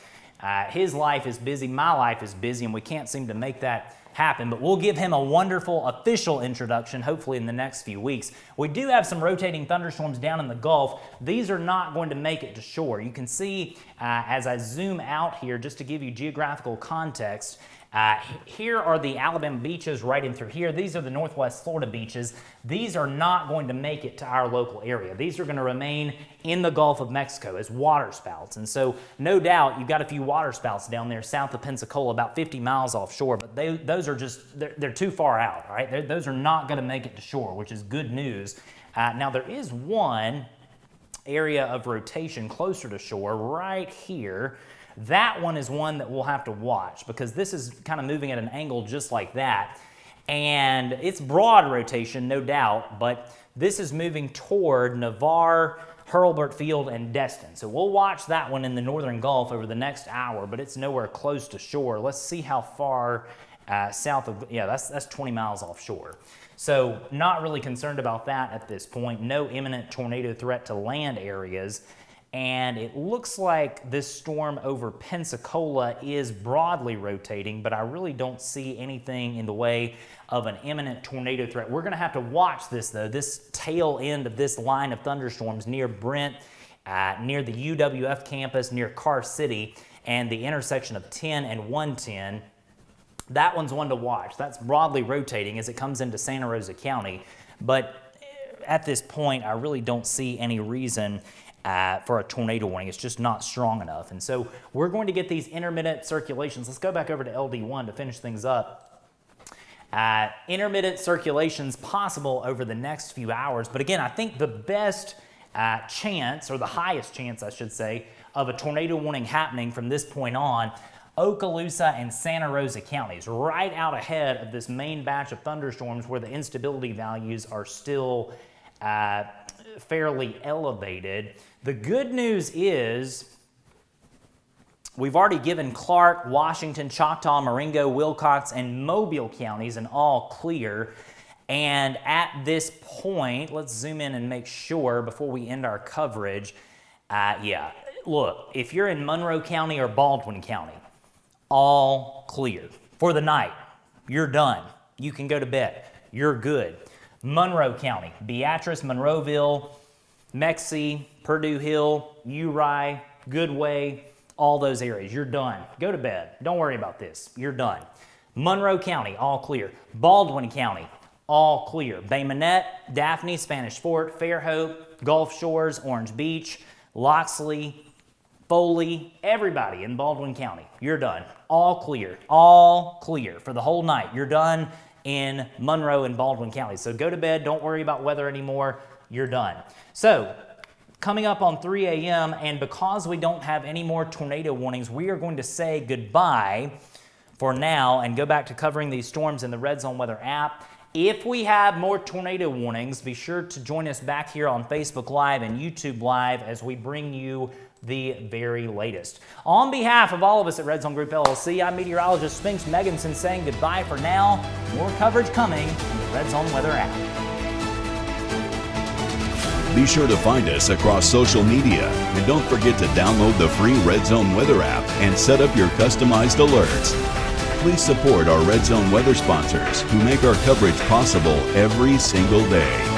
his life is busy, my life is busy, and we can't seem to make that happen, but we'll give him a wonderful official introduction hopefully in the next few weeks. We do have some rotating thunderstorms down in the Gulf. These are not going to make it to shore. You can see as I zoom out here, just to give you geographical context, here are the Alabama beaches right in through here. These are the northwest Florida beaches. These are not going to make it to our local area. These are going to remain in the Gulf of Mexico as waterspouts. And so no doubt you've got a few waterspouts down there south of Pensacola, about 50 miles offshore, but those are just, they're too far out, all right? Those are not going to make it to shore, which is good news. Now there is one area of rotation closer to shore right here. That one is one that we'll have to watch because this is kind of moving at an angle just like that. And it's broad rotation, no doubt, but this is moving toward Navarre, Hurlburt Field, and Destin. So we'll watch that one in the northern Gulf over the next hour, but it's nowhere close to shore. Let's see how far south of, yeah, that's 20 miles offshore. So not really concerned about that at this point. No imminent tornado threat to land areas. And it looks like this storm over Pensacola is broadly rotating, but I really don't see anything in the way of an imminent tornado threat. We're going to have to watch this, though, this tail end of this line of thunderstorms near Brent, near the UWF campus, near Car City, and the intersection of 10 and 110. That one's one to watch. That's broadly rotating as it comes into Santa Rosa County. But at this point, I really don't see any reason for a tornado warning. It's just not strong enough. And so we're going to get these intermittent circulations. Let's go back over to LD1 to finish things up. Intermittent circulations possible over the next few hours. But again, I think the best chance, or the highest chance, I should say, of a tornado warning happening from this point on, Okaloosa and Santa Rosa counties, right out ahead of this main batch of thunderstorms where the instability values are still fairly elevated. The good news is we've already given Clark, Washington, Choctaw, Marengo, Wilcox, and Mobile counties an all clear. And at this point, let's zoom in and make sure before we end our coverage. Yeah, look, if you're in Monroe County or Baldwin County, all clear for the night. You're done. You can go to bed. You're good. Monroe County, Beatrice, Monroeville, Mexie, Purdue Hill, Uri, Goodway, all those areas. You're done. Go to bed. Don't worry about this. You're done. Monroe County, all clear. Baldwin County, all clear. Bay Minette, Daphne, Spanish Fort, Fairhope, Gulf Shores, Orange Beach, Loxley, Foley, everybody in Baldwin County. You're done. All clear for the whole night. You're done in Monroe and Baldwin County. So go to bed. Don't worry about weather anymore. You're done. So coming up on 3 a.m., and because we don't have any more tornado warnings, we are going to say goodbye for now and go back to covering these storms in the Red Zone Weather app If we have more tornado warnings, be sure to join us back here on Facebook Live and YouTube Live as we bring you the very latest. On behalf of all of us at Red Zone Group LLC, I'm meteorologist Spinks Meganson saying goodbye for now. More coverage coming in the Red Zone Weather app. Be sure to find us across social media, and don't forget to download the free Red Zone Weather app and set up your customized alerts. Please support our Red Zone Weather sponsors who make our coverage possible every single day.